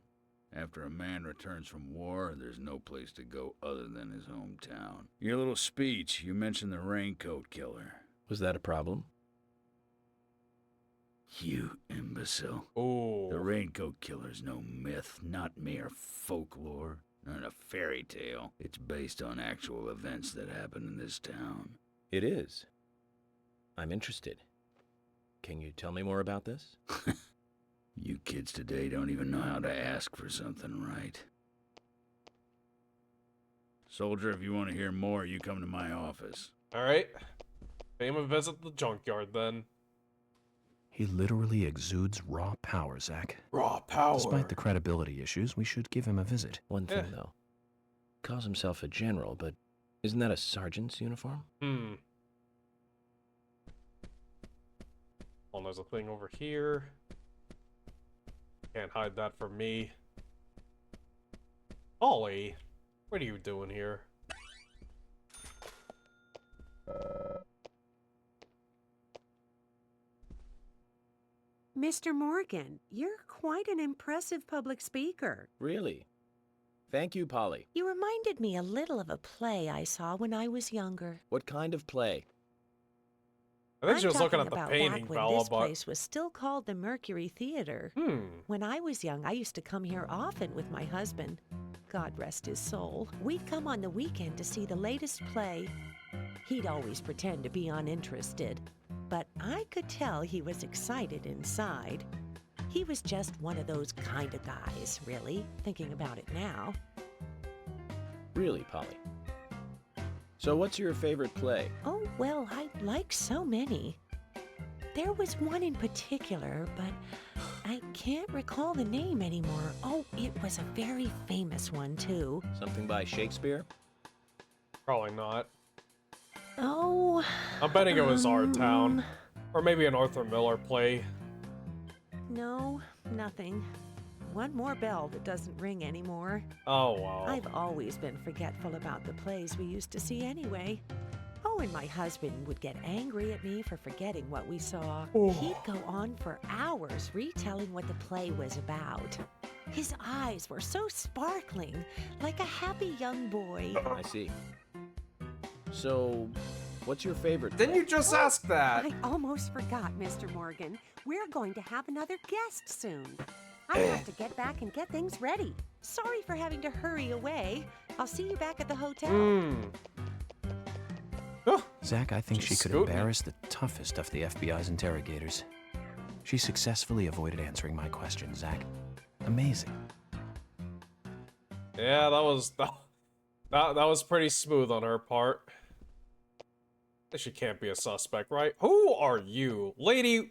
After a man returns from war, there's no place to go other than his hometown. Your little speech, you mentioned the raincoat killer. Was that a problem? You imbecile. Oh. The raincoat killer's no myth, not mere folklore, not a fairy tale. It's based on actual events that happened in this town. It is. I'm interested. Can you tell me more about this? You kids today don't even know how to ask for something right. Soldier, if you want to hear more, you come to my office. Alright. Pay him a visit to the junkyard then. He literally exudes raw power, Zach. Raw power. Despite the credibility issues, we should give him a visit. One thing, though. Calls himself a general, but isn't that a sergeant's uniform? Well, there's a thing over here. Can't hide that from me. Ollie, what are you doing here? Mr. Morgan, you're quite an impressive public speaker. Really? Thank you, Polly. You reminded me a little of a play I saw when I was younger. What kind of play? I think she I'm was looking talking at the about painting, back when Bella, this but... place was still called the Mercury Theater. When I was young, I used to come here often with my husband. God rest his soul. We'd come on the weekend to see the latest play. He'd always pretend to be uninterested, but I could tell he was excited inside. He was just one of those kind of guys, really, thinking about it now. Really, Polly? So what's your favorite play? Oh, well, I like so many. There was one in particular, but I can't recall the name anymore. Oh, it was a very famous one, too. Something by Shakespeare? Probably not. Oh... I'm betting it was Our Town. Or maybe an Arthur Miller play. No, nothing. One more bell that doesn't ring anymore. Oh, wow. I've always been forgetful about the plays we used to see anyway. Oh, and my husband would get angry at me for forgetting what we saw. He'd go on for hours retelling what the play was about. His eyes were so sparkling, like a happy young boy. I see. So, what's your favorite? Didn't you just ask that? I almost forgot, Mr. Morgan. We're going to have another guest soon. I have to get back and get things ready. Sorry for having to hurry away. I'll see you back at the hotel. Zach, I think she could embarrass the toughest of the FBI's interrogators. She successfully avoided answering my question, Zach. Amazing. Yeah, that was pretty smooth on her part. She can't be a suspect, right? Who are you? Lady,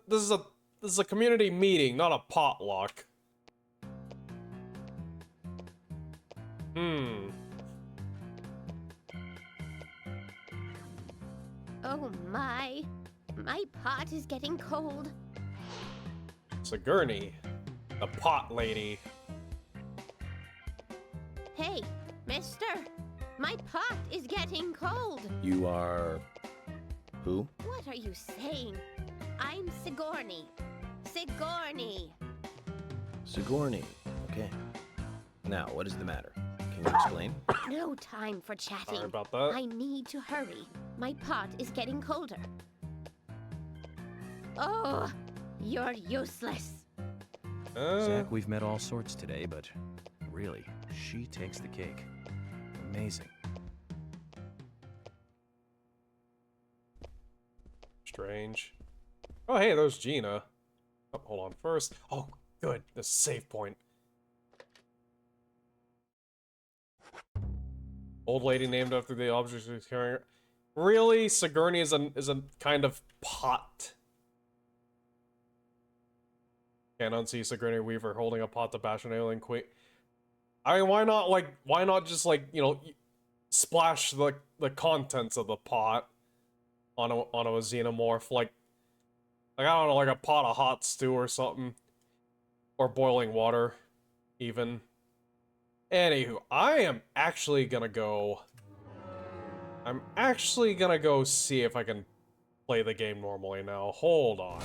this is a community meeting, not a potluck. Oh my pot is getting cold. Sigourney, the pot lady. Hey, mister, my pot is getting cold. You are... who? What are you saying? I'm Sigourney. Sigourney. Sigourney. Okay. Now, what is the matter? Can you explain? No time for chatting. Sorry about that. I need to hurry. My pot is getting colder. Oh, you're useless. Zach, we've met all sorts today, but really, she takes the cake. Amazing. Strange. Oh, hey, there's Gina. Oh, hold on first. Oh, good. The save point. Old lady named after the object she's carrying. Really? Sigourney is a kind of pot. Can't unsee Sigourney Weaver holding a pot to bash an alien queen. I mean, why not just, like, you know, splash the contents of the pot onto a xenomorph, like I don't know, like a pot of hot stew or something. Or boiling water, even. Anywho, I am actually gonna go I'm actually gonna go see if I can play the game normally now. Hold on.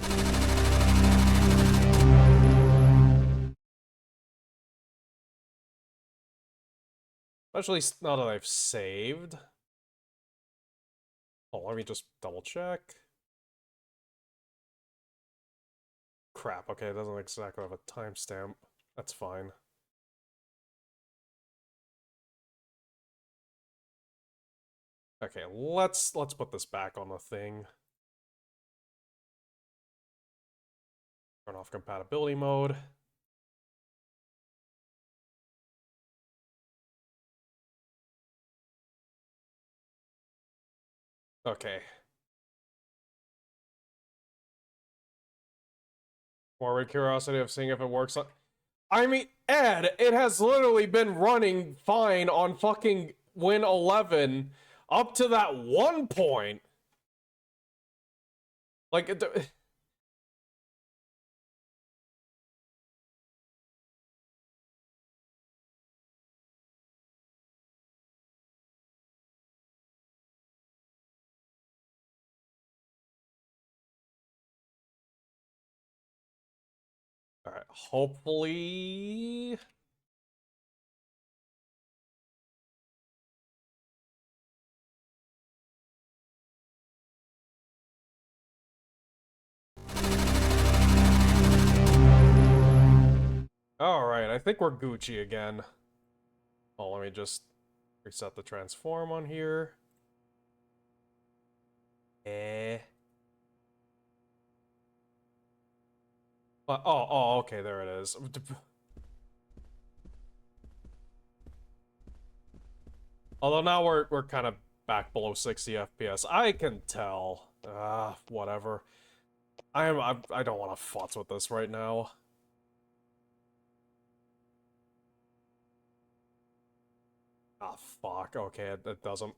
Especially now that I've saved. Oh, let me just double check. Crap, okay, it doesn't exactly have a timestamp. That's fine. Okay, let's put this back on the thing. Turn off compatibility mode. Okay. Morbid curiosity of seeing if it works on... I mean, Ed, it has literally been running fine on fucking Win 11 up to that one point. Like, alright, hopefully... Alright, I think we're Gucci again. Oh, let me just reset the transform on here. Oh, okay, there it is. Although now we're kind of back below 60 FPS. I can tell. Whatever. I don't want to futz with this right now. Ah, fuck. Okay, it doesn't.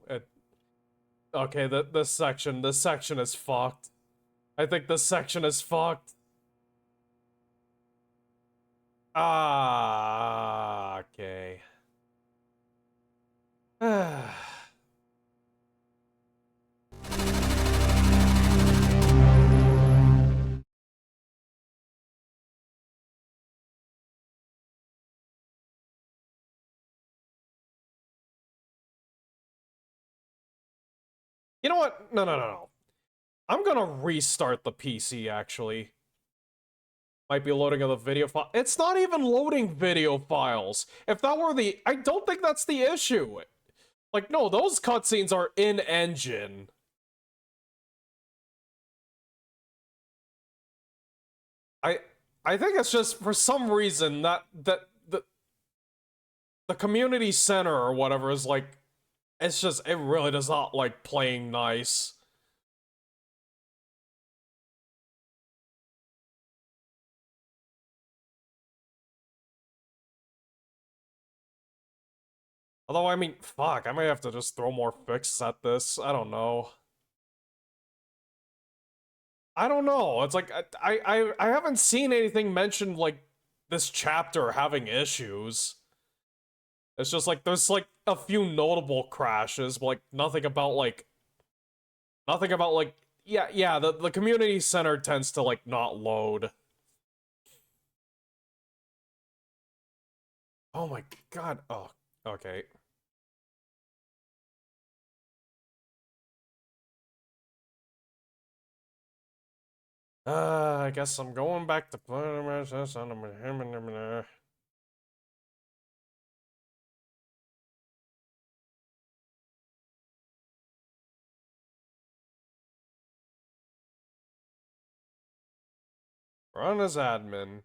Okay, this section is fucked. I think this section is fucked. Ah, okay. You know what? No. I'm gonna restart the PC, actually. Might be loading of the video file. It's not even loading video files. If that were the... I don't think that's the issue. Like, no, those cutscenes are in-engine. I think it's just, for some reason, that the community center or whatever is like... It's just, it really does not like playing nice. Although, I mean, fuck, I might have to just throw more fixes at this. I don't know. I don't know. It's like, I haven't seen anything mentioned, like, this chapter having issues. It's just like, there's like a few notable crashes, but like, nothing about like, yeah, the community center tends to like not load. Oh my god, oh, okay. I guess I'm going back to run as admin.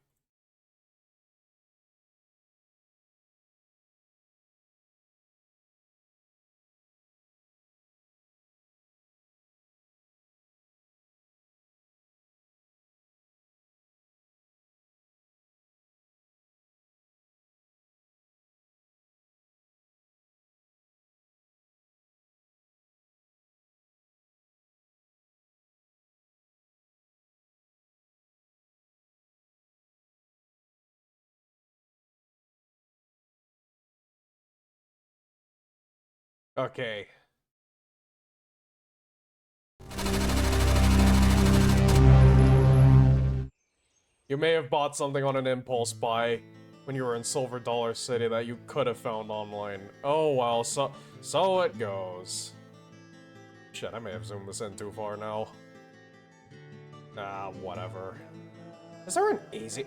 Okay. You may have bought something on an impulse buy when you were in Silver Dollar City that you could have found online. Oh well, so it goes. Shit, I may have zoomed this in too far now. Ah, whatever. Is there an easy...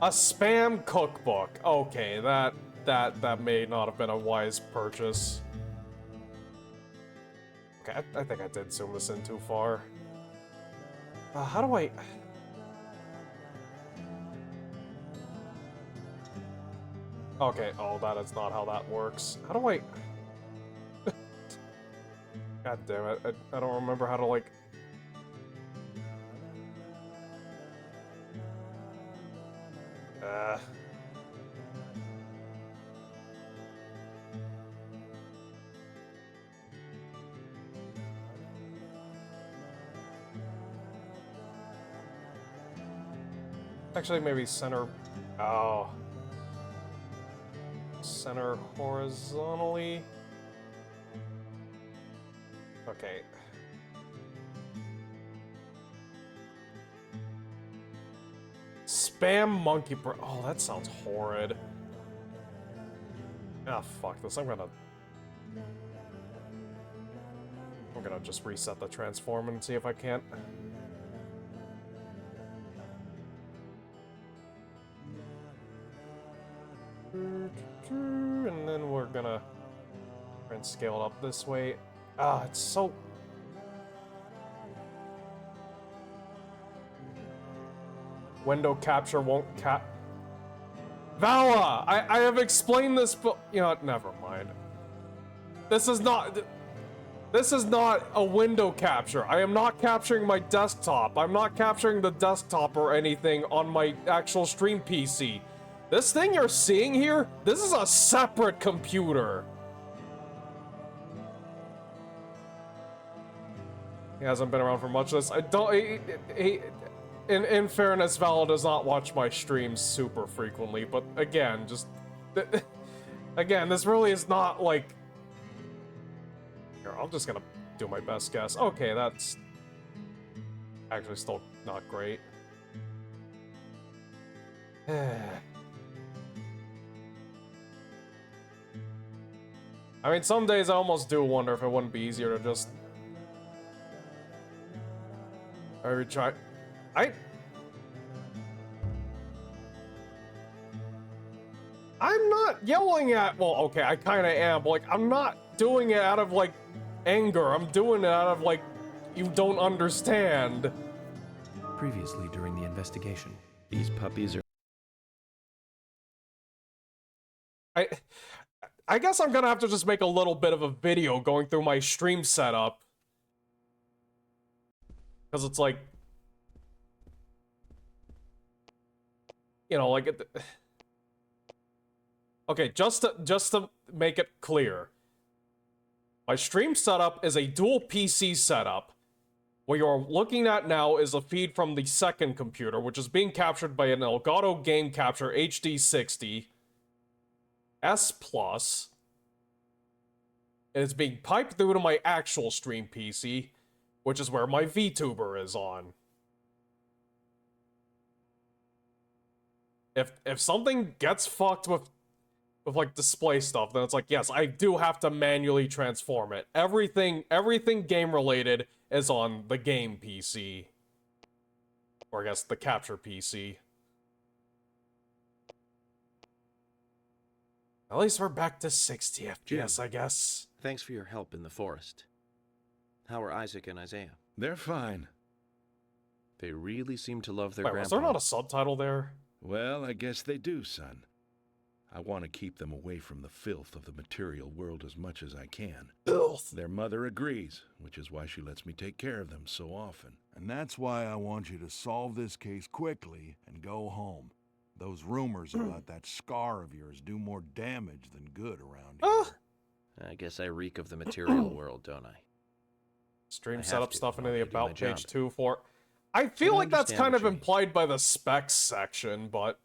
A spam cookbook. Okay, that may not have been a wise purchase. Okay, I think I did zoom this in too far. How do I... Okay, oh, that is not how that works. How do I... God damn it, I don't remember how to, like... Actually, maybe center... Oh. Center horizontally. Okay. Spam monkey bro. Oh, that sounds horrid. Ah, fuck this. I'm gonna just reset the transform and see if I can't. And then we're gonna try and scale it up this way. Ah, it's so... Window capture won't Vala! I have explained this, but you know what? Never mind. This is not a window capture. I am not capturing my desktop. I'm not capturing the desktop or anything on my actual stream PC. This thing you're seeing here, this is a separate computer. He hasn't been around for much of this. I don't... In fairness, Val does not watch my streams super frequently, but again, just... Again, this really is not, like... Here, I'm just gonna do my best guess. Okay, that's... actually still not great. I mean, some days I almost do wonder if it wouldn't be easier to just... retry... I'm not yelling at... Well, okay, I kinda am, but, like, I'm not doing it out of, like, anger. I'm doing it out of, like, you don't understand. Previously during the investigation, these puppies are... I guess I'm gonna have to just make a little bit of a video going through my stream setup. Because it's like... You know, like... Okay, just to make it clear. My stream setup is a dual PC setup. What you're looking at now is a feed from the second computer, which is being captured by an Elgato Game Capture HD60 S+. And it's being piped through to my actual stream PC, which is where my VTuber is on. If something gets fucked with like display stuff, then it's like, yes, I do have to manually transform it. Everything game related is on the game PC. Or I guess the capture PC. At least we're back to 60 FPS, I guess. Thanks for your help in the forest. How are Isaac and Isaiah? They're fine. They really seem to love their Wait, grandpa. was there not a subtitle there? Well, I guess they do, son. I want to keep them away from the filth of the material world as much as I can. Filth! Their mother agrees, which is why she lets me take care of them so often. And that's why I want you to solve this case quickly and go home. Those rumors about that scar of yours do more damage than good around here. I guess I reek of the material world, don't I? Stream setup stuff into the about page job. 2 for... I feel like that's kind of implied by the specs section, but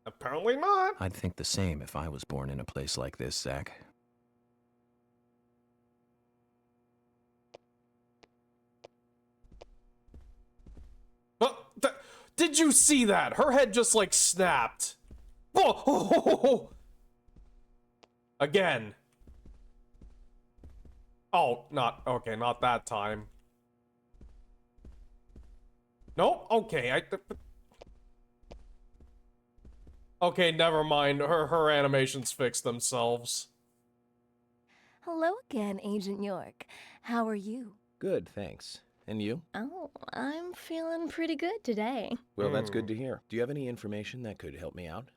apparently not. I'd think the same if I was born in a place like this, Zach. Did you see that? Her head just like snapped. Oh. Again. Oh, not okay, not that time. Nope. Okay, okay, never mind. Her animations fix themselves. Hello again, Agent York. How are you? Good, thanks. And you? Oh, I'm feeling pretty good today. Well, that's good to hear. Do you have any information that could help me out?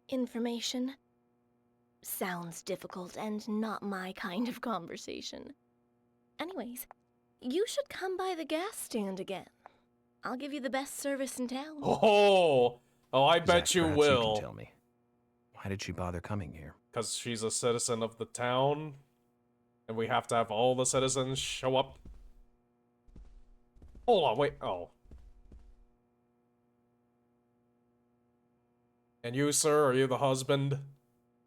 Information? Sounds difficult and not my kind of conversation. Anyways, you should come by the gas stand again. I'll give you the best service in town. Oh, I bet Zach, you perhaps will. You can tell me. Why did she bother coming here? Because she's a citizen of the town, and we have to have all the citizens show up. Hold on, wait, oh. And you, sir, are you the husband?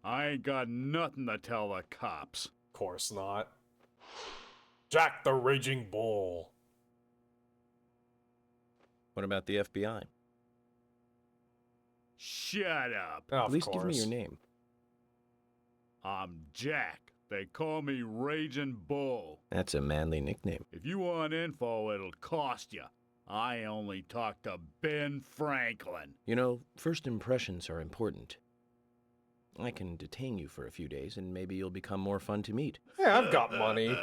I ain't got nothing to tell the cops. Of course not. Jack the Raging Bull. What about the FBI? Shut up. Of At least course. give me your name. I'm Jack. They call me Raging Bull. That's a manly nickname. If you want info, it'll cost you. I only talk to Ben Franklin. You know, first impressions are important. I can detain you for a few days, and maybe you'll become more fun to meet. Yeah, I've got money.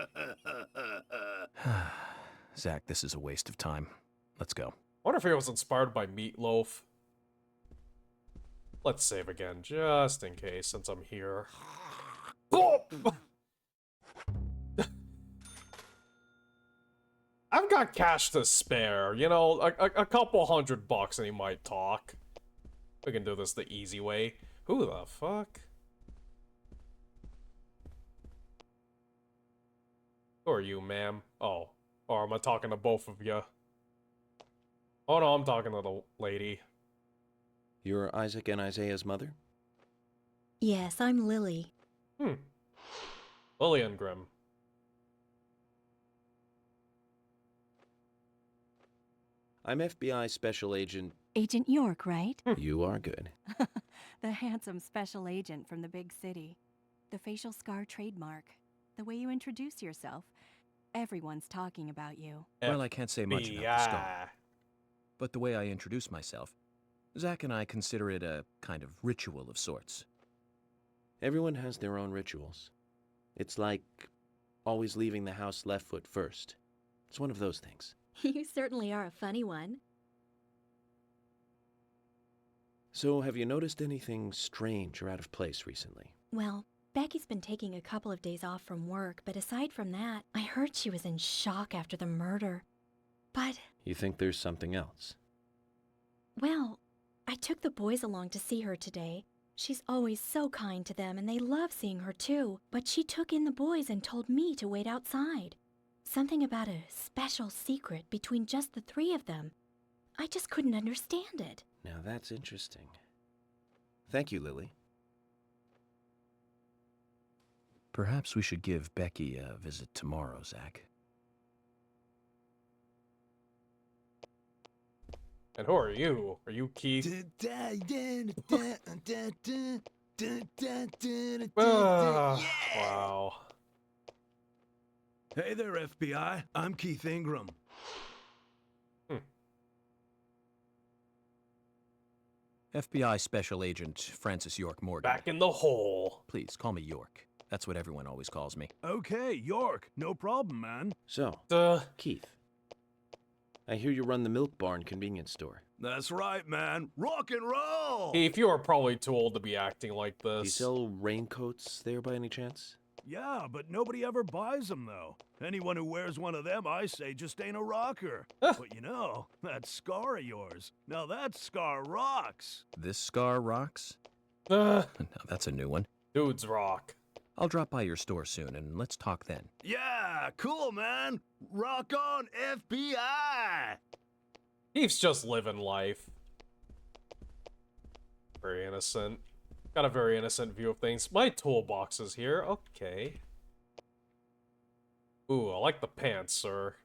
Zach, this is a waste of time. Let's go. I wonder if it was inspired by Meatloaf. Let's save again, just in case, since I'm here. Oh! I've got cash to spare, you know, a couple $100 and he might talk. We can do this the easy way. Who the fuck? Who are you, ma'am? Oh. Or am I talking to both of you? Oh no, I'm talking to the lady. You're Isaac and Isaiah's mother? Yes, I'm Lily. Lillian Grimm. I'm FBI Special Agent... Agent York, right? You are good. The handsome special agent from the big city. The facial scar trademark. The way you introduce yourself. Everyone's talking about you. Well, I can't say much about the scar. But the way I introduce myself, Zach and I consider it a kind of ritual of sorts. Everyone has their own rituals. It's like always leaving the house left foot first. It's one of those things. You certainly are a funny one. So, have you noticed anything strange or out of place recently? Well, Becky's been taking a couple of days off from work, but aside from that, I heard she was in shock after the murder. But... You think there's something else? Well, I took the boys along to see her today. She's always so kind to them, and they love seeing her too. But she took in the boys and told me to wait outside. Something about a special secret between just the three of them. I just couldn't understand it. Now that's interesting. Thank you, Lily. Perhaps we should give Becky a visit tomorrow, Zach. And who are you? Are you Keith? Wow. Hey there, FBI. I'm Keith Ingram. FBI Special Agent Francis York Morgan. Back in the hole. Please, call me York. That's what everyone always calls me. Okay, York. No problem, man. So, Keith, I hear you run the Milk Barn convenience store. That's right, man. Rock and roll! Keith, you are probably too old to be acting like this. Do you sell raincoats there by any chance? Yeah, but nobody ever buys them, though. Anyone who wears one of them, I say, just ain't a rocker. But you know, that scar of yours. Now that scar rocks. This scar rocks? Now that's a new one. Dudes rock. I'll drop by your store soon, and let's talk then. Yeah, cool, man. Rock on, FBI! Keith's just living life. Very innocent. Got a very innocent view of things. My toolbox is here. Okay. Ooh, I like the pants, sir.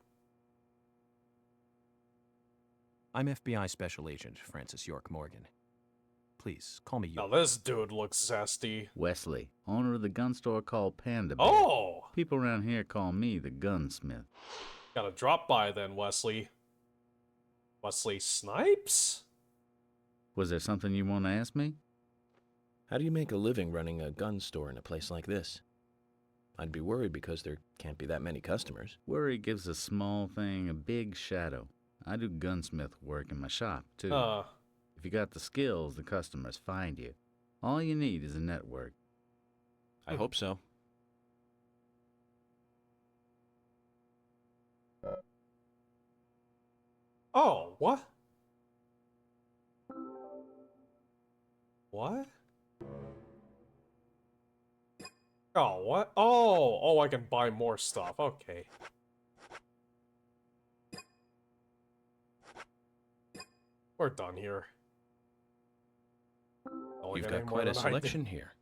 I'm FBI Special Agent Francis York Morgan. Please, call me Now York. this dude looks zesty. Wesley, owner of the gun store called Panda Bear. Oh! People around here call me the gunsmith. Gotta drop by then, Wesley. Wesley Snipes? Was there something you want to ask me? How do you make a living running a gun store in a place like this? I'd be worried because there can't be that many customers. Worry gives a small thing a big shadow. I do gunsmith work in my shop, too. If you got the skills, the customers find you. All you need is a network. I hope so. Oh, what? What? Oh, what? Oh, I can buy more stuff. Okay. We're done here. You've got quite a selection here.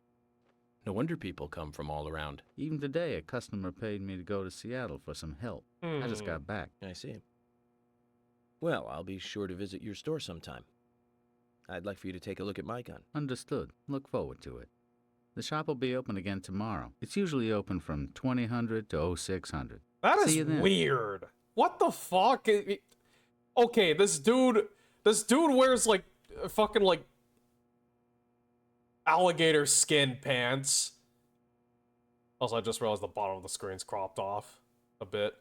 No wonder people come from all around. Even today, a customer paid me to go to Seattle for some help. I just got back. I see. Well, I'll be sure to visit your store sometime. I'd like for you to take a look at my gun. Understood. Look forward to it. The shop will be open again tomorrow. It's usually open from 2000 to 0600. That See you is then. weird. What the fuck? Okay, this dude wears like fucking like alligator skin pants. Also, I just realized the bottom of the screen's cropped off a bit.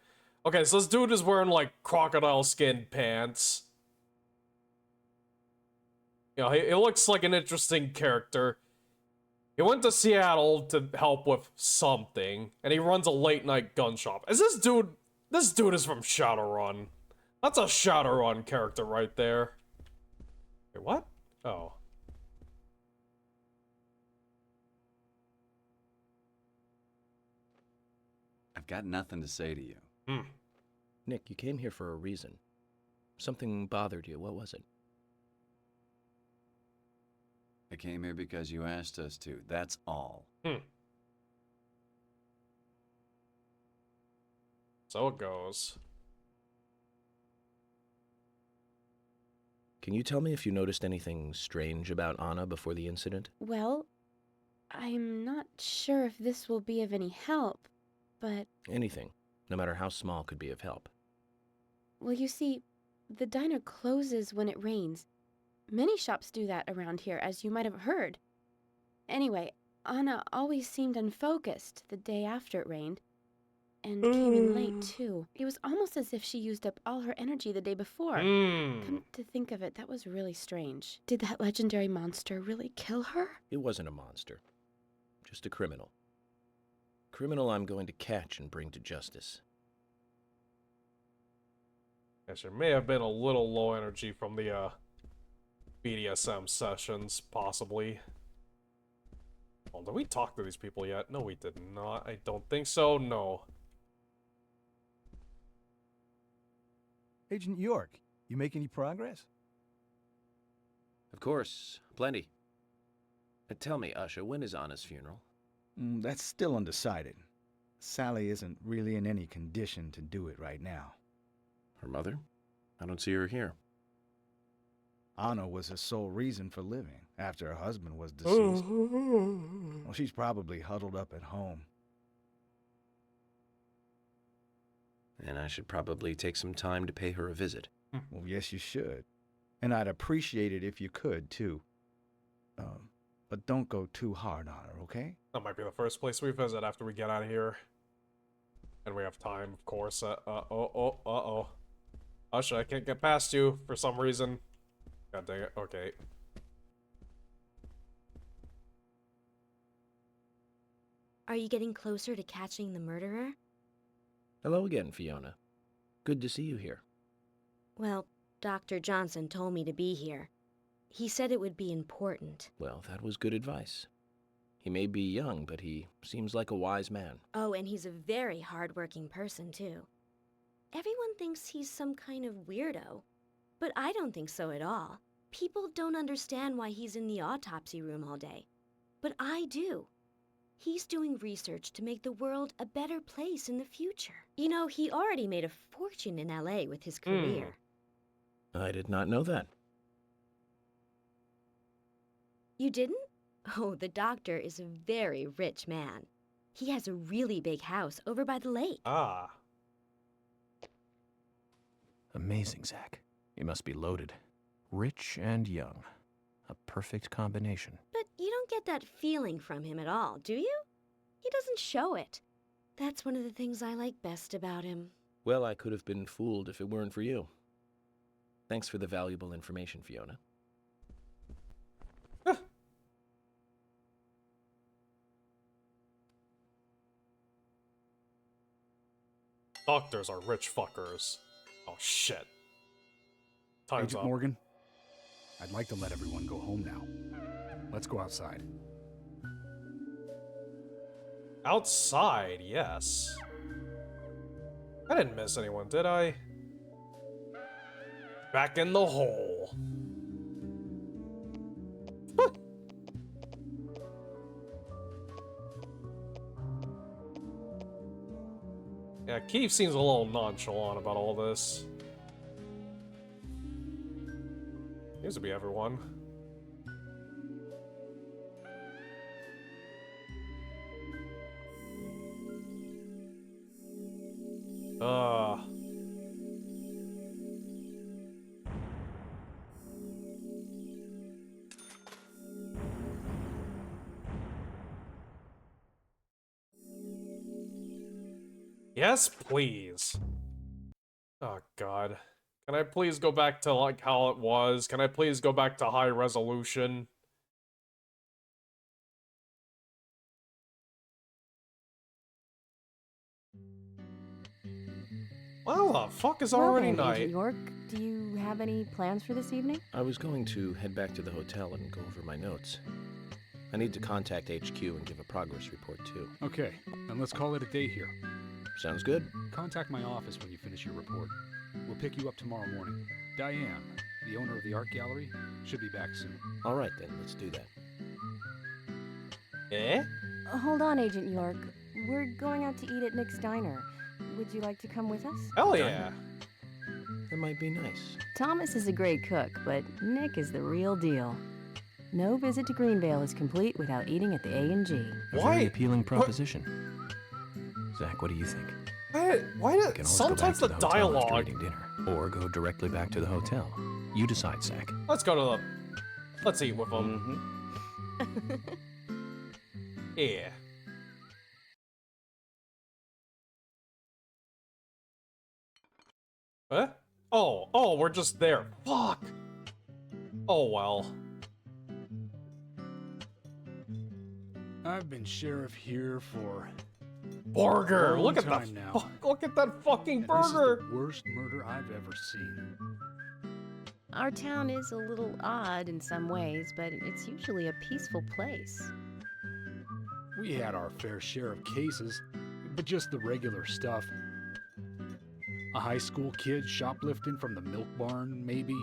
Okay, so this dude is wearing like crocodile skin pants. You know, he looks like an interesting character. He went to Seattle to help with something, and he runs a late-night gun shop. Is this dude... This dude is from Shadowrun. That's a Shadowrun character right there. Wait, what? Oh. I've got nothing to say to you. Nick, you came here for a reason. Something bothered you. What was it? I came here because you asked us to. That's all. So it goes. Can you tell me if you noticed anything strange about Anna before the incident? Well, I'm not sure if this will be of any help, but... Anything, no matter how small, could be of help. Well, you see, the diner closes when it rains. Many shops do that around here, as you might have heard. Anyway, Anna always seemed unfocused the day after it rained. And came in late, too. It was almost as if she used up all her energy the day before. Come to think of it, that was really strange. Did that legendary monster really kill her? It wasn't a monster. Just a criminal. Criminal I'm going to catch and bring to justice. Yes, there may have been a little low energy from the, BDSM sessions, possibly. Well, did we talk to these people yet? No, we did not. I don't think so, no. Agent York, you make any progress? Of course, plenty. Tell me, Usha, when is Anna's funeral? That's still undecided. Sally isn't really in any condition to do it right now. Her mother? I don't see her here. Anna was her sole reason for living after her husband was deceased. Well, she's probably huddled up at home. And I should probably take some time to pay her a visit. Well, yes, you should. And I'd appreciate it if you could, too. But don't go too hard on her, okay? That might be the first place we visit after we get out of here. And we have time, of course. Uh-oh. Usha, I can't get past you for some reason. God dang it. Okay. Are you getting closer to catching the murderer? Hello again, Fiona. Good to see you here. Well, Dr. Johnson told me to be here. He said it would be important. Well, that was good advice. He may be young, but he seems like a wise man. Oh, and he's a very hard-working person, too. Everyone thinks he's some kind of weirdo, but I don't think so at all. People don't understand why he's in the autopsy room all day, but I do. He's doing research to make the world a better place in the future. You know, he already made a fortune in LA with his career. I did not know that. You didn't? Oh, the doctor is a very rich man. He has a really big house over by the lake. Ah. Amazing, Zach. You must be loaded. Rich and young. A perfect combination. But you don't get that feeling from him at all, do you? He doesn't show it. That's one of the things I like best about him. Well, I could have been fooled if it weren't for you. Thanks for the valuable information, Fiona. Doctors are rich fuckers. Oh shit. Time's Agent up. Morgan, I'd like to let everyone go home now. Let's go outside. Outside, yes. I didn't miss anyone, did I? Back in the hole. Yeah, Keith seems a little nonchalant about all this. Seems to be everyone. Yes, please. Oh, God. Can I please go back to, like, how it was? Can I please go back to high resolution? Well, the fuck is already then, night? Agent York, do you have any plans for this evening? I was going to head back to the hotel and go over my notes. I need to contact HQ and give a progress report, too. Okay, then let's call it a day here. Sounds good. Contact my office when you finish your report. We'll pick you up tomorrow morning. Diane, the owner of the art gallery, should be back soon. All right, then. Let's do that. Eh? Hold on, Agent York. We're going out to eat at Nick's Diner. Would you like to come with us? Hell yeah. That might be nice. Thomas is a great cook, but Nick is the real deal. No visit to Greenvale is complete without eating at the A&G. A very appealing proposition. Zach, what do you think? Why We did can always sometimes go the back to the hotel after dialogue? eating dinner, or go directly back to the hotel. You decide, Zach. Let's go to the. Let's eat with them. Yeah. Huh? Oh, we're just there. Fuck. Oh well. I've been sheriff here for Burger! a Look at long that! time now. Look at that fucking And this is burger! the worst murder I've ever seen. Our town is a little odd in some ways, but it's usually a peaceful place. We had our fair share of cases, but just the regular stuff. A high school kid shoplifting from the milk barn, maybe?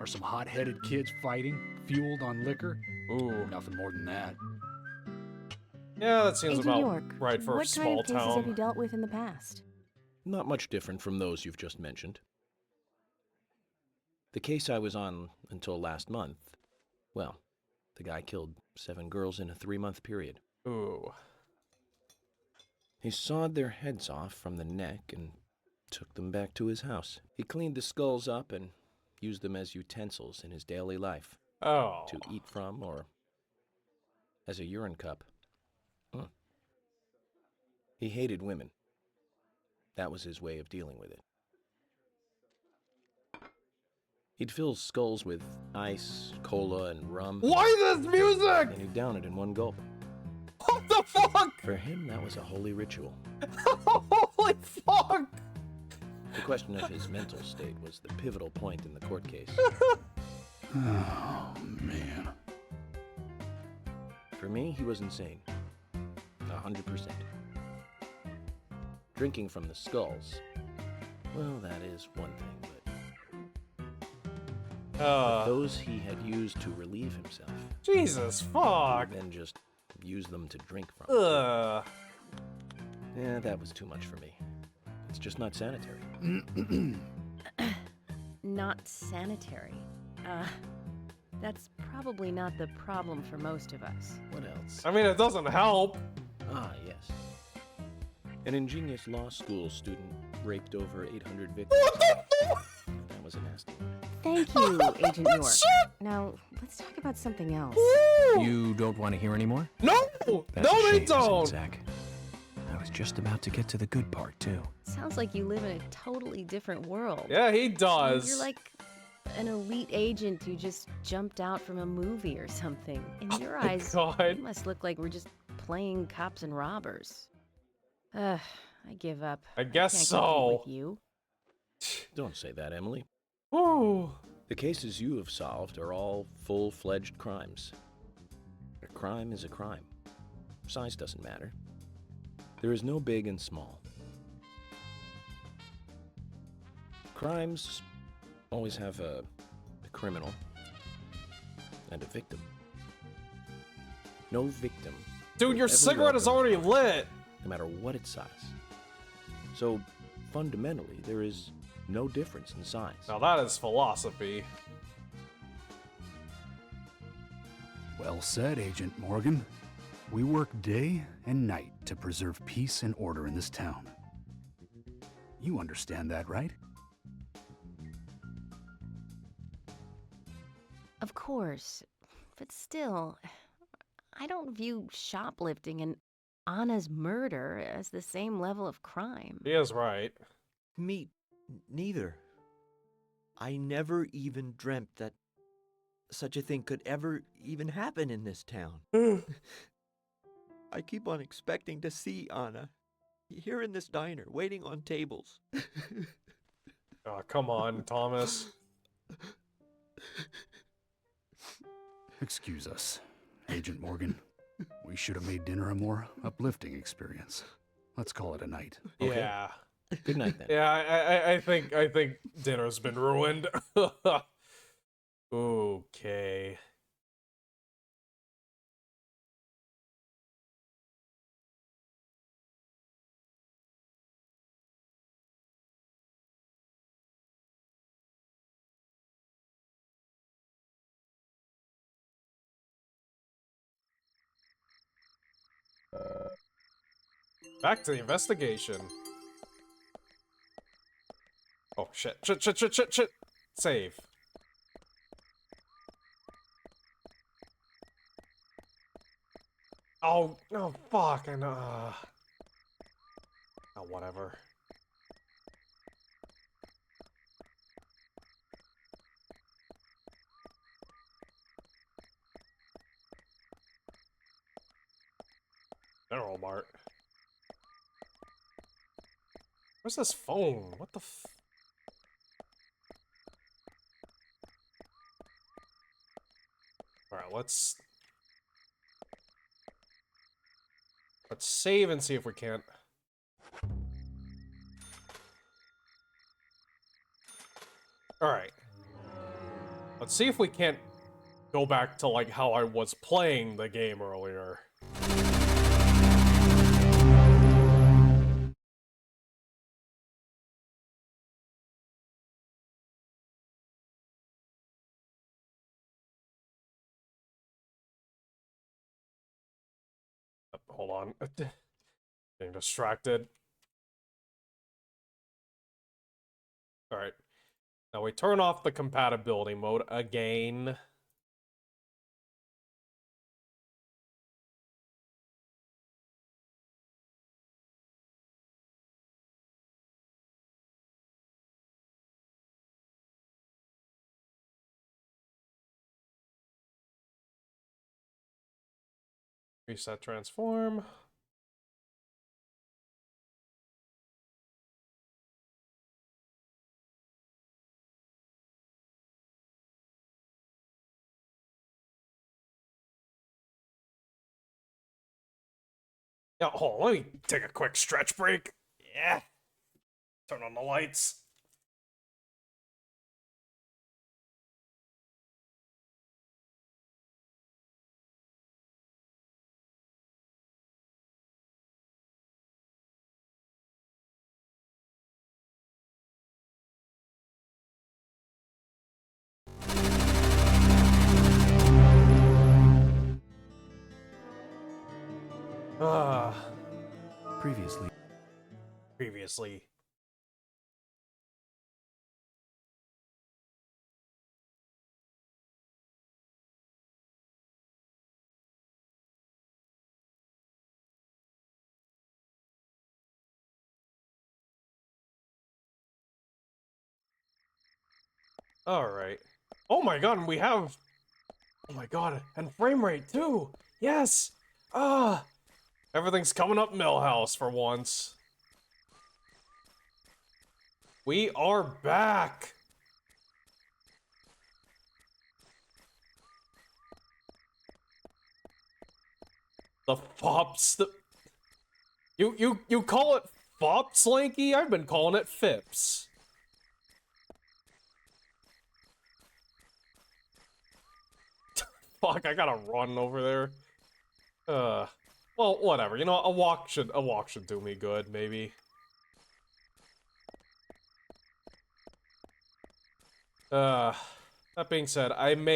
Or some hot-headed kids fighting, fueled on liquor? Ooh. Nothing more than that. Yeah, that seems Agent about York, right for a what small kind of cases have you town. dealt with in the past? Not much different from those you've just mentioned. The case I was on until last month, well, the guy killed 7 girls in a 3-month period. Ooh. He sawed their heads off from the neck and took them back to his house. He cleaned the skulls up and used them as utensils in his daily life. Oh. To eat from or as a urine cup. He hated women. That was his way of dealing with it. He'd fill skulls with ice, cola, and rum. Why this music? And he'd down it in one gulp. What the fuck? For him, that was a holy ritual. Holy fuck! The question of his mental state was the pivotal point in the court case. Oh, man. For me, he was insane. 100%. Drinking from the skulls, well, that is one thing, but those he had used to relieve himself. Jesus fuck! And then just use them to drink from. Ugh. Yeah, that was too much for me. It's just not sanitary. not sanitary. That's probably not the problem for most of us. What else? I mean, it doesn't help. Ah, yes. An ingenious law school student raped over 800 victims. That was a nasty one. Thank you, Agent York. Now, let's talk about something else. You don't want to hear anymore? No! That's No, a they shame, isn't it, don't! Zach? I was just about to get to the good part, too. Sounds like you live in a totally different world. Yeah, he does. You're like an elite agent who just jumped out from a movie or something. In your eyes, God. we must look like we're just playing cops and robbers. I give up. I guess can't so. compete with you. Don't say that, Emily. Ooh. The cases you have solved are all full-fledged crimes. A crime is a crime. Size doesn't matter. There is no big and small. Crimes always have a criminal and a victim. No victim. Dude, your ever cigarette is welcome already lit. No matter what its size. So, fundamentally, there is no difference in size. Now that is philosophy. Well said, Agent Morgan. We work day and night to preserve peace and order in this town. You understand that, right? Of course. But still, I don't view shoplifting and Anna's murder as the same level of crime. He is right. Me neither. I never even dreamt that such a thing could ever even happen in this town. I keep on expecting to see Anna here in this diner, waiting on tables. Oh, come on, Thomas. Excuse us, Agent Morgan. We should have made dinner a more uplifting experience. Let's call it a night. Okay. Yeah. Good night, then. Yeah, I think dinner's been ruined. Okay. Back to the investigation. Oh shit. Shit. Save. Oh, no, fuck, I know. Oh, whatever. General Mart. Where's this phone? What the f... Alright, let's save and see if we can't. Alright. Let's see if we can't go back to, like, how I was playing the game earlier. Hold on. Getting distracted. Alright. Now we turn off the compatibility mode again. Reset transform. Yeah, hold on, let me take a quick stretch break. Yeah. Turn on the lights. Previously. Previously. Alright. Oh my god, and we have... Oh my god, and frame rate too! Yes! Ah! Everything's coming up Millhouse for once. We are back! The Fops... You call it Fops, Lanky? I've been calling it Fips. Fuck, I gotta run over there. Well, whatever. You know, a walk should do me good, maybe. That being said, I'm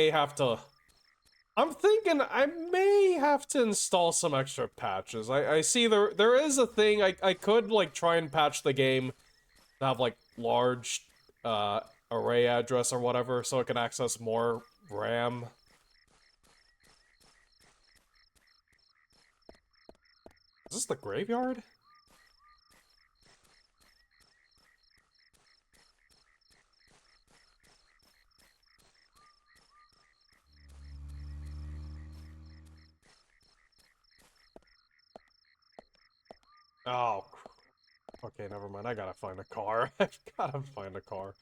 thinking I may have to install some extra patches. I see there is a thing I could, like, try and patch the game to have, like, large, array address or whatever, so it can access more RAM. Is this the graveyard? Oh, okay, never mind. I gotta find a car. I've gotta find a car.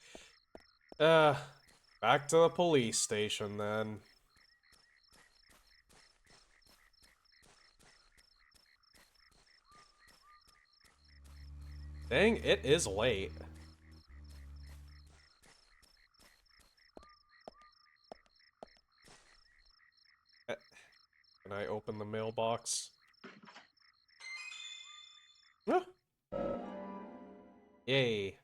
Back to the police station then. Dang, it is late. Can I open the mailbox? Ah. Yay.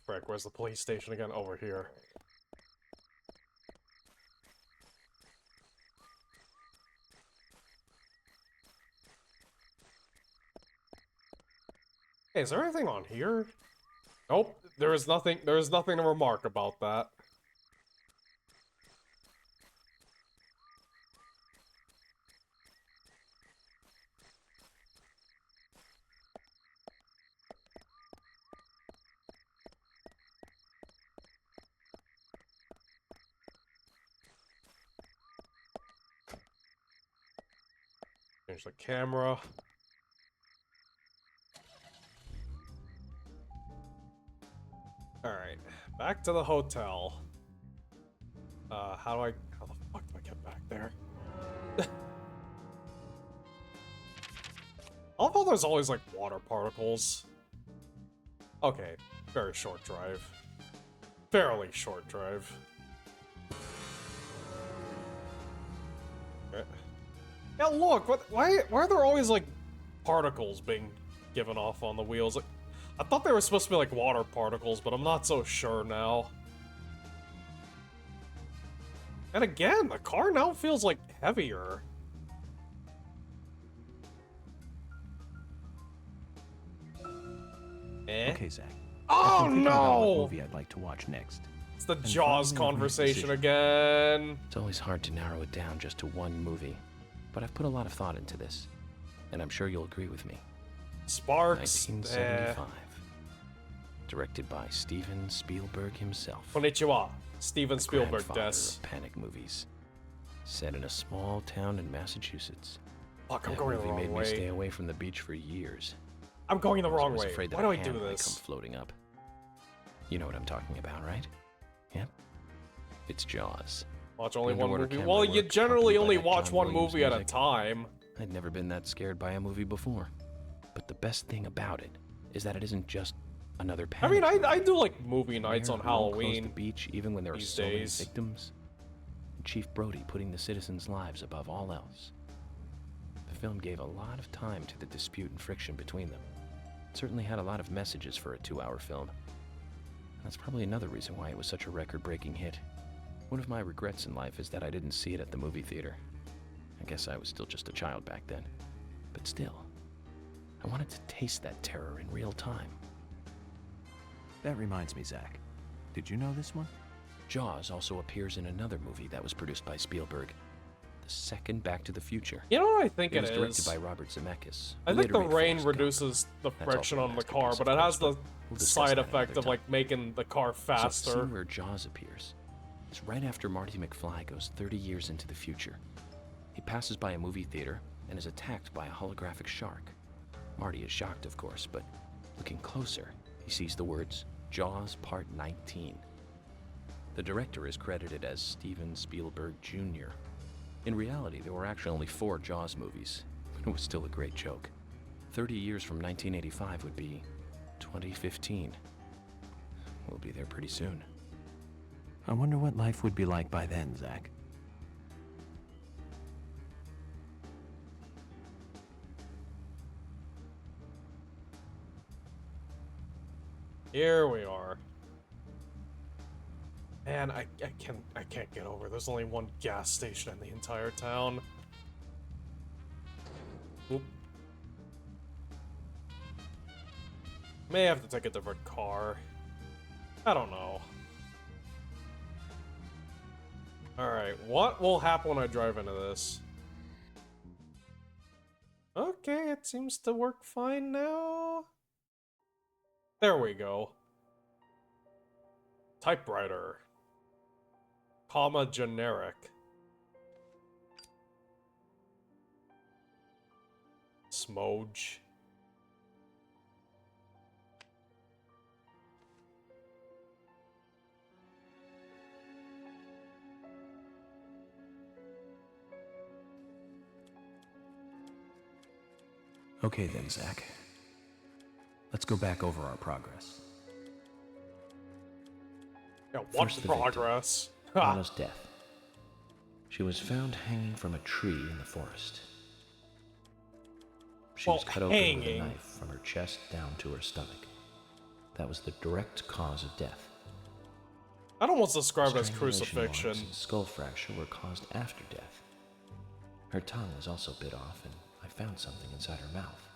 Frick, where's the police station again? Over here. Hey, is there anything on here? Nope, there is nothing to remark about that. Change the camera. Alright, back to the hotel. How the fuck do I get back there? Although there's always, like, water particles. Okay, very short drive. Fairly short drive. Yeah, look, why are there always, like, particles being given off on the wheels? Like, I thought they were supposed to be, like, water particles, but I'm not so sure now. And again, the car now feels, like, heavier. Okay, Zach. Oh, I've been thinking about what no! movie I'd like to watch next. It's the And Jaws finally I've made a conversation decision. again. It's always hard to narrow it down just to one movie, but I've put a lot of thought into this, and I'm sure you'll agree with me. Sparks. 1975. Directed by Steven Spielberg himself. Konnichiwa. Steven Spielberg Grandfather des. of panic movies. Set in a small town in Massachusetts. Fuck, I'm That going the movie wrong made way. me stay away from the beach for years. I'm going the I was wrong always way. afraid that Why do a I do hand might this? come floating up. You know what I'm talking about, right? Yep. It's Jaws. Watch only The one underwater movie. camera Well, you work, generally accompanied by only that watch John one Williams movie at a music. time. I'd never been that scared by a movie before. But the best thing about it is that it isn't just another I panic mean, movie. I do like movie nights Where on we all close Halloween. the beach even when there are these so many days. victims. And Chief Brody putting the citizens' lives above all else. The film gave a lot of time to the dispute and friction between them. It certainly had a lot of messages for a 2-hour film. That's probably another reason why it was such a record-breaking hit. One of my regrets in life is that I didn't see it at the movie theater. I guess I was still just a child back then. But still, I wanted to taste that terror in real time. That reminds me, Zach. Did you know this one? Jaws also appears in another movie that was produced by Spielberg. The second Back to the Future. You know what I think it it was directed is? by Robert Zemeckis. I who think later the made rain Forrest Gump. reduces the That's also friction a on the car, masterpiece, but of it has course, the we'll discuss side that effect another of like time. making the car So the faster. scene where Jaws appears is right after Marty McFly goes 30 years into the future. He passes by a movie theater and is attacked by a holographic shark. Marty is shocked, of course, but looking closer, he sees the words, Jaws Part 19. The director is credited as Steven Spielberg Jr. In reality, there were actually only 4 Jaws movies, but it was still a great joke. 30 years from 1985 would be 2015. We'll be there pretty soon. I wonder what life would be like by then, Zach. Here we are. Man, I can't get over. There's only one gas station in the entire town. Oop. May have to take a different car. I don't know. Alright, what will happen when I drive into this? Okay, it seems to work fine now. There we go. Typewriter. Comma generic. Smoge. Okay then, Zach. Let's go back over our progress. Yeah, watch First, the the victim, progress. Anna's death. She was found hanging from a tree in the forest. She was cut open with a hanging. knife from her chest down to her stomach. That was the direct cause of death. I'd almost describe it as Strangulation crucifixion. marks and skull fracture were caused after death. Her tongue was also bit off, and I found something inside her mouth.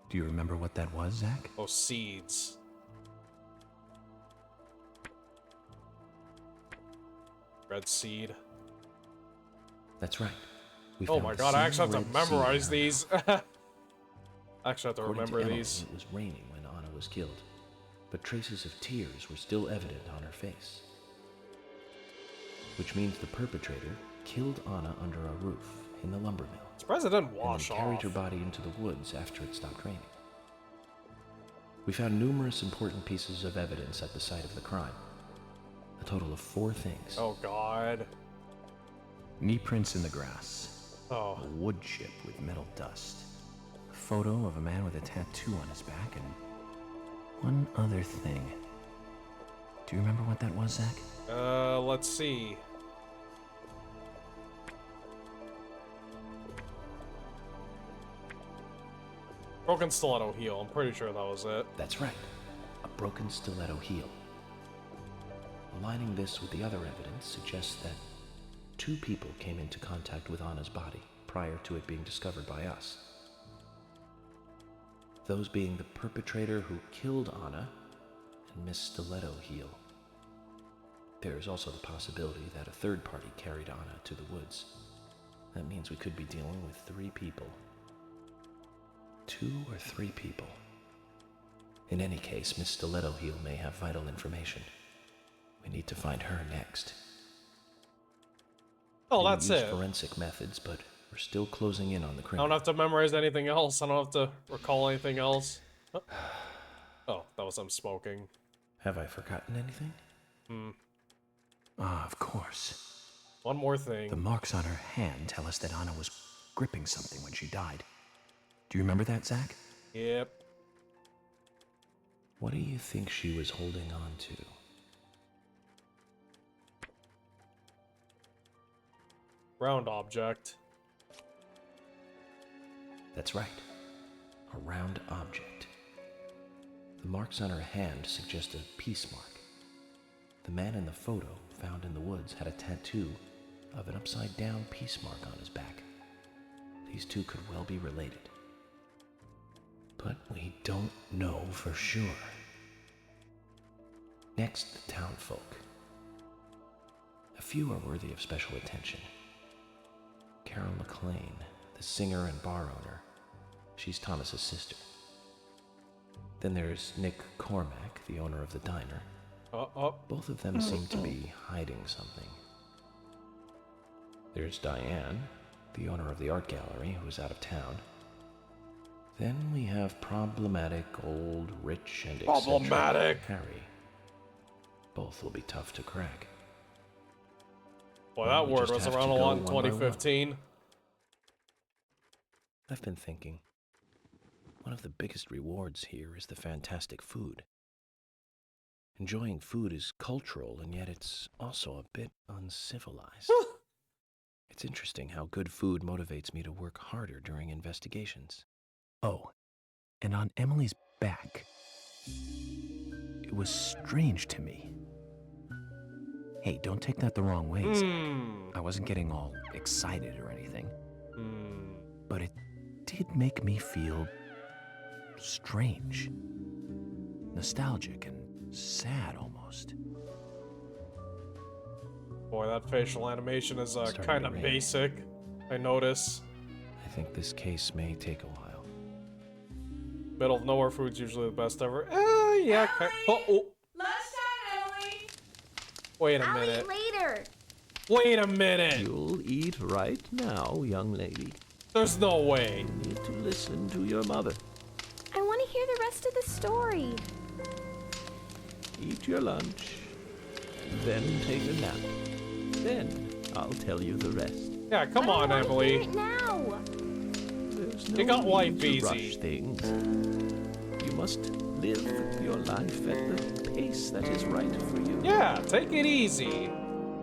Do you remember what that was, Zach? Oh, seeds. Red seed. That's right. We Oh found my the god, I actually same have to red seed in memorize her these. mouth. I actually have to According remember Emily, these. It was raining when Anna was killed, but traces of tears were still evident on her face. Which means the perpetrator killed Anna under a roof in the lumber mill. Surprised it didn't and wash then carried off. her body into the woods after it stopped raining. We found numerous important pieces of evidence at the site of the crime. A total of 4 things. Oh god. Knee prints in the grass. Oh. A wood chip with metal dust. A photo of a man with a tattoo on his back, and one other thing. Do you remember what that was, Zach? Let's see. Broken stiletto heel. I'm pretty sure that was it. That's right. A broken stiletto heel. Aligning this with the other evidence suggests that 2 people came into contact with Anna's body prior to it being discovered by us. Those being the perpetrator who killed Anna and Miss Stiletto Heel. There is also the possibility that a third party carried Anna to the woods. That means we could be dealing with 3 people. 2 or 3 people. In any case, Miss Stiletto Heel may have vital information. We need to find her next. Oh, We that's use it. forensic methods, but we're still closing in on the I criminal. don't have to memorize anything else. I don't have to recall anything else. Oh, oh that was them smoking. Have I forgotten anything? Ah, of course. One more thing. The marks on her hand tell us that Anna was gripping something when she died. Do you remember that, Zach? Yep. What do you think she was holding on to? Round object. That's right. A round object. The marks on her hand suggest a peace mark. The man in the photo found in the woods had a tattoo of an upside-down peace mark on his back. These two could well be related. But we don't know for sure. Next, the townfolk. A few are worthy of special attention. Carol McLean, the singer and bar owner. She's Thomas's sister. Then there's Nick Cormack, the owner of the diner. Both of them seem to be hiding something. There's Diane, the owner of the art gallery, who is out of town. Then we have problematic, old, rich, and eccentric Harry. Both will be tough to crack. Boy, that word was around a lot in 2015. I've been thinking. One of the biggest rewards here is the fantastic food. Enjoying food is cultural, and yet it's also a bit uncivilized. It's interesting how good food motivates me to work harder during investigations. Oh, and on Emily's back, it was strange to me. Hey, don't take that the wrong way, Zach. I wasn't getting all excited or anything. But it did make me feel strange. Nostalgic and sad almost. Boy, that facial animation is kind of basic, I notice. I think this case may take a while. Middle of nowhere food's usually the best ever. Yeah. Lunchtime, Emily! Wait a I'll minute. eat later. Wait a minute! You'll eat right now, young lady. There's no way. You need to listen to your mother. I want to hear the rest of the story. Eat your lunch, then take a nap. Then I'll tell you the rest. Yeah, come on, Emily. Hear it now. There's no You got life need to easy. rush things. You must live your life at the pace that is right for you. Yeah, take it easy.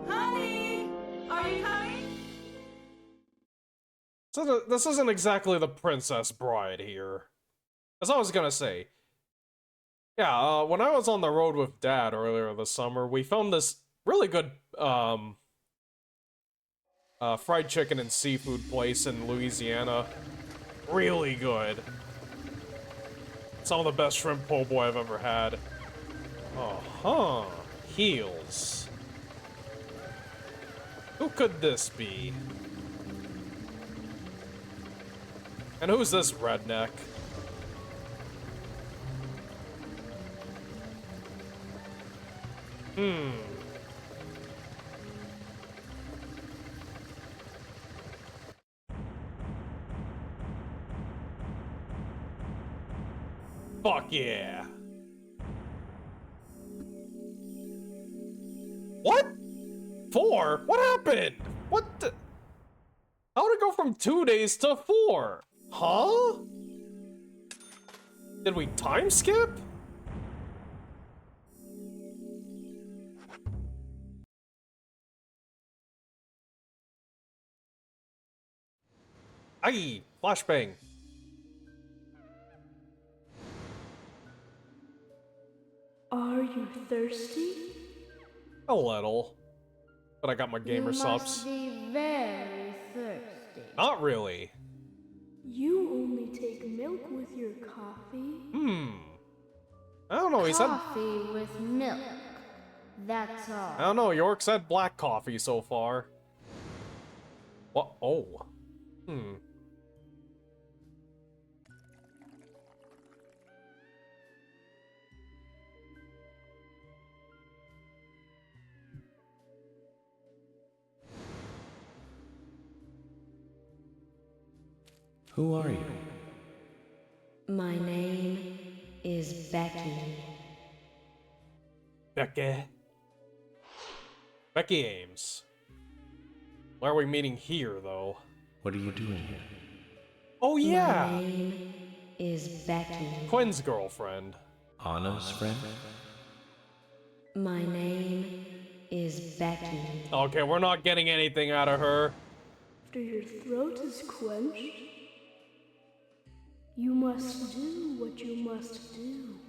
Honey, are you coming? So this isn't exactly the Princess Bride here. As I was gonna say. Yeah, when I was on the road with Dad earlier this summer, we found this really good, fried chicken and seafood place in Louisiana. Really good. Some of the best shrimp po' boy I've ever had. Heels. Who could this be? And who's this redneck? Fuck yeah. What? 4? What happened? What the? How'd it go from 2 days to 4? Huh? Did we time skip? Aye, flashbang. Are you thirsty? A little. But I got my gamer You subs. must be very thirsty. Not really. You only take milk with your coffee? I don't know, he said... Coffee with milk. That's all. I don't know, York said black coffee so far. What? Oh. Who are you? My name is Becky. Becky. Becky Ames. Why are we meeting here, though? What are you doing here? Oh, yeah! My name is Becky. Quinn's girlfriend. Anna's friend? My name is Becky. Okay, we're not getting anything out of her. After your throat is quenched? You must do what you must do.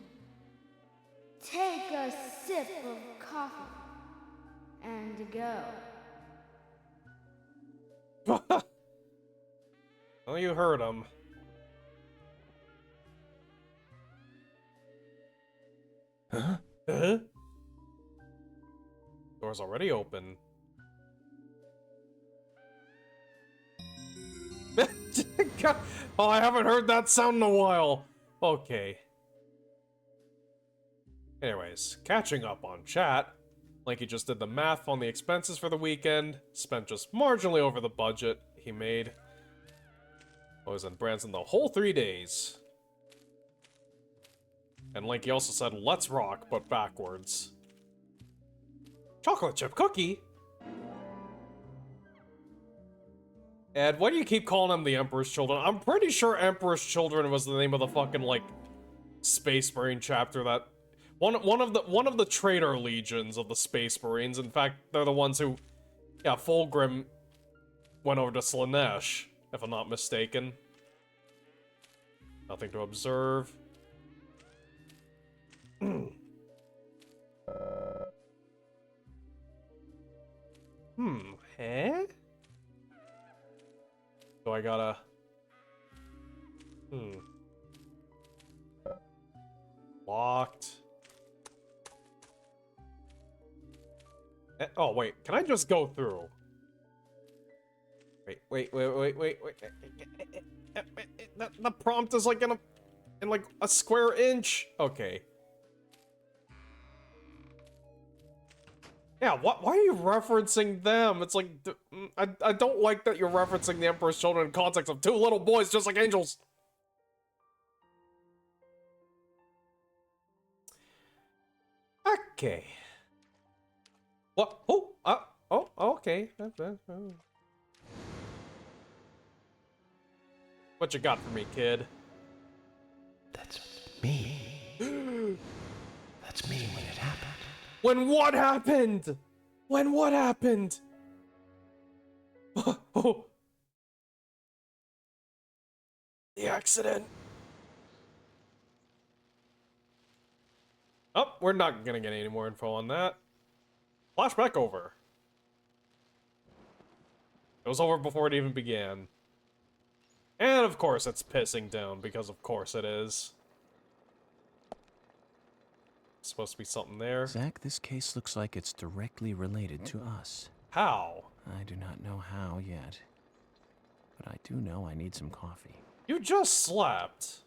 Take a sip of coffee and go. Well, you heard him. Huh? Huh? Door's already open. Oh, I haven't heard that sound in a while. Okay. Anyways, catching up on chat. Like he just did the math on the expenses for the weekend. Spent just marginally over the budget he made. I was in Branson the whole 3 days. And Linky also said, let's rock, but backwards. Chocolate chip cookie? Ed, why do you keep calling them the Emperor's Children? I'm pretty sure Emperor's Children was the name of the fucking, like, Space Marine chapter that... One of the traitor legions of the Space Marines. In fact, they're the ones who... Yeah, Fulgrim went over to Slaanesh, if I'm not mistaken. Nothing to observe. Eh? So I gotta... Locked. Oh, wait. Can I just go through? Wait. The prompt is like in like a square inch. Okay. Yeah, why are you referencing them? It's like, I don't like that you're referencing the Emperor's Children in context of two little boys just like angels. Okay. What? Oh, okay. What you got for me, kid? That's me. That's me when it happened. When what happened? When what happened? Oh. The accident. Oh, we're not gonna get any more info on that. Flashback over. It was over before it even began. And of course it's pissing down, because of course it is. Supposed to be something there. Zach, this case looks like it's directly related to us. How? I do not know how yet. But I do know I need some coffee. You just slept.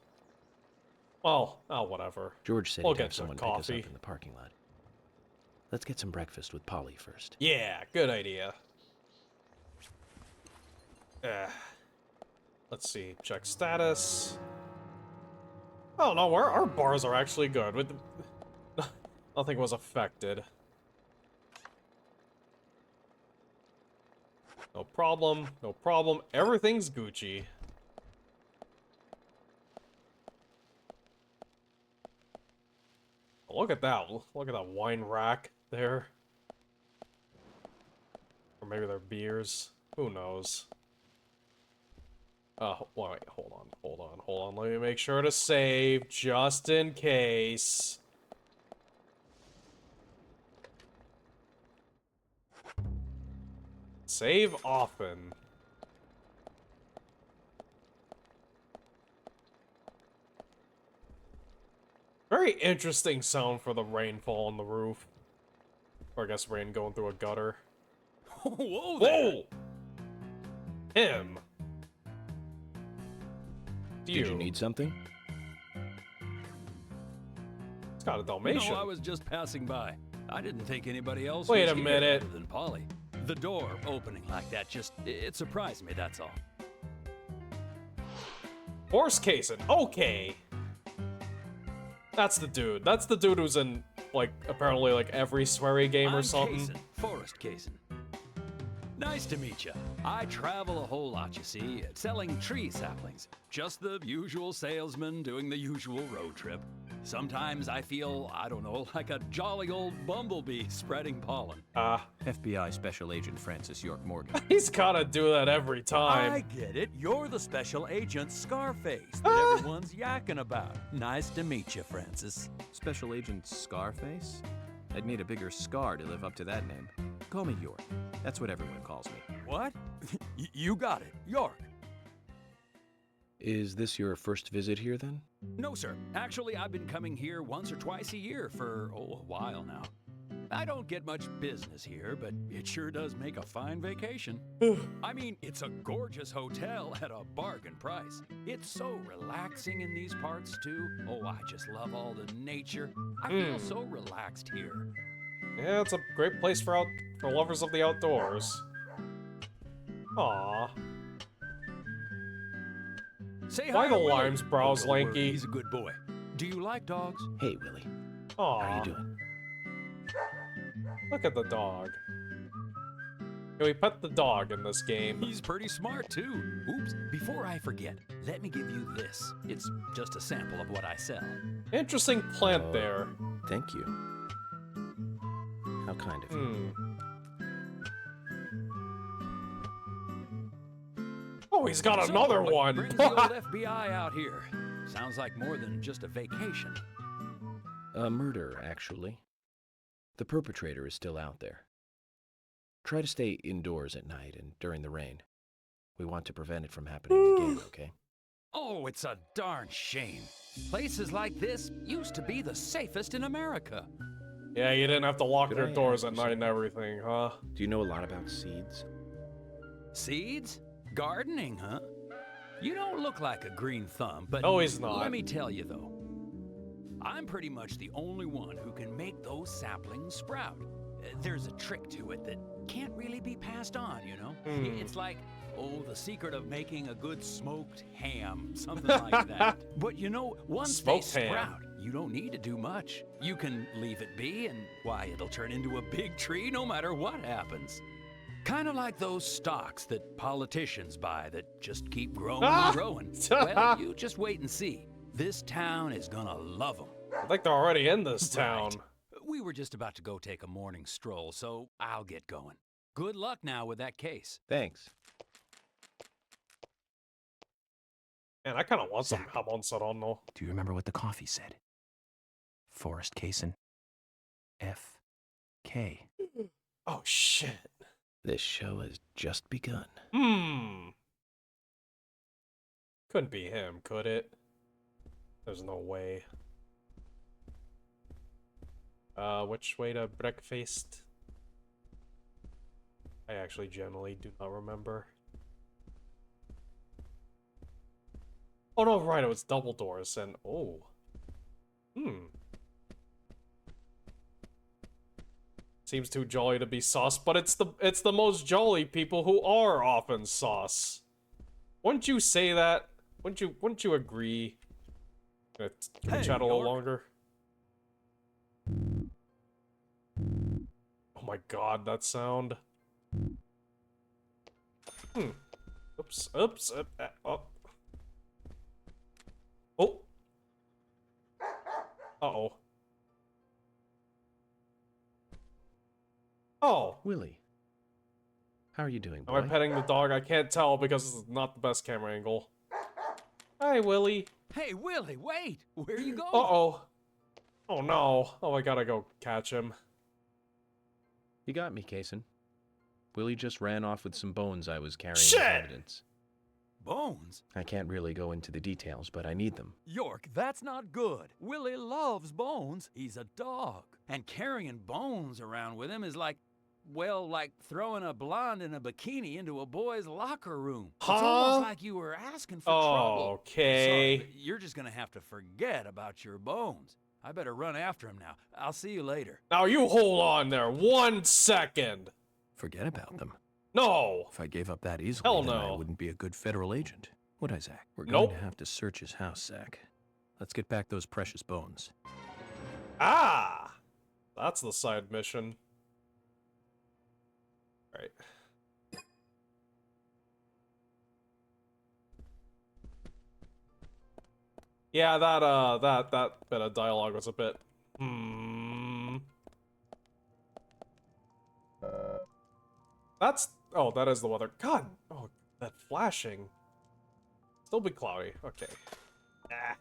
Well, oh, whatever. George said we'll he'd have get someone some pick us coffee. up in the parking lot. Let's get some breakfast with Polly first. Yeah, good idea. Let's see. Check status. Oh no, our bars are actually good. With nothing was affected. No problem. No problem. Everything's Gucci. Look at that. Look at that wine rack there. Or maybe they're beers. Who knows? Wait, hold on. Let me make sure to save, just in case. Save often. Very interesting sound for the rainfall on the roof. Or I guess rain going through a gutter. Whoa there! Whoa! Him. Did you need something? It's got a Dalmatian. No, I was just passing by. I didn't think anybody else Wait was a here minute. other than Polly. The door opening like that it surprised me, that's all. Horse casing. Okay. That's the dude. That's the dude who's in, like, apparently, like, every sweary game or I'm something. Kaysen, Forrest Kaysen. Nice to meet you. I travel a whole lot, you see, selling tree saplings. Just the usual salesman doing the usual road trip. Sometimes I feel, I don't know, like a jolly old bumblebee spreading pollen. FBI Special Agent Francis York Morgan. He's gotta do that every time. I get it. You're the special agent Scarface that everyone's yakking about. Nice to meet you, Francis. Special Agent Scarface? I'd need a bigger scar to live up to that name. Call me York. That's what everyone calls me. What? You got it. York. Is this your first visit here, then? No, sir. Actually, I've been coming here once or twice a year for, a while now. I don't get much business here, but it sure does make a fine vacation. I mean, it's a gorgeous hotel at a bargain price. It's so relaxing in these parts, too. Oh, I just love all the nature. I feel so relaxed here. Yeah, it's a great place for lovers of the outdoors. Aww. Say Why hi the to Willie. lime's brows Don't worry, lanky? He's a good boy. Do you like dogs? Hey, Willie. Aww. How you doing? Look at the dog. Can we pet the dog in this game? He's pretty smart, too. Oops, before I forget, let me give you this. It's just a sample of what I sell. Interesting plant there. Thank you. How kind of you. Oh, he's got So, another what one. brings the old FBI out here? Sounds like more than just a vacation. A murder, actually. The perpetrator is still out there. Try to stay indoors at night and during the rain. We want to prevent it from happening again, okay? Oh, it's a darn shame. Places like this used to be the safest in America. Yeah, you didn't have to lock Did your I doors ask at you night and everything, huh? Do you know a lot about seeds? Seeds? Gardening, huh? You don't look like a green thumb, but No, he's not. let me tell you, though. I'm pretty much the only one who can make those saplings sprout. There's a trick to it that can't really be passed on, you know? It's like, the secret of making a good smoked ham, something like that. But you know, once Smoked they ham. sprout, you don't need to do much. You can leave it be, and why, it'll turn into a big tree no matter what happens. Kind of like those stocks that politicians buy that just keep growing and growing. Well, you just wait and see. This town is gonna love them. I think they're already in this town. We were just about to go take a morning stroll, so I'll get going. Good luck now with that case. Thanks. Man, I kind of want some jamon serrano. Do you remember what the coffee said? Forrest Kaysen. F.K. Oh, shit. This show has just begun. Couldn't be him, could it? There's no way. Which way to breakfast? I actually generally do not remember. Oh no, right, it was double doors and Seems too jolly to be sauce, but it's the most jolly people who are often sauce. Wouldn't you say that? Wouldn't you agree? Can we chat a little York. longer? Oh my god, that sound. Oops. Oh. Oh. Uh-oh. Oh. Willie. How are you doing, Am boy? I petting the dog? I can't tell because this is not the best camera angle. Hi, Willie. Hey, Willie, wait! Where are you going? Uh-oh. Oh no. Oh, I gotta go catch him. You got me, Kaysen. Willie just ran off with some bones I was carrying Shit! as evidence. Bones? I can't really go into the details, but I need them. York, that's not good. Willie loves bones. He's a dog. And carrying bones around with him is like, well, like throwing a blonde in a bikini into a boy's locker room. Huh? It's almost like you were asking for trouble. Okay. Sorry, but you're just gonna have to forget about your bones. I better run after him now. I'll see you later. Now you hold on there 1 second. Forget about them. No. If I gave up that easily, Hell then I no. wouldn't be a good federal agent. Would I, Zach? We're going Nope. to have to search his house, Zach. Let's get back those precious bones. Ah! That's the side mission. Right. Yeah, that bit of dialogue was a bit. That's that is the weather. God, that flashing. Still be cloudy. Okay. Ah.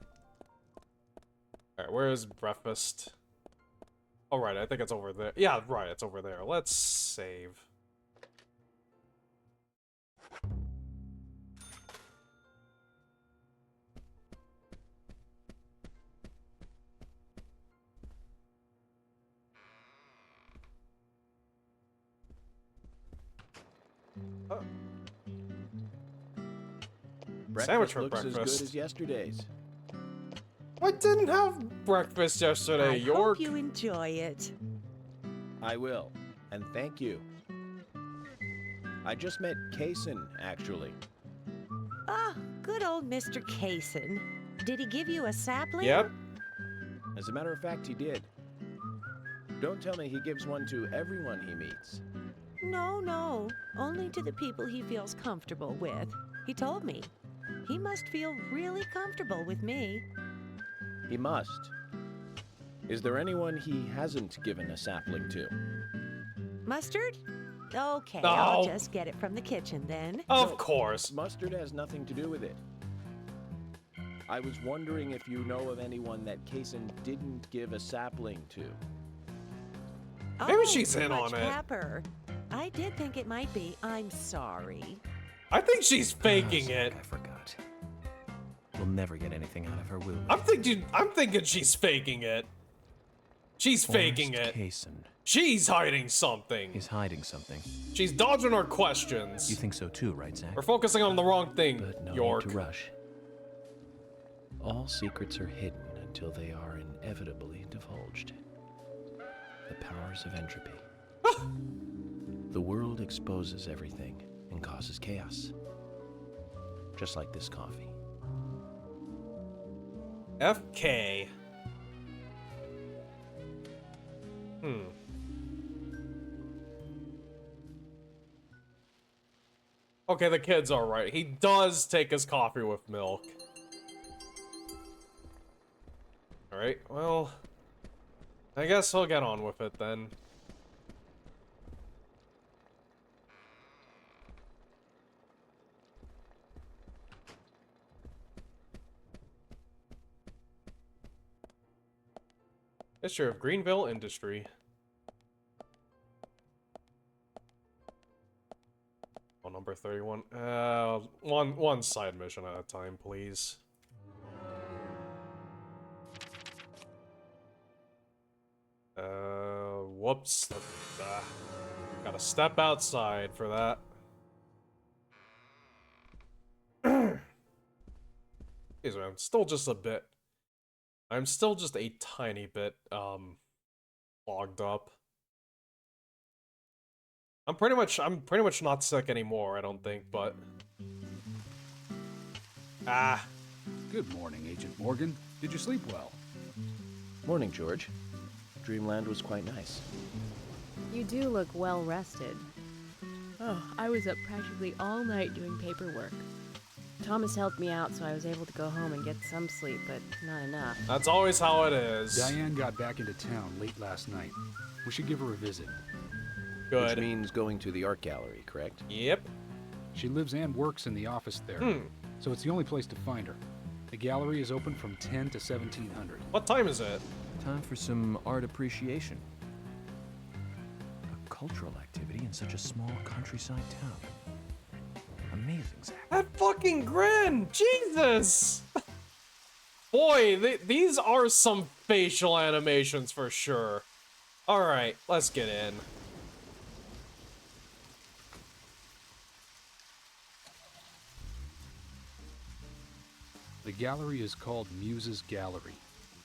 All right, where is breakfast? Oh right, I think it's over there. Yeah, right, it's over there. Let's save. Sandwich for looks breakfast. as good as yesterday's. I didn't have breakfast yesterday, I York. hope you enjoy it. I will, and thank you. I just met Kaysen, actually. Ah, good old Mr. Kaysen. Did he give you a sapling? Yep. As a matter of fact, he did. Don't tell me he gives one to everyone he meets. No. Only to the people he feels comfortable with. He told me. He must feel really comfortable with me. He must. Is there anyone he hasn't given a sapling to? Mustard? Okay, No. I'll just get it from the kitchen then. Of course. Mustard has nothing to do with it. I was wondering if you know of anyone that Kaysen didn't give a sapling to. Maybe she's too in much on it. pepper. I did think it might be. I'm sorry. I think she's faking it. I forgot. We'll never get anything out of her, will we? I'm thinking she's faking it. She's faking it. Kaysen. She's hiding something. He's hiding something. She's dodging our questions. You think so too, right, Zach? We're focusing on the wrong thing, But no York. need to rush. All secrets are hidden until they are inevitably divulged. The powers of entropy. The world exposes everything and causes chaos. Just like this coffee. FK. Okay, the kid's alright. He does take his coffee with milk. Alright, well... I guess he'll get on with it then. History of Greenville Industry. Oh, number 31. One side mission at a time, please. Whoops. Gotta step outside for that. Excuse me, I'm still just a tiny bit, clogged up. I'm pretty much not sick anymore, I don't think, but... Good morning, Agent Morgan. Did you sleep well? Morning, George. Dreamland was quite nice. You do look well rested. Oh, I was up practically all night doing paperwork. Thomas helped me out, so I was able to go home and get some sleep, but not enough. That's always how it is. Diane got back into town late last night. We should give her a visit. Good. Which means going to the art gallery, correct? Yep. She lives and works in the office there, so it's the only place to find her. The gallery is open from 10 to 1700. What time is it? Time for some art appreciation. A cultural activity in such a small countryside town. Amazing, Zach. That fucking grin! Jesus! Boy, these are some facial animations for sure. Alright, let's get in. The gallery is called Muses Gallery.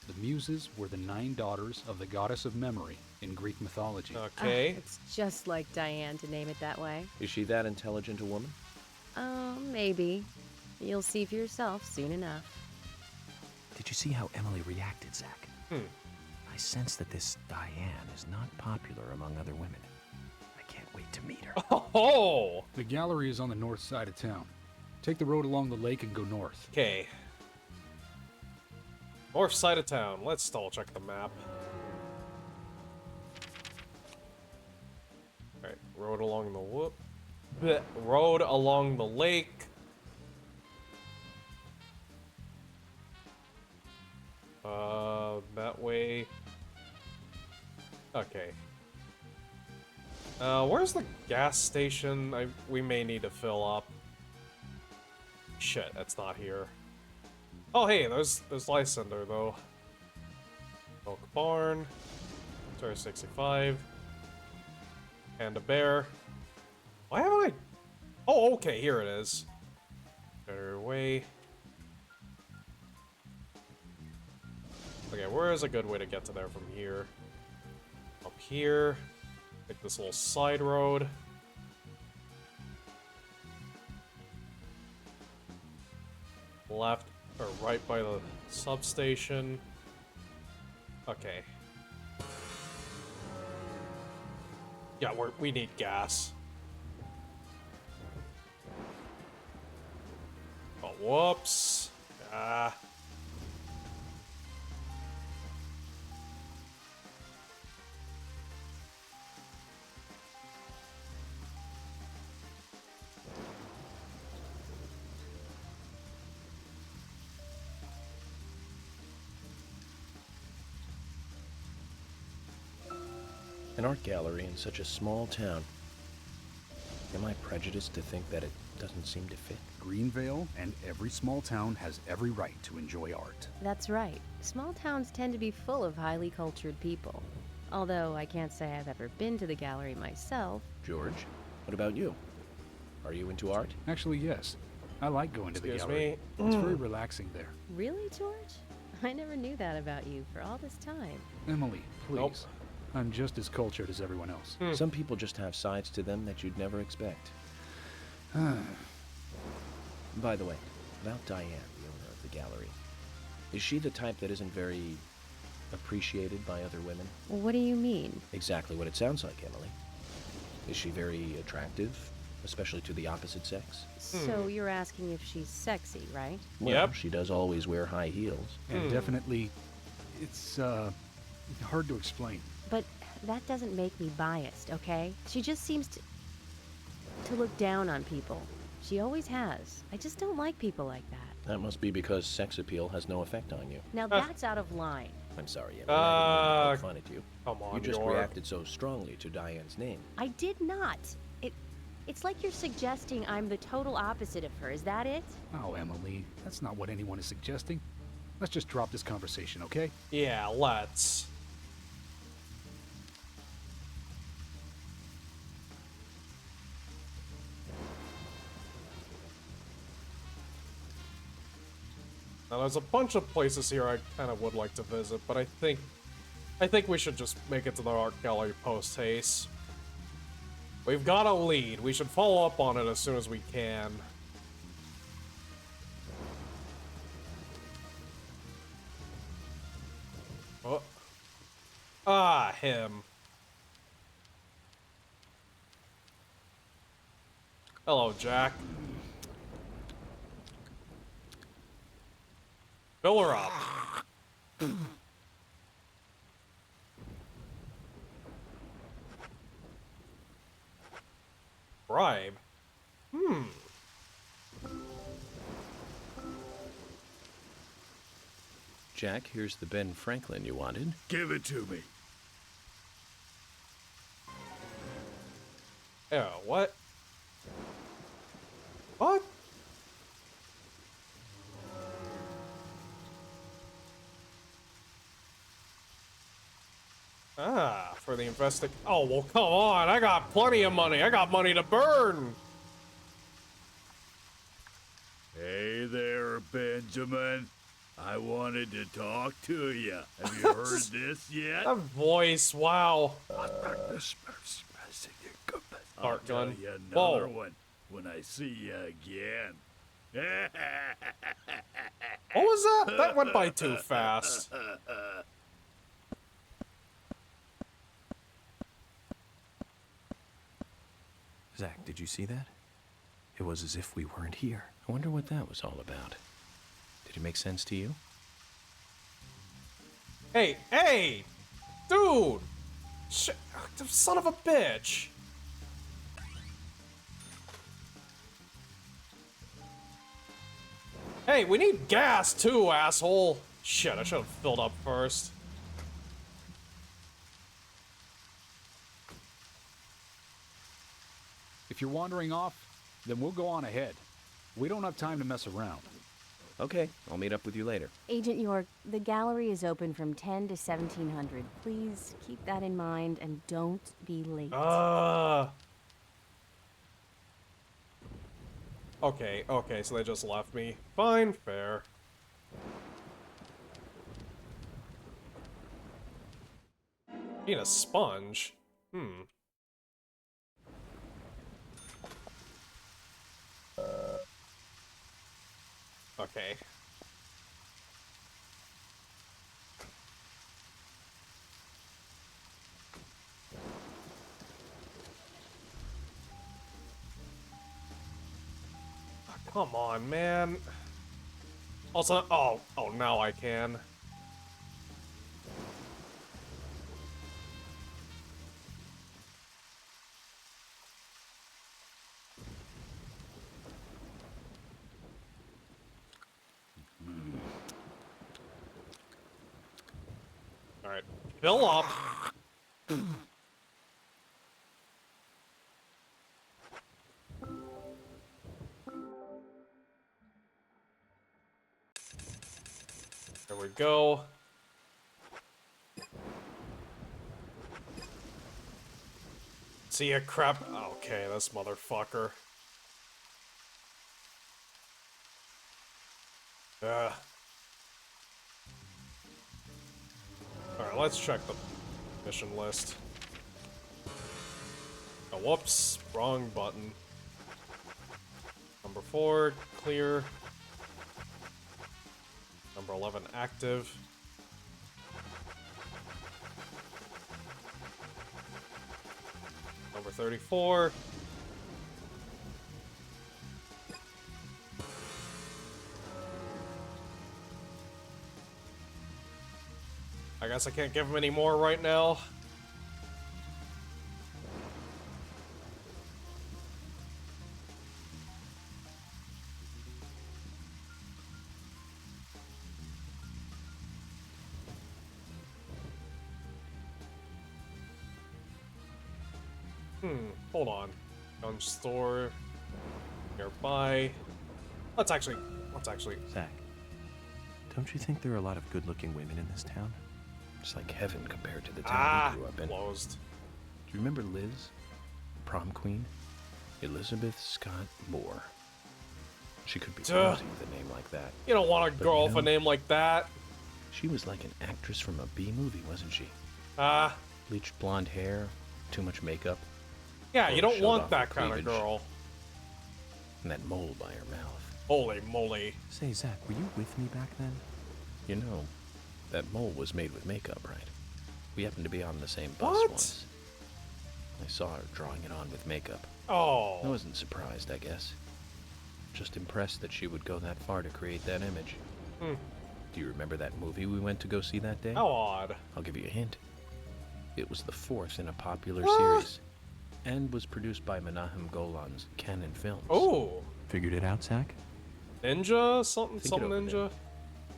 The Muses were the 9 daughters of the goddess of memory in Greek mythology. Okay. It's just like Diane to name it that way. Is she that intelligent a woman? Oh, maybe. You'll see for yourself soon enough. Did you see how Emily reacted, Zach? I sense that this Diane is not popular among other women. I can't wait to meet her. Oh! The gallery is on the north side of town. Take the road along the lake and go north. Okay. North side of town. Let's double check the map. Alright, road along the road along the lake. That way. Okay. Where's the gas station? We may need to fill up. Shit, that's not here. Oh, hey, there's Lysander, though. Milk Barn. Sorry, 65. And a bear. Why haven't I... Oh, okay, here it is. Better way. Okay, where is a good way to get to there from here? Up here. Take this little side road. Left or right by the substation. Okay. Yeah, we need gas. Oh, whoops. Ah. An art gallery in such a small town. Am I prejudiced to think that it doesn't seem to fit? Greenvale and every small town has every right to enjoy art. That's right. Small towns tend to be full of highly cultured people. Although I can't say I've ever been to the gallery myself. George, what about you? Are you into art? Actually, yes. I like going to the Excuse gallery. me? It's very relaxing there. Really, George? I never knew that about you for all this time. Emily, please. Nope. I'm just as cultured as everyone else. Some people just have sides to them that you'd never expect. By the way, about Diane, the owner of the gallery. Is she the type that isn't very appreciated by other women? What do you mean? Exactly what it sounds like, Emily. Is she very attractive, especially to the opposite sex? So you're asking if she's sexy, right? Well, Yep. she does always wear high heels. And definitely, it's hard to explain. But that doesn't make me biased, okay? She just seems to look down on people. She always has. I just don't like people like that. That must be because sex appeal has no effect on you. Now that's out of line. I'm sorry, Emily. I didn't mean to poke fun at you. Come on, You just York. reacted so strongly to Diane's name. I did not. It's like you're suggesting I'm the total opposite of her. Is that it? Oh, Emily, that's not what anyone is suggesting. Let's just drop this conversation, okay? Yeah, let's. Now, there's a bunch of places here I kind of would like to visit, but I think we should just make it to the art gallery post haste. We've got a lead. We should follow up on it as soon as we can. Oh. Ah, him. Hello, Jack. Fill her up. Bribe? Jack, here's the Ben Franklin you wanted. Give it to me. Oh, what? What? Ah, for the Oh, well, come on. I got plenty of money. I got money to burn. Hey there, Benjamin. I wanted to talk to you. Have you heard this yet? That voice, wow. I'll tell gun. you another Whoa. one when I see you again. What was that? That went by too fast. Zach, did you see that? It was as if we weren't here. I wonder what that was all about. Did it make sense to you? Hey, hey! Dude! Son of a bitch! Hey, we need gas too, asshole! Shit, I should have filled up first. If you're wandering off, then we'll go on ahead. We don't have time to mess around. Okay, I'll meet up with you later. Agent York, the gallery is open from 10 to 1700. Please keep that in mind and don't be late. Okay, okay, so they just left me. Fine, fair. Being a sponge? Okay. Come on, man. Also, oh, now I can. All right, fill up. There we go. See ya, crap. Okay, this motherfucker. Alright, let's check the mission list. Oh, whoops. Wrong button. Number 4, clear. Number 11, active. Number 34. I guess I can't give him any more right now. Hold on. Gun store nearby. Let's actually. Zach, don't you think there are a lot of good-looking women in this town? It's like heaven compared to the town we grew up in. Closed. Do you remember Liz? Prom queen? Elizabeth Scott Moore. She could be ballsy with a name like that. You don't want a But girl you with know, a name like that. She was like an actress from a B movie, wasn't she? Bleached blonde hair, too much makeup. Yeah, you don't Showed want off that her kind of cleavage. girl. And that mole by her mouth. Holy moly. Say, Zach, were you with me back then? You know, that mole was made with makeup, right? We happened to be on the same bus What? once. I saw her drawing it on with makeup. Oh. I wasn't surprised, I guess. Just impressed that she would go that far to create that image. Do you remember that movie we went to go see that day? How odd. I'll give you a hint. It was the 4th in a popular What? series, and was produced by Menahem Golan's Canon Films. Oh. Figured it out, Zach? Ninja? Something Think it over, ninja?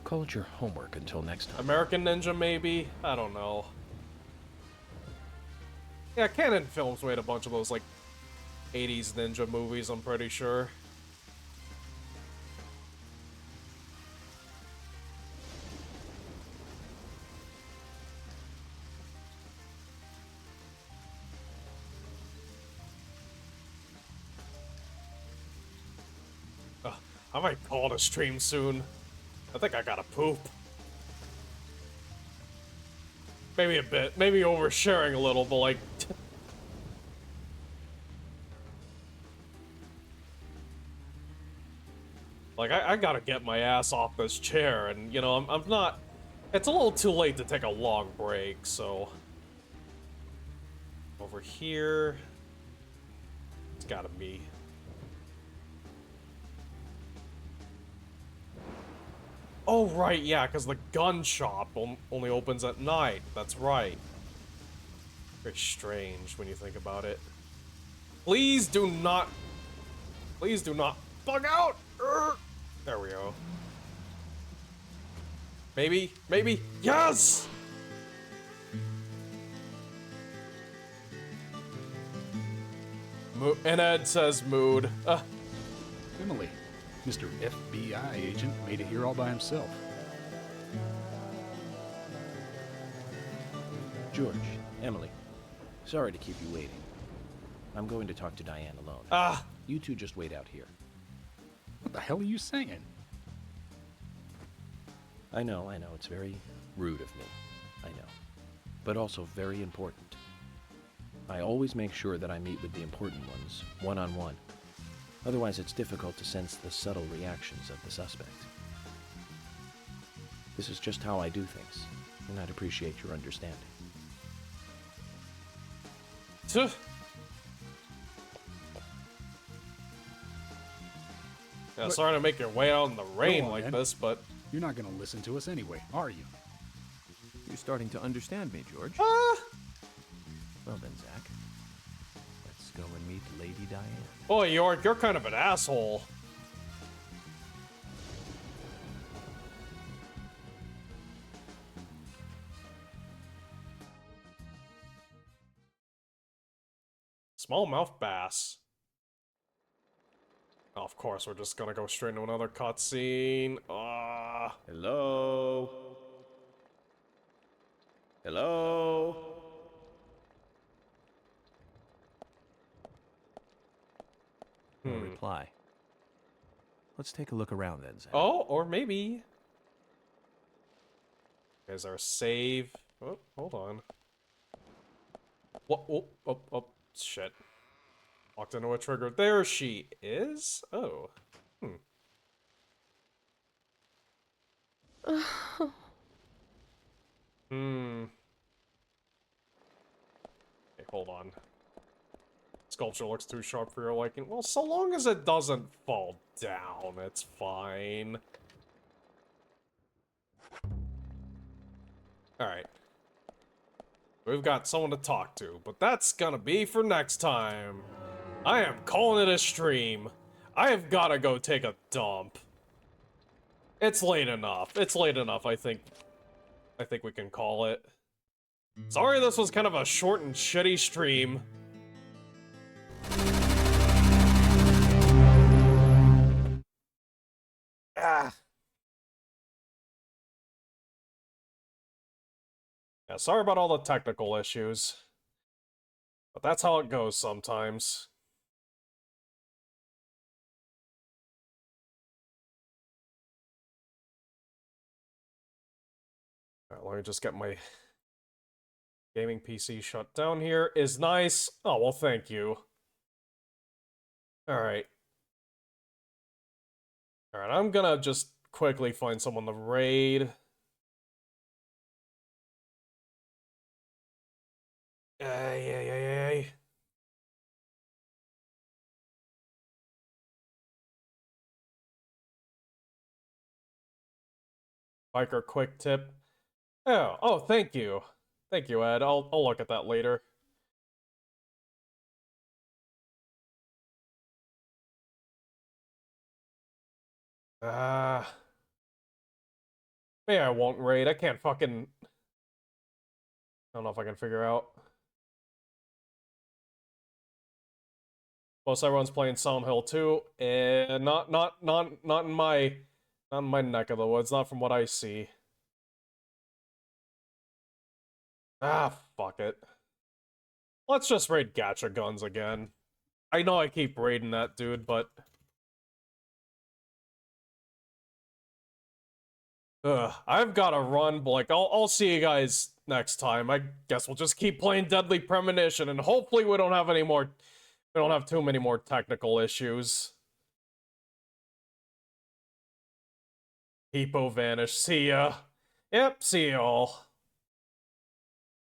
Call it your homework until next time. American Ninja, maybe? I don't know. Yeah, Canon Films made a bunch of those, like, 80s ninja movies, I'm pretty sure. I might call it a stream soon. I think I gotta poop. Maybe a bit. Maybe oversharing a little, but like... like, I gotta get my ass off this chair, and, you know, I'm not... It's a little too late to take a long break, so... Over here... It's gotta be... Oh, right, yeah, because the gun shop only opens at night. That's right. Very strange when you think about it. Please do not bug out! There we go. Maybe, yes! And Ed says mood. Emily, Mr. FBI agent made it here all by himself. George, Emily, sorry to keep you waiting. I'm going to talk to Diane alone. Ah! You two just wait out here. What the hell are you saying? I know, it's very rude of me. I know. But also very important. I always make sure that I meet with the important ones, one-on-one. Otherwise, it's difficult to sense the subtle reactions of the suspect. This is just how I do things, and I'd appreciate your understanding. Yeah, sorry to make your way out in the rain Go on, like Ed. this, but... You're not gonna listen to us anyway, are you? You're starting to understand me, George. Ah! Well then, Zach, let's go and meet Lady Diane. Boy, York, you're kind of an asshole. Smallmouth bass. Oh, of course, we're just gonna go straight into another cutscene. Hello? Hello? No reply. Let's take a look around then, Zach. Oh, or maybe. Is our save? Oh, hold on. What? Oh, shit. Walked into a trigger. There she is. Oh. Okay, hold on. Sculpture looks too sharp for your liking. Well, so long as it doesn't fall down, it's fine. Alright. We've got someone to talk to, but that's gonna be for next time. I am calling it a stream. I have gotta go take a dump. It's late enough. It's late enough, I think we can call it. Sorry this was kind of a short and shitty stream. Yeah, sorry about all the technical issues. But that's how it goes sometimes. Alright, let me just get my gaming PC shut down here. Is nice. Oh, well, thank you. Alright. Alright, I'm gonna just quickly find someone to raid. Yay. Biker quick tip. Oh, thank you. Thank you, Ed. I'll look at that later. Maybe I won't raid. I can't fucking... I don't know if I can figure out. Most everyone's playing Silent Hill 2, and not in my neck of the woods, not from what I see. Fuck it. Let's just raid Gacha Guns again. I know I keep raiding that dude, but... I've gotta run, but like, I'll see you guys next time. I guess we'll just keep playing Deadly Premonition, and hopefully we don't have any more... We don't have too many more technical issues. Hippo vanished. See ya. Yep, see y'all.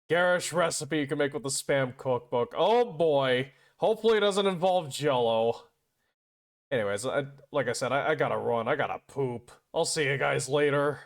Garish recipe you can make with the spam cookbook. Oh boy. Hopefully it doesn't involve Jell-O. Anyways, like I said, I gotta run. I gotta poop. I'll see you guys later.